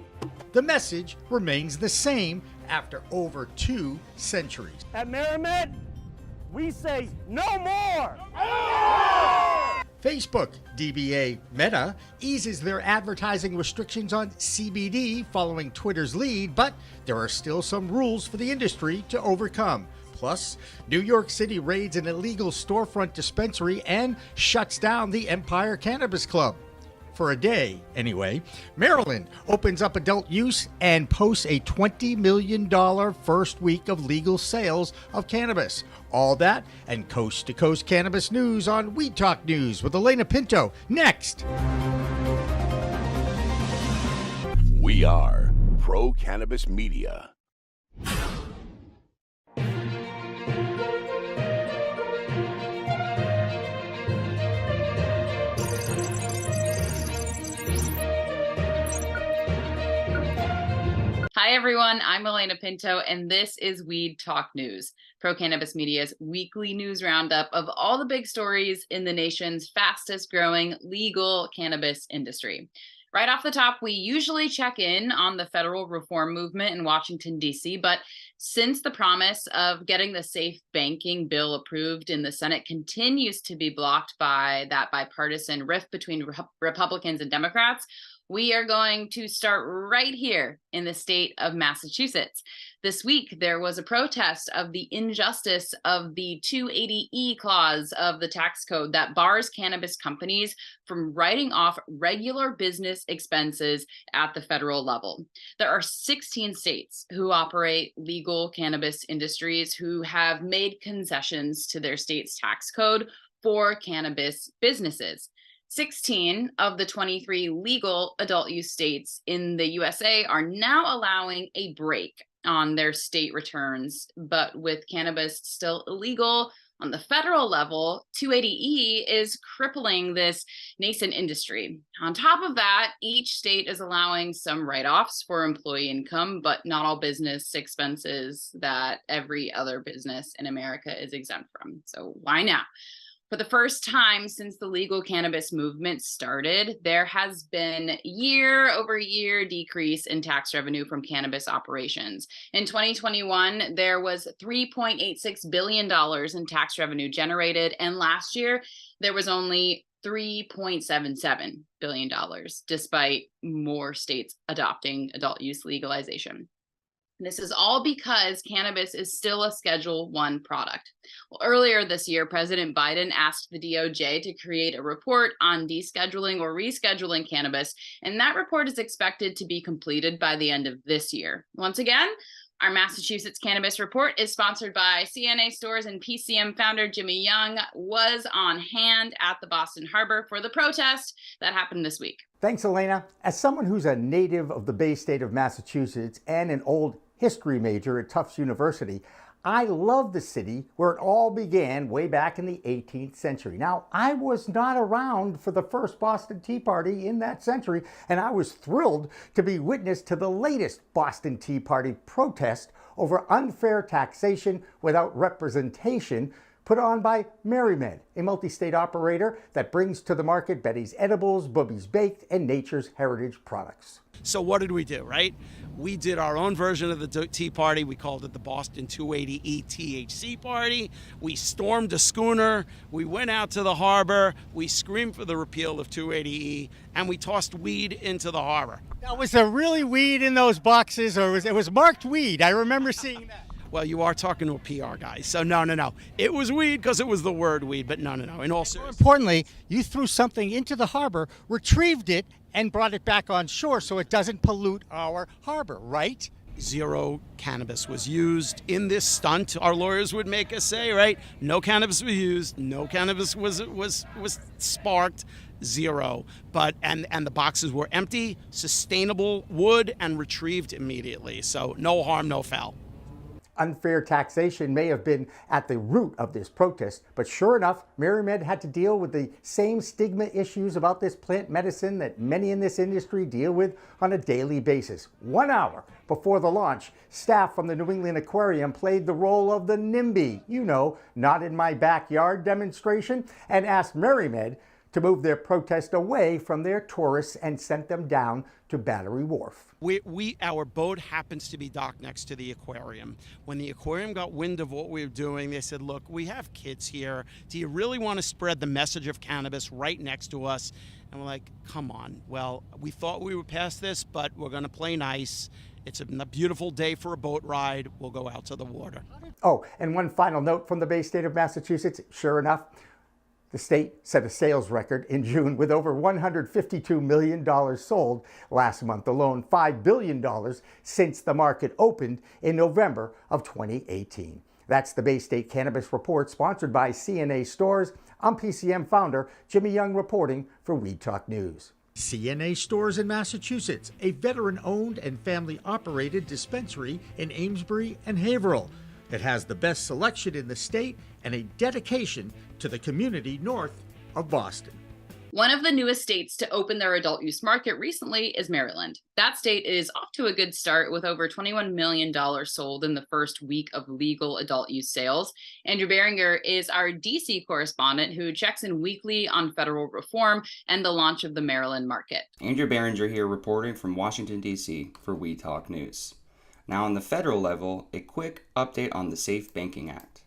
The message remains the same after over 2 centuries. At MariMed, we say no more. Facebook, DBA Meta, eases their advertising restrictions on CBD following Twitter's lead, but there are still some rules for the industry to overcome. Plus, New York City raids an illegal storefront dispensary and shuts down the Empire Cannabis Club. For a day, anyway. Maryland opens up adult use and posts a $20 million first week of legal sales of cannabis. All that and coast-to-coast cannabis news on We Talk News with Elena Pinto. Next. We are Pro Cannabis Media. Hi, everyone. I'm Elena Pinto, and this is Weed Talk News, Pro Cannabis Media's weekly news roundup of all the big stories in the nation's fastest growing legal cannabis industry. Right off the top, we usually check in on the federal reform movement in Washington, D.C., but since the promise of getting the SAFE Banking bill approved in the Senate continues to be blocked by that bipartisan rift between Republicans and Democrats, we are going to start right here in the state of Massachusetts. This week, there was a protest of the injustice of the 280E clause of the tax code that bars cannabis companies from writing off regular business expenses at the federal level. There are 16 states who operate legal cannabis industries who have made concessions to their state's tax code for cannabis businesses. 16 of the 23 legal adult use states in the USA are now allowing a break on their state returns, but with cannabis still illegal on the federal level, 280E is crippling this nascent industry. On top of that, each state is allowing some write-offs for employee income, but not all business expenses that every other business in America is exempt from. So why now? For the first time since the legal cannabis movement started, there has been year-over-year decrease in tax revenue from cannabis operations. In 2021, there was $3.86 billion in tax revenue generated, and last year there was only $3.77 billion, despite more states adopting adult use legalization. This is all because cannabis is still a Schedule I product. Well, earlier this year, President Biden asked the DOJ to create a report on descheduling or rescheduling cannabis, and that report is expected to be completed by the end of this year. Once again, our Massachusetts Cannabis Report is sponsored by CNA Stores, and PCM founder Jimmy Young was on hand at the Boston Harbor for the protest that happened this week. Thanks, Elena. As someone who's a native of the Bay State of Massachusetts and an old history major at Tufts University, I love the city where it all began way back in the 18th century. Now, I was not around for the first Boston Tea Party in that century, and I was thrilled to be witness to the latest Boston Tea Party protest over unfair taxation without representation put on by MariMed, a multi-state operator that brings to the market Betty's Edibles, Booby's Baked, and Nature's Heritage products. So what did we do, right? We did our own version of the Tea Party. We called it the Boston 280E THC Party. We stormed a schooner. We went out to the harbor. We screamed for the repeal of 280E, and we tossed weed into the harbor. Now, was there really weed in those boxes, or it was marked weed? I remember seeing that. Well, you are talking to a PR guy, so no. It was weed because it was the word weed, but no. In all seriousness. More importantly, you threw something into the harbor, retrieved it, and brought it back on shore so it doesn't pollute our harbor, right? Zero cannabis was used in this stunt. Our lawyers would make us say, right? No cannabis was used. No cannabis was sparked. Zero. But and the boxes were empty, sustainable wood, and retrieved immediately. So no harm, no foul. Unfair taxation may have been at the root of this protest, but sure enough, MariMed had to deal with the same stigma issues about this plant medicine that many in this industry deal with on a daily basis. 1 hour before the launch, staff from the New England Aquarium played the role of the NIMBY, not in my backyard demonstration, and asked MariMed to move their protest away from their tourists and sent them down to Battery Wharf. Our boat happens to be docked next to the aquarium. When the aquarium got wind of what we were doing, they said, look, we have kids here. Do you really want to spread the message of cannabis right next to us? And we're like, come on. Well, we thought we were past this, but we're going to play nice. It's a beautiful day for a boat ride. We'll go out to the water. Oh, and one final note from the Bay State of Massachusetts. Sure enough, the state set a sales record in June with over $152 million sold last month alone, $5 billion since the market opened in November of 2018. That's the Bay State Cannabis Report, sponsored by CNA Stores. I'm PCM founder Jimmy Young reporting for Weed Talk News. CNA Stores in Massachusetts, a veteran-owned and family-operated dispensary in Amesbury and Haverhill. It has the best selection in the state and a dedication to the community north of Boston. One of the newest states to open their adult use market recently is Maryland. That state is off to a good start with over $21 million sold in the first week of legal adult use sales. Andrew Behringer is our DC correspondent who checks in weekly on federal reform and the launch of the Maryland market. Andrew Behringer here reporting from Washington, D.C. for We Talk News. Now on the federal level, a quick update on the Safe Banking Act.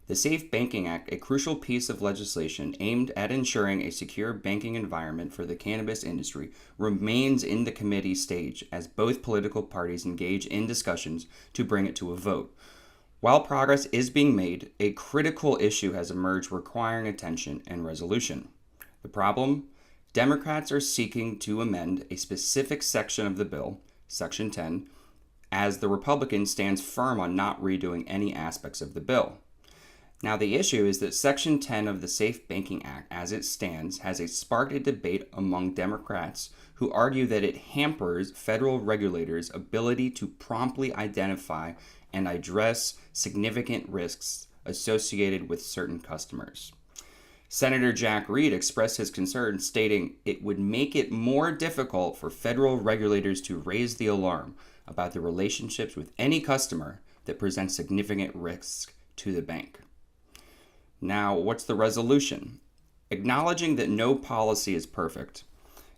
The Safe Banking Act, a crucial piece of legislation aimed at ensuring a secure banking environment for the cannabis industry, remains in the committee stage as both political parties engage in discussions to bring it to a vote. While progress is being made, a critical issue has emerged requiring attention and resolution. The problem? Democrats are seeking to amend a specific section of the bill, Section 10, as the Republican stands firm on not redoing any aspects of the bill. Now, the issue is that Section 10 of the Safe Banking Act, as it stands, has sparked a debate among Democrats who argue that it hampers federal regulators' ability to promptly identify and address significant risks associated with certain customers. Senator Jack Reed expressed his concern, stating it would make it more difficult for federal regulators to raise the alarm about the relationships with any customer that presents significant risk to the bank. Now, what's the resolution? Acknowledging that no policy is perfect,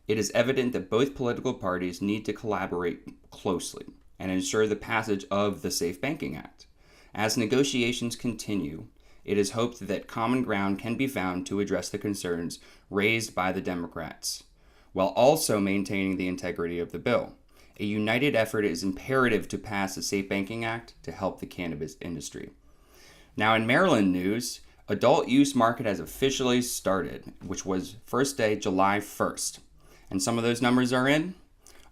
it is evident that both political parties need to collaborate closely and ensure the passage of the Safe Banking Act. As negotiations continue, it is hoped that common ground can be found to address the concerns raised by the Democrats, while also maintaining the integrity of the bill. A united effort is imperative to pass the Safe Banking Act to help the cannabis industry. Now, in Maryland news, adult use market has officially started, which was first day July 1st. And some of those numbers are in.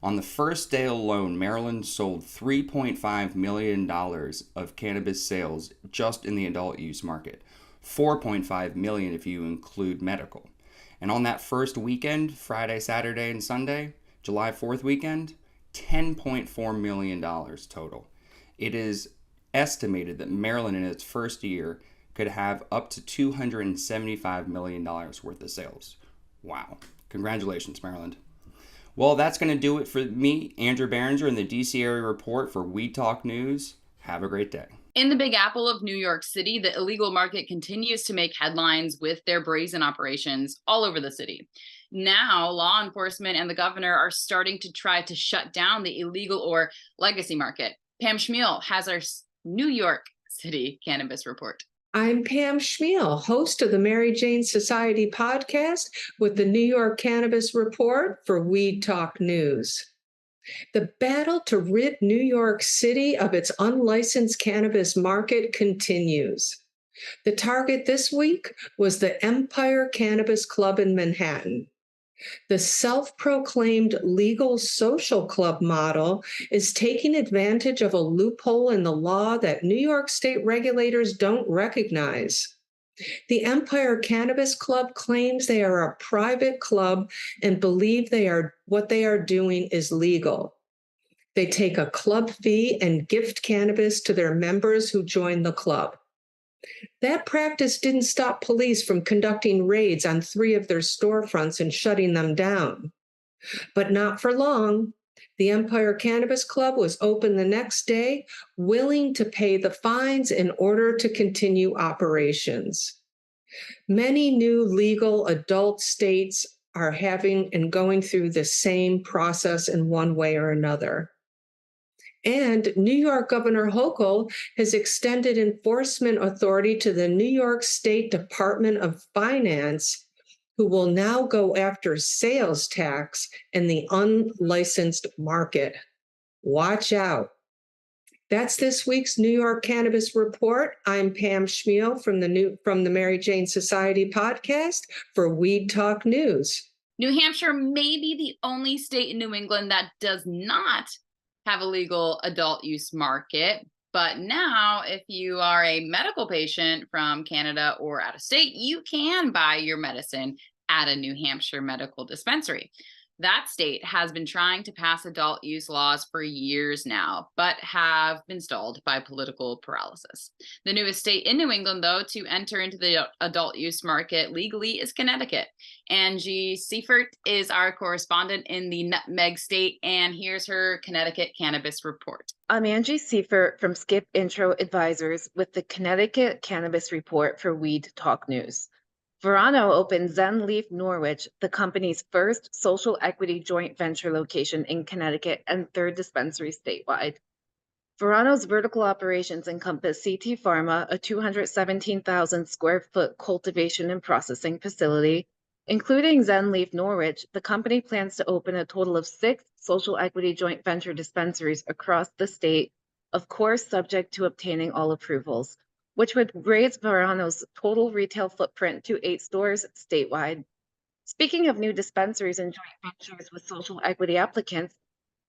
On the first day alone, Maryland sold $3.5 million of cannabis sales just in the adult use market. $4.5 million if you include medical. And on that first weekend, Friday, Saturday, and Sunday, July 4th weekend, $10.4 million total. It is estimated that Maryland in its first year could have up to $275 million worth of sales. Wow. Congratulations, Maryland. Well, that's going to do it for me, Andrew Behringer, in the DC area report for We Talk News. Have a great day. In the Big Apple of New York City, the illegal market continues to make headlines with their brazen operations all over the city. Now, law enforcement and the governor are starting to try to shut down the illegal or legacy market. Pam Schmiel has our New York City cannabis report. I'm Pam Schmiel, host of the Mary Jane Society podcast with the New York Cannabis Report for Weed Talk News. The battle to rid New York City of its unlicensed cannabis market continues. The target this week was the Empire Cannabis Club in Manhattan. The self-proclaimed legal social club model is taking advantage of a loophole in the law that New York State regulators don't recognize. The Empire Cannabis Club claims they are a private club and believe what they are doing is legal. They take a club fee and gift cannabis to their members who join the club. That practice didn't stop police from conducting raids on 3 of their storefronts and shutting them down. But not for long. The Empire Cannabis Club was open the next day, willing to pay the fines in order to continue operations. Many new legal adult states are having and going through the same process in one way or another. And New York Governor Hochul has extended enforcement authority to the New York State Department of Finance, who will now go after sales tax in the unlicensed market. Watch out. That's this week's New York Cannabis Report. I'm Pam Schmiel from the Mary Jane Society podcast for Weed Talk News. New Hampshire may be the only state in New England that does not have a legal adult use market. But now, if you are a medical patient from Canada or out of state, you can buy your medicine at a New Hampshire medical dispensary. That state has been trying to pass adult use laws for years now, but have been stalled by political paralysis. The newest state in New England, though, to enter into the adult use market legally is Connecticut. Angie Siefert is our correspondent in the Nutmeg State, and here's her Connecticut Cannabis Report. I'm Angie Siefert from Skip Intro Advisors with the Connecticut Cannabis Report for Weed Talk News. Farone opened Zen Leaf Norwich, the company's first social equity joint venture location in Connecticut and 3rd dispensary statewide. Farone's vertical operations encompass CT Pharma, a 217,000 square foot cultivation and processing facility. Including Zen Leaf Norwich, the company plans to open a total of 6 social equity joint venture dispensaries across the state, of course subject to obtaining all approvals, which would raise Farone's total retail footprint to 8 stores statewide. Speaking of new dispensaries and joint ventures with social equity applicants,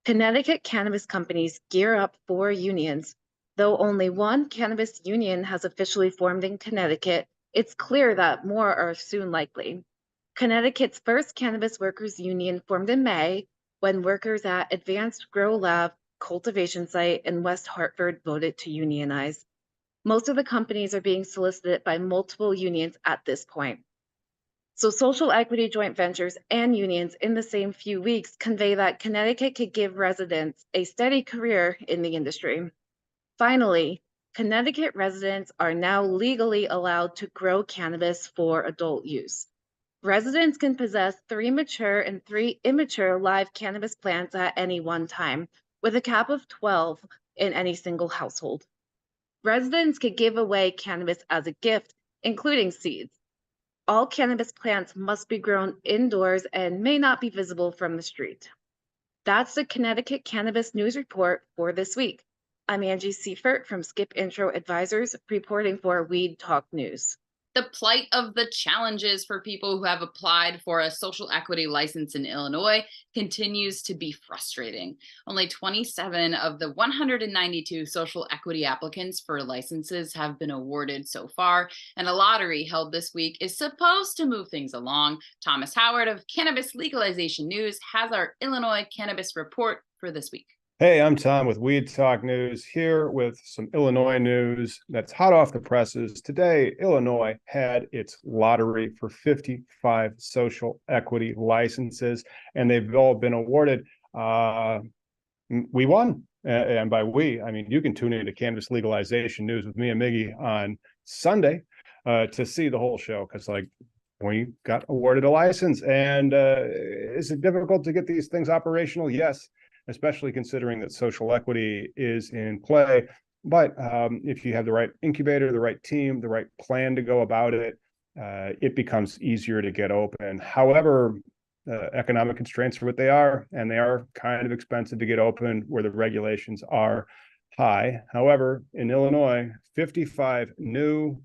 Connecticut cannabis companies gear up for unions. Though only one cannabis union has officially formed in Connecticut, it's clear that more are soon likely. Connecticut's first cannabis workers union formed in May when workers at Advanced Grow Lab cultivation site in West Hartford voted to unionize. Most of the companies are being solicited by multiple unions at this point. So social equity joint ventures and unions in the same few weeks convey that Connecticut could give residents a steady career in the industry. Finally, Connecticut residents are now legally allowed to grow cannabis for adult use. Residents can possess 3 mature and 3 immature live cannabis plants at any one time, with a cap of 12 in any single household. Residents could give away cannabis as a gift, including seeds. All cannabis plants must be grown indoors and may not be visible from the street. That's the Connecticut Cannabis News Report for this week. I'm Angie Siefert from Skip Intro Advisors, reporting for Weed Talk News. The plight of the challenges for people who have applied for a social equity license in Illinois continues to be frustrating. Only 27 of the 192 social equity applicants for licenses have been awarded so far, and a lottery held this week is supposed to move things along. Thomas Howard of Cannabis Legalization News has our Illinois Cannabis Report for this week. Hey, I'm Tom with Weed Talk News, here with some Illinois news that's hot off the presses. Today, Illinois had its lottery for 55 social equity licenses, and they've all been awarded. We won. And by we, I mean, you can tune into Cannabis Legalization News with me and Miggy on Sunday to see the whole show. Because like we got awarded a license, and is it difficult to get these things operational? Yes, especially considering that social equity is in play. But if you have the right incubator, the right team, the right plan to go about it, it becomes easier to get open. However, economic constraints are what they are, and they are kind of expensive to get open where the regulations are high. However, in Illinois, 55 new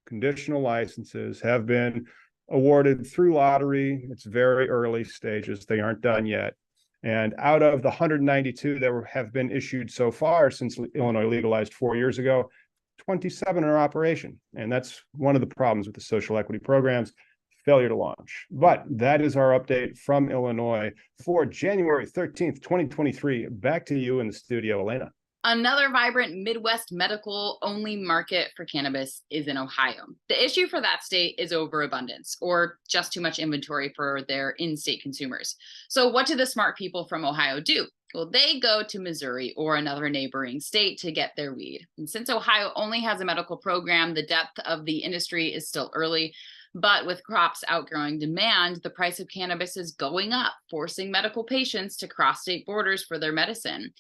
conditional licenses have been awarded through lottery. It's very early stages. They aren't done yet. And out of the 192 that have been issued so far since Illinois legalized 4 years ago, 27 are in operation. And that's one of the problems with the social equity programs, failure to launch. But that is our update from Illinois for January 13th, 2023. Back to you in the studio, Elena. Another vibrant Midwest medical-only market for cannabis is in Ohio. The issue for that state is overabundance, or just too much inventory for their in-state consumers. So what do the smart people from Ohio do? Well, they go to Missouri or another neighboring state to get their weed. And since Ohio only has a medical program, the depth of the industry is still early. But with crops outgrowing demand, the price of cannabis is going up, forcing medical patients to cross state borders for their medicine.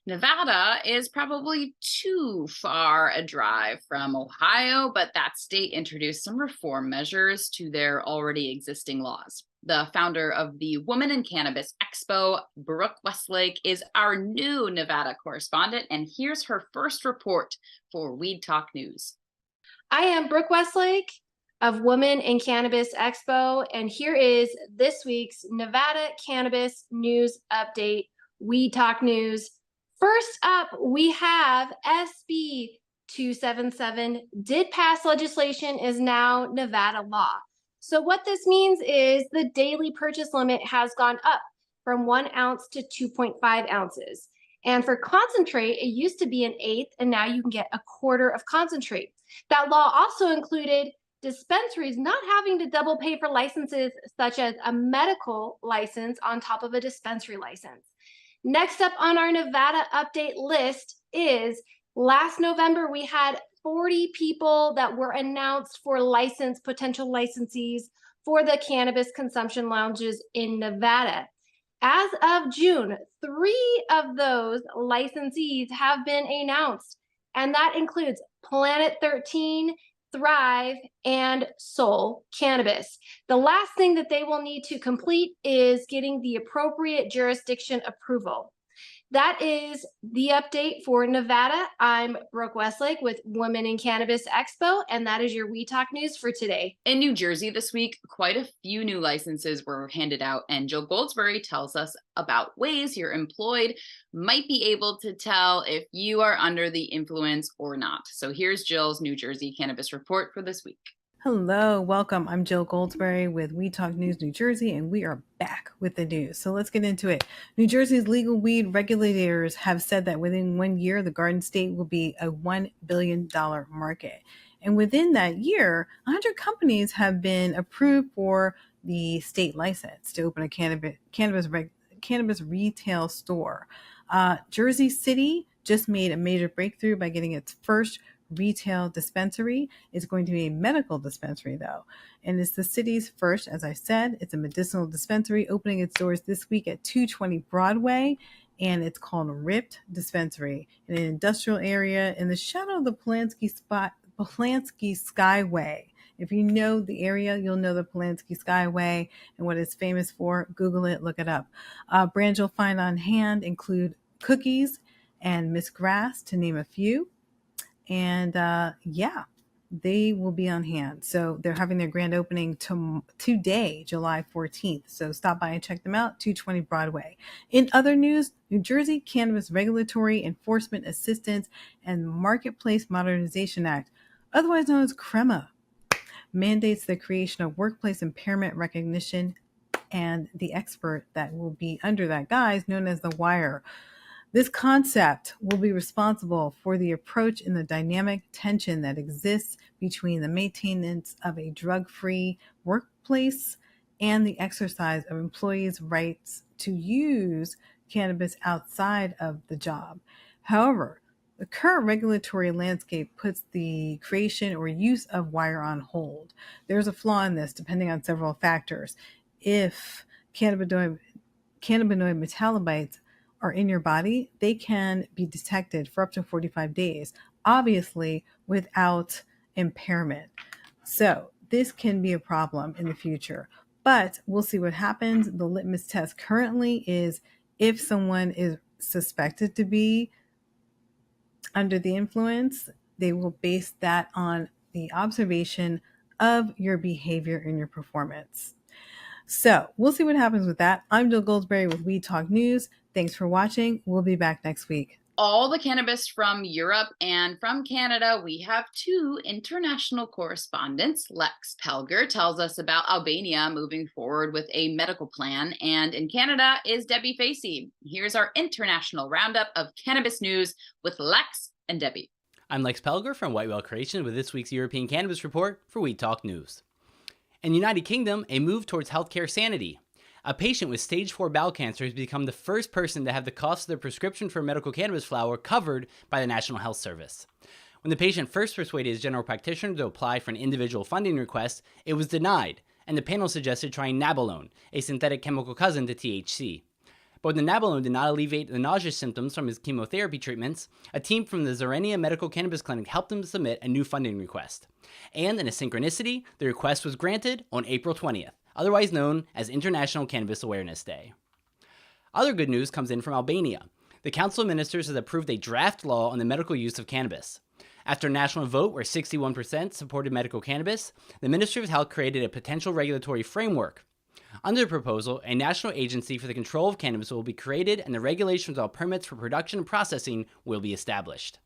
Nevada is probably too far a drive from Ohio, but that state introduced some reform measures to their already existing laws. The founder of the Women in Cannabis Expo, Brooke Westlake, is our new Nevada correspondent, and here's her first report for Weed Talk News. I am Brooke Westlake of Women in Cannabis Expo, and here is this week's Nevada Cannabis News Update, Weed Talk News. First up, we have SB 277 did pass legislation, is now Nevada law. So what this means is the daily purchase limit has gone up from 1 ounce to 2.5 ounces. And for concentrate, it used to be an eighth, and now you can get a quarter of concentrate. That law also included dispensaries not having to double pay for licenses, such as a medical license on top of a dispensary license. Next up on our Nevada update list is last November, we had 40 people that were announced for potential licensees for the cannabis consumption lounges in Nevada. As of June, 3 of those licensees have been announced, and that includes Planet 13, Thrive, and Soul Cannabis. The last thing that they will need to complete is getting the appropriate jurisdiction approval. That is the update for Nevada. I'm Brooke Westlake with Women in Cannabis Expo, and that is your We Talk News for today. In New Jersey this week, quite a few new licenses were handed out, and Jill Goldsberry tells us about ways your employed might be able to tell if you are under the influence or not. So here's Jill's New Jersey Cannabis Report for this week. Hello, welcome. I'm Jill Goldsberry with We Talk News New Jersey, and we are back with the news. So let's get into it. New Jersey's legal weed regulators have said that within 1 year, the Garden State will be a $1 billion market. And within that year, 100 companies have been approved for the state license to open a cannabis retail store. Jersey City just made a major breakthrough by getting its first retail dispensary. It's going to be a medical dispensary though, and it's the city's first. As I said, it's a medicinal dispensary opening its doors this week at 220 Broadway, and it's called Ripped Dispensary in an industrial area in the shadow of the Polanski Skyway. If you know the area, you'll know the Polanski Skyway and what it's famous for. Google it, look it up. Brands you'll find on hand include Cookies and Miss Grass, to name a few. And they will be on hand. So they're having their grand opening today, July 14th. So stop by and check them out, 220 Broadway. In other news, New Jersey Cannabis Regulatory Enforcement Assistance and Marketplace Modernization Act, otherwise known as CREMA, mandates the creation of workplace impairment recognition, and the expert that will be under that guise, known as the WIRE. This concept will be responsible for the approach in the dynamic tension that exists between the maintenance of a drug-free workplace and the exercise of employees' rights to use cannabis outside of the job. However, the current regulatory landscape puts the creation or use of wire on hold. There's a flaw in this depending on several factors. If cannabinoid metabolites are in your body, they can be detected for up to 45 days, obviously without impairment. So this can be a problem in the future, but we'll see what happens. The litmus test currently is if someone is suspected to be under the influence, they will base that on the observation of your behavior and your performance. So we'll see what happens with that. I'm Jill Goldsberry with We Talk News. Thanks for watching. We'll be back next week. All the cannabis from Europe and from Canada. We have two international correspondents. Lex Pelger tells us about Albania moving forward with a medical plan. And in Canada is Debbie Facey. Here's our international roundup of cannabis news with Lex and Debbie. I'm Lex Pelger from White Whale Creations with this week's European Cannabis Report for We Talk News. In the United Kingdom, a move towards healthcare sanity. A patient with stage 4 bowel cancer has become the first person to have the cost of their prescription for medical cannabis flower covered by the National Health Service. When the patient first persuaded his general practitioner to apply for an individual funding request, it was denied, and the panel suggested trying nabilone, a synthetic chemical cousin to THC. But when the nabilone did not alleviate the nausea symptoms from his chemotherapy treatments, a team from the Zerenia Medical Cannabis Clinic helped him submit a new funding request. And in a synchronicity, the request was granted on April 20th. Otherwise known as International Cannabis Awareness Day. Other good news comes in from Albania. The Council of Ministers has approved a draft law on the medical use of cannabis. After a national vote where 61% supported medical cannabis, the Ministry of Health created a potential regulatory framework. Under the proposal, a national agency for the control of cannabis will be created and the regulations on permits for production and processing will be established.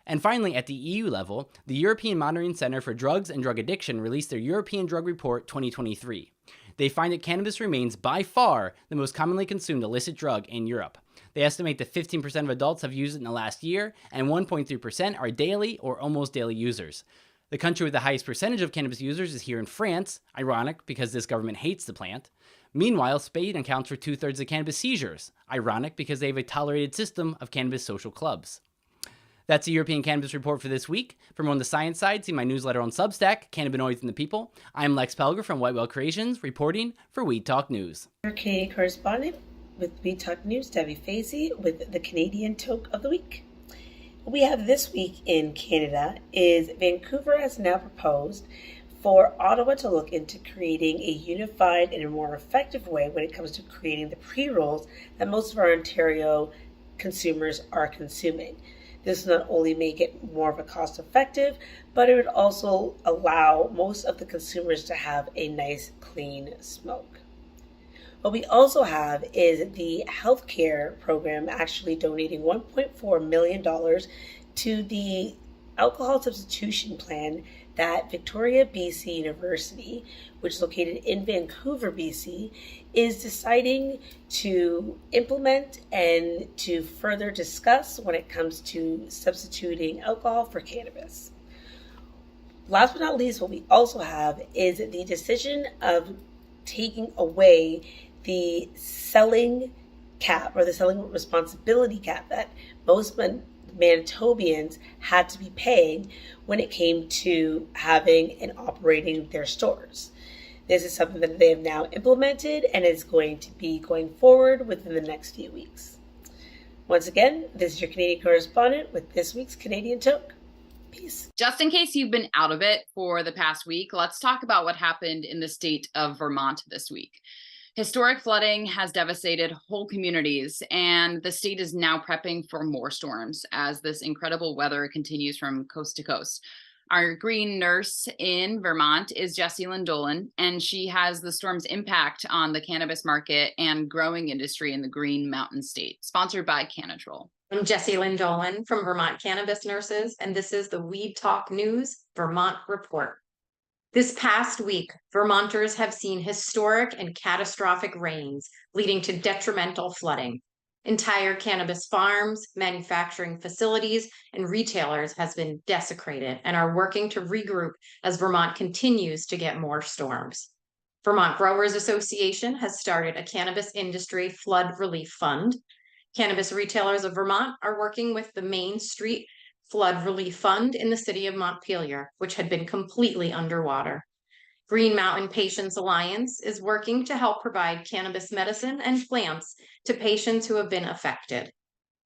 And finally, at the EU level, the European Monitoring Center for Drugs and Drug Addiction released their European Drug Report 2023. They find that cannabis remains by far the most commonly consumed illicit drug in Europe. They estimate that 15% of adults have used it in the last year, and 1.3% are daily or almost daily users. The country with the highest percentage of cannabis users is here in France, ironic because this government hates the plant. Meanwhile, Spain accounts for 2/3 of cannabis seizures, ironic because they have a tolerated system of cannabis social clubs. That's the European Cannabis Report for this week. For more on the science side, see my newsletter on Substack, Cannabinoids and the People. I'm Lex Pelger from White Whale Creations, reporting for We Talk News. Our Canadian correspondent with We Talk News, Debbie Facey, with the Canadian Toke of the Week. What we have this week in Canada is Vancouver has now proposed for Ottawa to look into creating a unified and a more effective way when it comes to creating the pre-rolls that most of our Ontario consumers are consuming. This will not only make it more of a cost effective, but it would also allow most of the consumers to have a nice clean smoke. What we also have is the healthcare program actually donating $1.4 million to the alcohol substitution plan that Victoria BC University, which is located in Vancouver, BC, is deciding to implement and to further discuss when it comes to substituting alcohol for cannabis. Last but not least, what we also have is the decision of taking away the selling cap or the selling responsibility cap that most Manitobians had to be paying when it came to having and operating their stores. This is something that they have now implemented and is going to be going forward within the next few weeks. Once again, this is your Canadian correspondent with this week's Canadian Toke. Peace. Just in case you've been out of it for the past week, let's talk about what happened in the state of Vermont this week. Historic flooding has devastated whole communities, and the state is now prepping for more storms as this incredible weather continues from coast to coast. Our green nurse in Vermont is Jessie Lindolan, and she has the storm's impact on the cannabis market and growing industry in the Green Mountain State, sponsored by Canatrol. I'm Jessie Lindolan from Vermont Cannabis Nurses, and this is the We Talk News Vermont Report. This past week, Vermonters have seen historic and catastrophic rains leading to detrimental flooding. Entire cannabis farms, manufacturing facilities, and retailers has been desecrated and are working to regroup as Vermont continues to get more storms. Vermont Growers Association has started a cannabis industry flood relief fund. Cannabis retailers of Vermont are working with the Main Street Flood Relief Fund in the city of Montpelier, which had been completely underwater. Green Mountain Patients Alliance is working to help provide cannabis medicine and plants to patients who have been affected.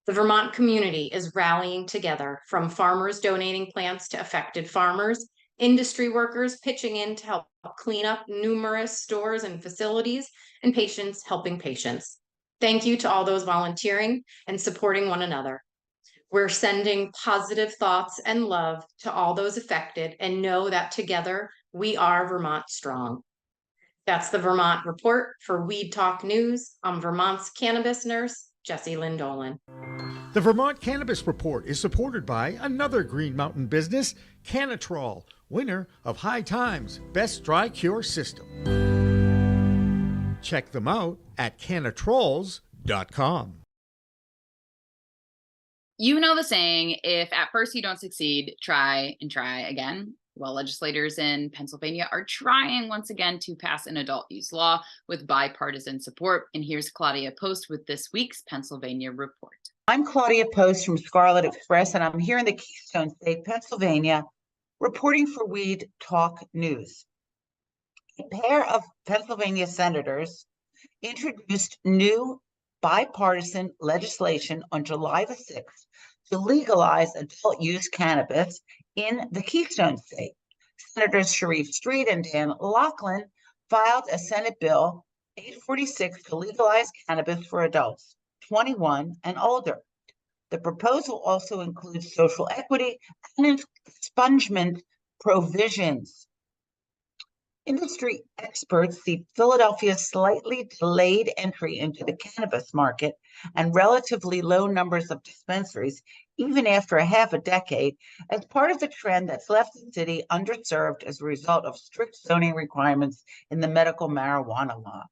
The Vermont community is rallying together, from farmers donating plants to affected farmers, industry workers pitching in to help clean up numerous stores and facilities, and patients helping patients. Thank you to all those volunteering and supporting one another. We're sending positive thoughts and love to all those affected, and know that together we are Vermont strong. That's the Vermont Report for Weed Talk News. I'm Vermont's cannabis nurse, Jessie Lynn Dolan. The Vermont Cannabis Report is supported by another Green Mountain business, Canatrol, winner of High Times Best Dry Cure System. Check them out at canatrols.com. You know the saying, if at first you don't succeed, try and try again. Well, legislators in Pennsylvania are trying once again to pass an adult use law with bipartisan support. And here's Claudia Post with this week's Pennsylvania Report. I'm Claudia Post from Scarlet Express, and I'm here in the Keystone State, Pennsylvania, reporting for Weed Talk News. A pair of Pennsylvania senators introduced new bipartisan legislation on July the 6th to legalize adult use cannabis in the Keystone State. Senators Sharif Street and Dan Laughlin filed a Senate Bill 846 to legalize cannabis for adults 21 and older. The proposal also includes social equity and expungement provisions. Industry experts see Philadelphia's slightly delayed entry into the cannabis market and relatively low numbers of dispensaries, even after a half a decade, as part of the trend that's left the city underserved as a result of strict zoning requirements in the medical marijuana law.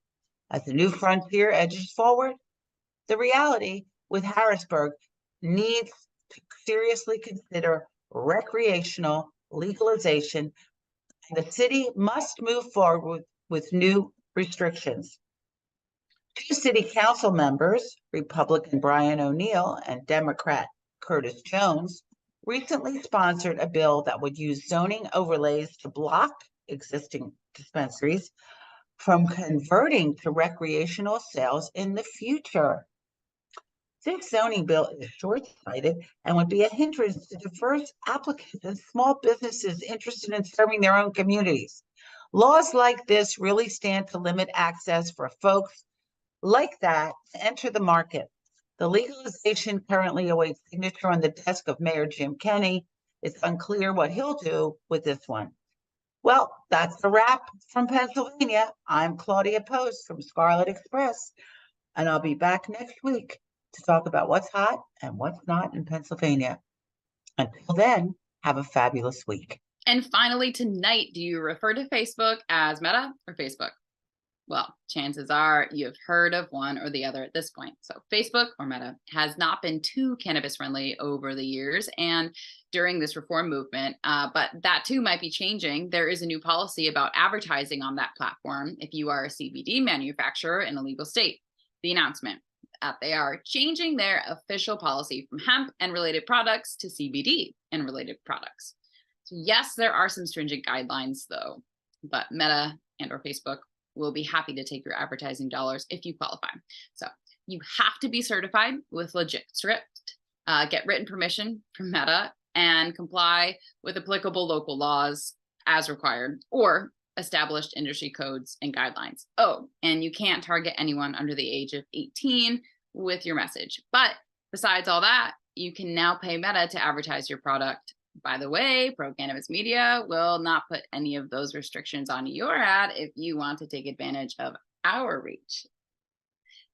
As the new frontier edges forward, the reality with Harrisburg needs to seriously consider recreational legalization. The city must move forward with new restrictions. Two city council members, Republican Brian O'Neill and Democrat Curtis Jones, recently sponsored a bill that would use zoning overlays to block existing dispensaries from converting to recreational sales in the future. This zoning bill is short-sighted and would be a hindrance to diverse applicants and small businesses interested in serving their own communities. Laws like this really stand to limit access for folks like that to enter the market. The legalization currently awaits signature on the desk of Mayor Jim Kenney. It's unclear what he'll do with this one. Well, that's a wrap from Pennsylvania. I'm Claudia Post from Scarlet Express, and I'll be back next week to talk about what's hot and what's not in Pennsylvania. Until then, have a fabulous week. And finally, tonight, do you refer to Facebook as Meta or Facebook? Well, chances are you've heard of one or the other at this point. So Facebook, or Meta, has not been too cannabis friendly over the years and during this reform movement, but that too might be changing. There is a new policy about advertising on that platform if you are a CBD manufacturer in a legal state. The announcement that they are changing their official policy from hemp and related products to CBD and related products. So yes, there are some stringent guidelines though, but Meta and or Facebook will be happy to take your advertising dollars if you qualify. So you have to be certified with Legit Script, get written permission from Meta, and comply with applicable local laws as required, or established industry codes and guidelines. Oh, and you can't target anyone under the age of 18 with your message. But besides all that, you can now pay Meta to advertise your product. By the way, Pro Cannabis Media will not put any of those restrictions on your ad if you want to take advantage of our reach.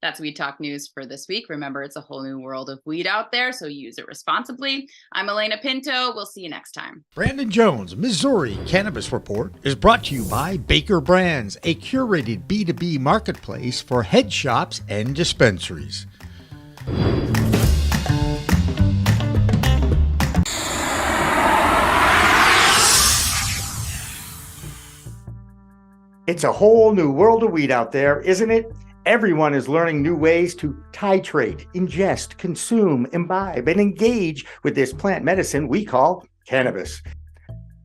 That's Weed Talk News for this week. Remember, it's a whole new world of weed out there, so use it responsibly. I'm Elena Pinto. We'll see you next time. Brandon Jones, Missouri Cannabis Report is brought to you by Baker Brands, a curated B2B marketplace for head shops and dispensaries. It's a whole new world of weed out there, isn't it? Everyone is learning new ways to titrate, ingest, consume, imbibe, and engage with this plant medicine we call cannabis.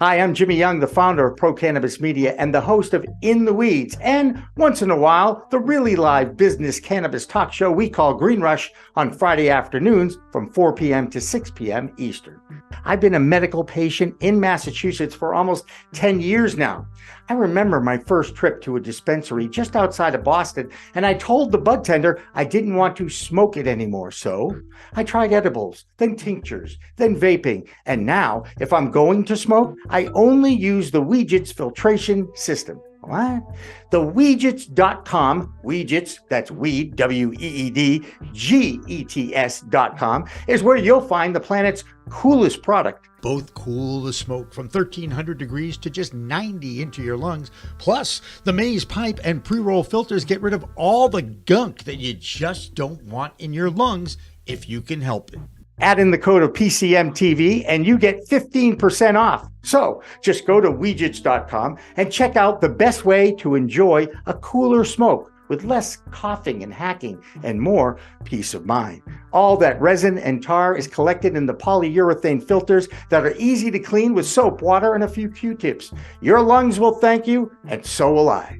Hi, I'm Jimmy Young, the founder of Pro Cannabis Media and the host of In the Weeds, and once in a while, the really live business cannabis talk show we call Green Rush on Friday afternoons from 4 p.m. to 6 p.m. Eastern. I've been a medical patient in Massachusetts for almost 10 years now. I remember my first trip to a dispensary just outside of Boston, and I told the bud tender I didn't want to smoke it anymore. So I tried edibles, then tinctures, then vaping, and now if I'm going to smoke, I only use the Weedgets filtration system. What? The Weedgets.com, Weedgets, that's weed, W-E-E-D, G-E-T-S.com, is where you'll find the planet's coolest product. Both cool the smoke from 1300 degrees to just 90 into your lungs. Plus, the maze pipe and pre-roll filters get rid of all the gunk that you just don't want in your lungs if you can help it. Add in the code of PCMTV and you get 15% off. So just go to Weedgets.com and check out the best way to enjoy a cooler smoke with less coughing and hacking and more peace of mind. All that resin and tar is collected in the polyurethane filters that are easy to clean with soap, water, and a few Q-tips. Your lungs will thank you, and so will I.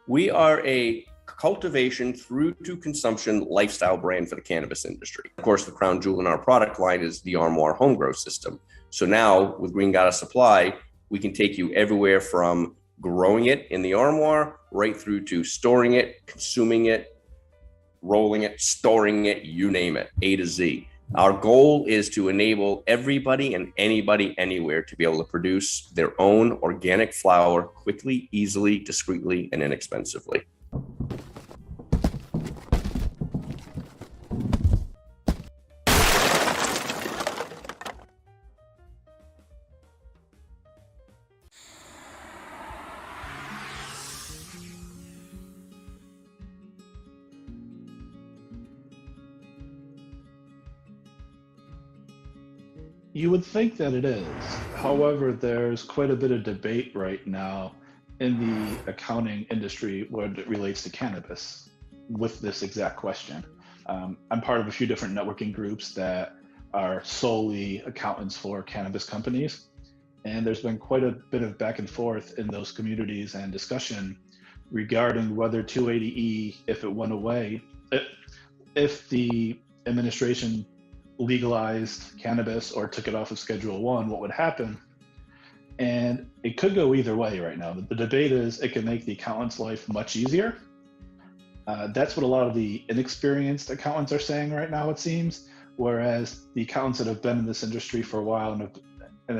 We are a cultivation through to consumption lifestyle brand for the cannabis industry. Of course, the crown jewel in our product line is the Armoire home grow system. So now with Green Goddess Supply, we can take you everywhere from growing it in the Armoire right through to storing it, consuming it, rolling it, storing it, you name it, A to Z. Our goal is to enable everybody and anybody anywhere to be able to produce their own organic flower quickly, easily, discreetly, and inexpensively. You would think that it is. However, there's quite a bit of debate right now in the accounting industry when it relates to cannabis with this exact question. I'm part of a few different networking groups that are solely accountants for cannabis companies. And there's been quite a bit of back and forth in those communities and discussion regarding whether 280E, if it went away, if the administration legalized cannabis or took it off of Schedule 1, what would happen? And it could go either way right now. The debate is it can make the accountant's life much easier. That's what a lot of the inexperienced accountants are saying right now, it seems, whereas the accountants that have been in this industry for a while and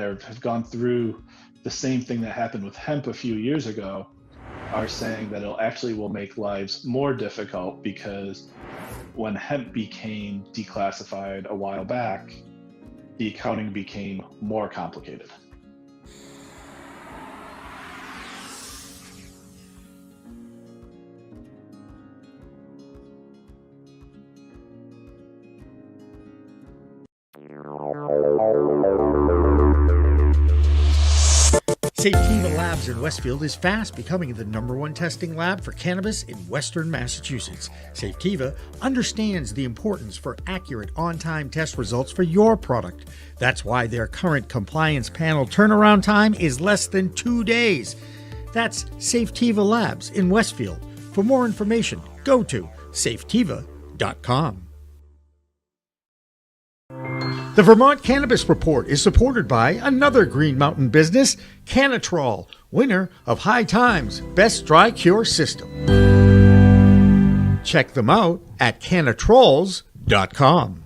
have gone through the same thing that happened with hemp a few years ago are saying that it will make lives more difficult, because when hemp became declassified a while back, the accounting became more complicated. Safetiva Labs in Westfield is fast becoming the #1 testing lab for cannabis in Western Massachusetts. Safetiva understands the importance for accurate on-time test results for your product. That's why their current compliance panel turnaround time is less than 2 days. That's Safetiva Labs in Westfield. For more information, go to safetiva.com. The Vermont Cannabis Report is supported by another Green Mountain business, Canatrol, winner of High Times Best Dry Cure System. Check them out at canatrols.com.